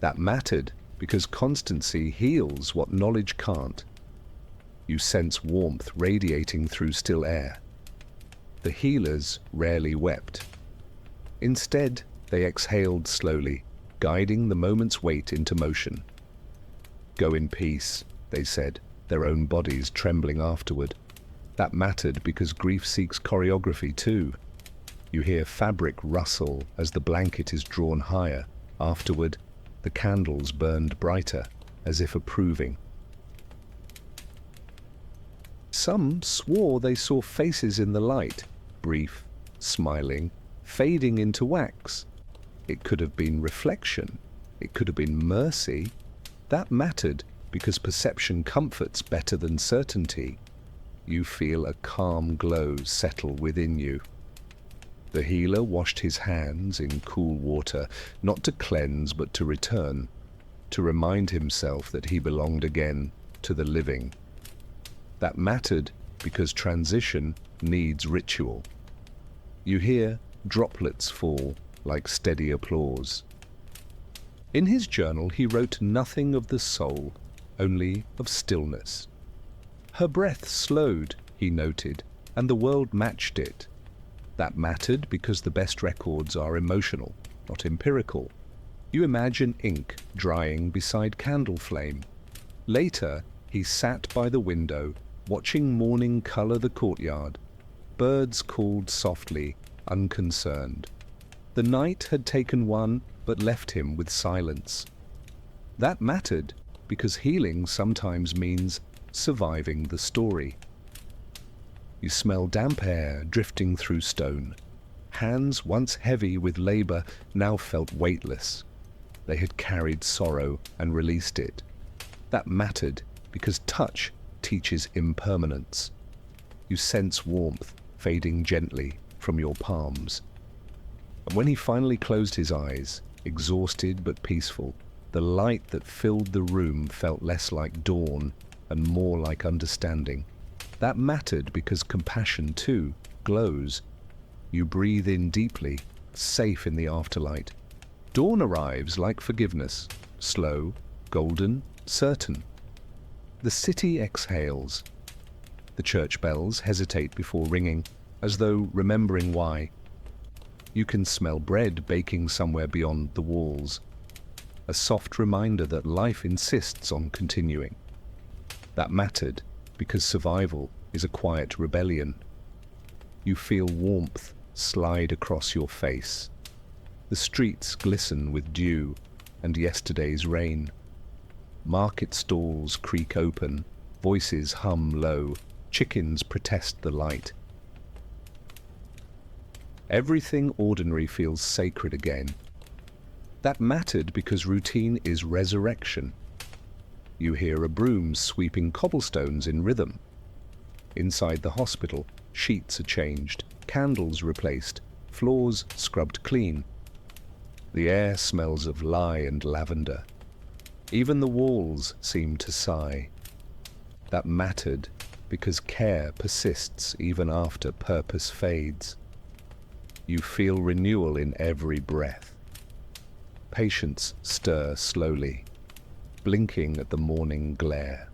That mattered because constancy heals what knowledge can't. You sense warmth radiating through still air. The healers rarely wept. Instead, they exhaled slowly, guiding the moment's weight into motion. "Go in peace," they said, their own bodies trembling afterward. That mattered because grief seeks choreography too. You hear fabric rustle as the blanket is drawn higher. Afterward, the candles burned brighter, as if approving. Some swore they saw faces in the light, brief, smiling, fading into wax. It could have been reflection. It could have been mercy. That mattered because perception comforts better than certainty. You feel a calm glow settle within you. The healer washed his hands in cool water, not to cleanse but to return, to remind himself that he belonged again to the living. That mattered because transition needs ritual. You hear droplets fall like steady applause. In his journal he wrote nothing of the soul, only of stillness. Her breath slowed, he noted, and the world matched it. That mattered because the best records are emotional, not empirical. You imagine ink drying beside candle flame. Later, he sat by the window, watching morning color the courtyard. Birds called softly, unconcerned. The night had taken one, but left him with silence. That mattered because healing sometimes means surviving the story. You smell damp air drifting through stone. Hands once heavy with labor now felt weightless. They had carried sorrow and released it. That mattered because touch teaches impermanence. You sense warmth fading gently from your palms. And when he finally closed his eyes, exhausted but peaceful, the light that filled the room felt less like dawn and more like understanding. That mattered because compassion, too, glows. You breathe in deeply, safe in the afterlight. Dawn arrives like forgiveness, slow, golden, certain. The city exhales. The church bells hesitate before ringing, as though remembering why. You can smell bread baking somewhere beyond the walls. A soft reminder that life insists on continuing. That mattered because survival is a quiet rebellion. You feel warmth slide across your face. The streets glisten with dew and yesterday's rain. Market stalls creak open, voices hum low, chickens protest the light. Everything ordinary feels sacred again. That mattered because routine is resurrection. You hear a broom sweeping cobblestones in rhythm. Inside the hospital, sheets are changed, candles replaced, floors scrubbed clean. The air smells of lye and lavender. Even the walls seem to sigh. That mattered because care persists even after purpose fades. You feel renewal in every breath. Patients stir slowly, blinking at the morning glare.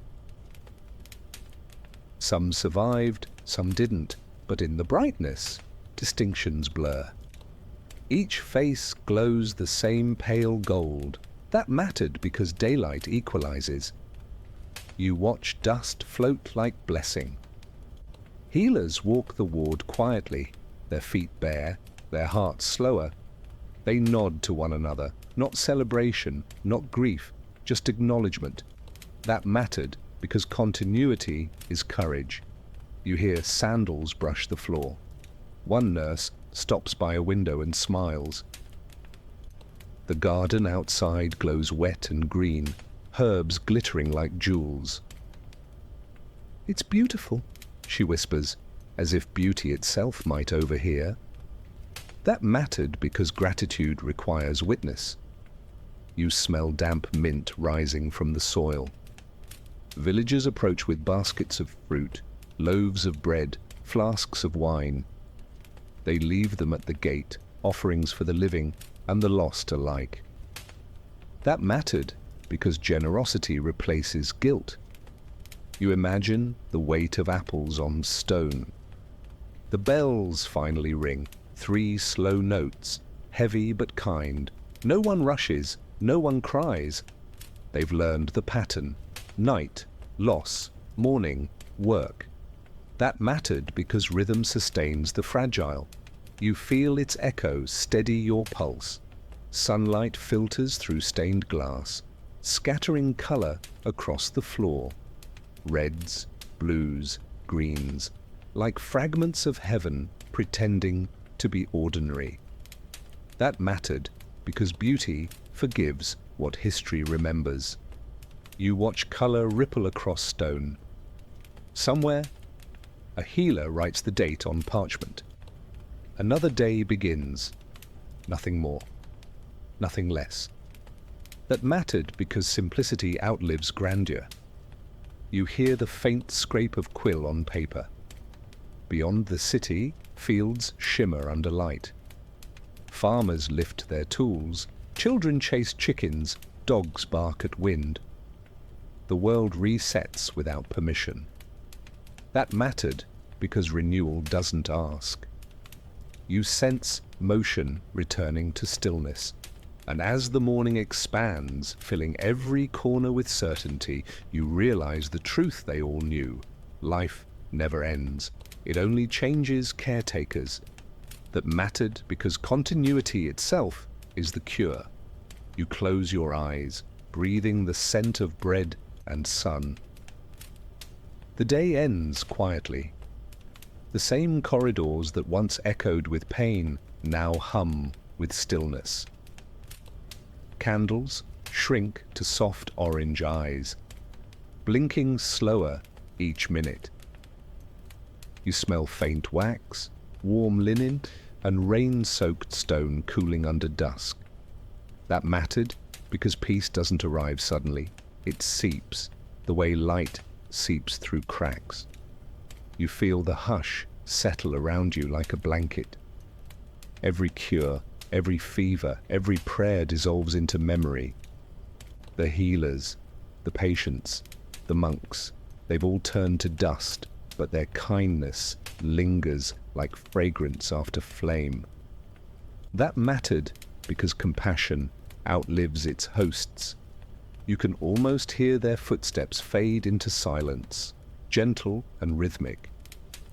Some survived, some didn't, but in the brightness, distinctions blur. Each face glows the same pale gold. That mattered because daylight equalizes. You watch dust float like blessing. Healers walk the ward quietly, their feet bare, their hearts slower. They nod to one another, not celebration, not grief, just acknowledgement. That mattered because continuity is courage. You hear sandals brush the floor. One nurse stops by a window and smiles. The garden outside glows wet and green, herbs glittering like jewels. "It's beautiful," she whispers, as if beauty itself might overhear. That mattered because gratitude requires witness. You smell damp mint rising from the soil. Villagers approach with baskets of fruit, loaves of bread, flasks of wine. They leave them at the gate, offerings for the living and the lost alike. That mattered because generosity replaces guilt. You imagine the weight of apples on stone. The bells finally ring, 3 slow notes, heavy but kind. No one rushes, no one cries. They've learned the pattern: night, loss, morning, work. That mattered because rhythm sustains the fragile. You feel its echo steady your pulse. Sunlight filters through stained glass, scattering color across the floor. Reds, blues, greens, like fragments of heaven pretending to be ordinary. That mattered because beauty forgives what history remembers. You watch color ripple across stone. Somewhere, a healer writes the date on parchment. Another day begins. Nothing more. Nothing less. That mattered because simplicity outlives grandeur. You hear the faint scrape of quill on paper. Beyond the city, fields shimmer under light. Farmers lift their tools, children chase chickens, dogs bark at wind. The world resets without permission. That mattered because renewal doesn't ask. You sense motion returning to stillness. And as the morning expands, filling every corner with certainty, you realize the truth they all knew. Life never ends. It only changes caretakers. That mattered because continuity itself is the cure. You close your eyes, breathing the scent of bread and sun. The day ends quietly. The same corridors that once echoed with pain now hum with stillness. Candles shrink to soft orange eyes, blinking slower each minute. You smell faint wax, warm linen, and rain-soaked stone cooling under dusk. That mattered because peace doesn't arrive suddenly. It seeps, the way light seeps through cracks. You feel the hush settle around you like a blanket. Every cure, every fever, every prayer dissolves into memory. The healers, the patients, the monks, they've all turned to dust, but their kindness lingers like fragrance after flame. That mattered because compassion outlives its hosts. You can almost hear their footsteps fade into silence, gentle and rhythmic.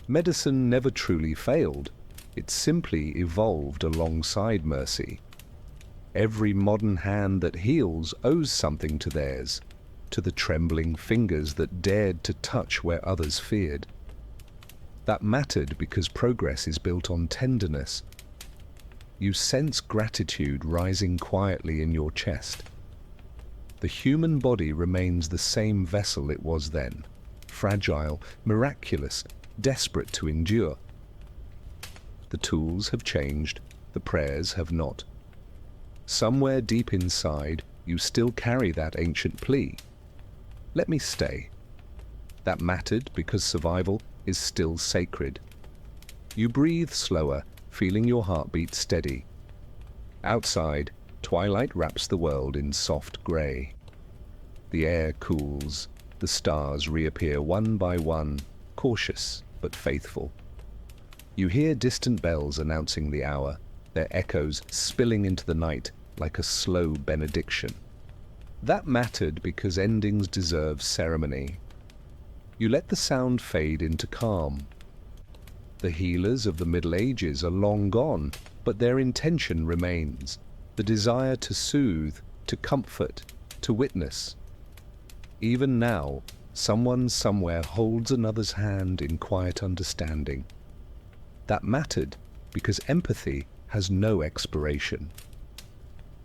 Medicine never truly failed. It simply evolved alongside mercy. Every modern hand that heals owes something to theirs, to the trembling fingers that dared to touch where others feared. That mattered because progress is built on tenderness. You sense gratitude rising quietly in your chest. The human body remains the same vessel it was then, fragile, miraculous, desperate to endure. The tools have changed, the prayers have not. Somewhere deep inside, you still carry that ancient plea. Let me stay. That mattered because survival is still sacred. You breathe slower, feeling your heartbeat steady. Outside, twilight wraps the world in soft grey. The air cools, the stars reappear one by one, cautious but faithful. You hear distant bells announcing the hour, their echoes spilling into the night like a slow benediction. That mattered because endings deserve ceremony. You let the sound fade into calm. The healers of the Middle Ages are long gone, but their intention remains, the desire to soothe, to comfort, to witness. Even now, someone somewhere holds another's hand in quiet understanding. That mattered because empathy has no expiration.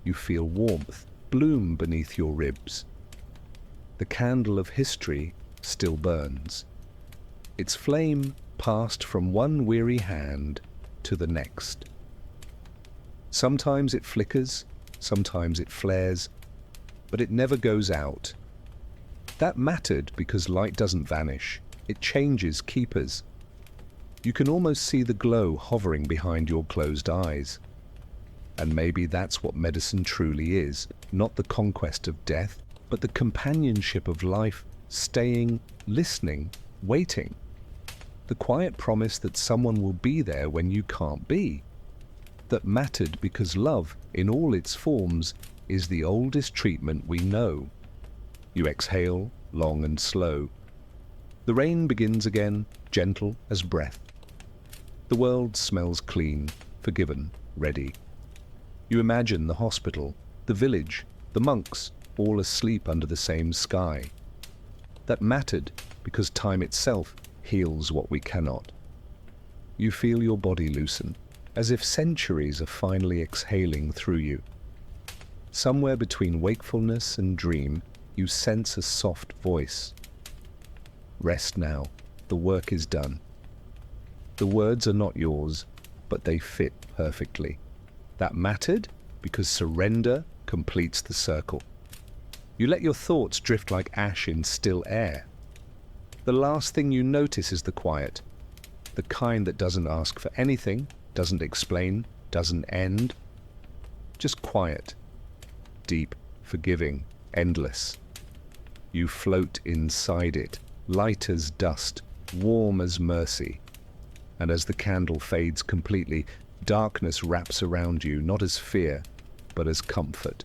You feel warmth bloom beneath your ribs. The candle of history still burns. Its flame passed from one weary hand to the next. Sometimes it flickers, sometimes it flares, but it never goes out. That mattered because light doesn't vanish, it changes keepers. You can almost see the glow hovering behind your closed eyes. And maybe that's what medicine truly is, not the conquest of death, but the companionship of life, staying, listening, waiting. The quiet promise that someone will be there when you can't be. That mattered because love, in all its forms, is the oldest treatment we know. You exhale, long and slow. The rain begins again, gentle as breath. The world smells clean, forgiven, ready. You imagine the hospital, the village, the monks, all asleep under the same sky. That mattered because time itself heals what we cannot. You feel your body loosen, as if centuries are finally exhaling through you. Somewhere between wakefulness and dream, you sense a soft voice. Rest now, the work is done. The words are not yours, but they fit perfectly. That mattered because surrender completes the circle. You let your thoughts drift like ash in still air. The last thing you notice is the quiet, the kind that doesn't ask for anything, doesn't explain, doesn't end. Just quiet, deep, forgiving, endless. You float inside it, light as dust, warm as mercy. And as the candle fades completely, darkness wraps around you, not as fear, but as comfort.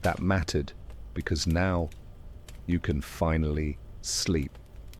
That mattered because now you can finally sleep.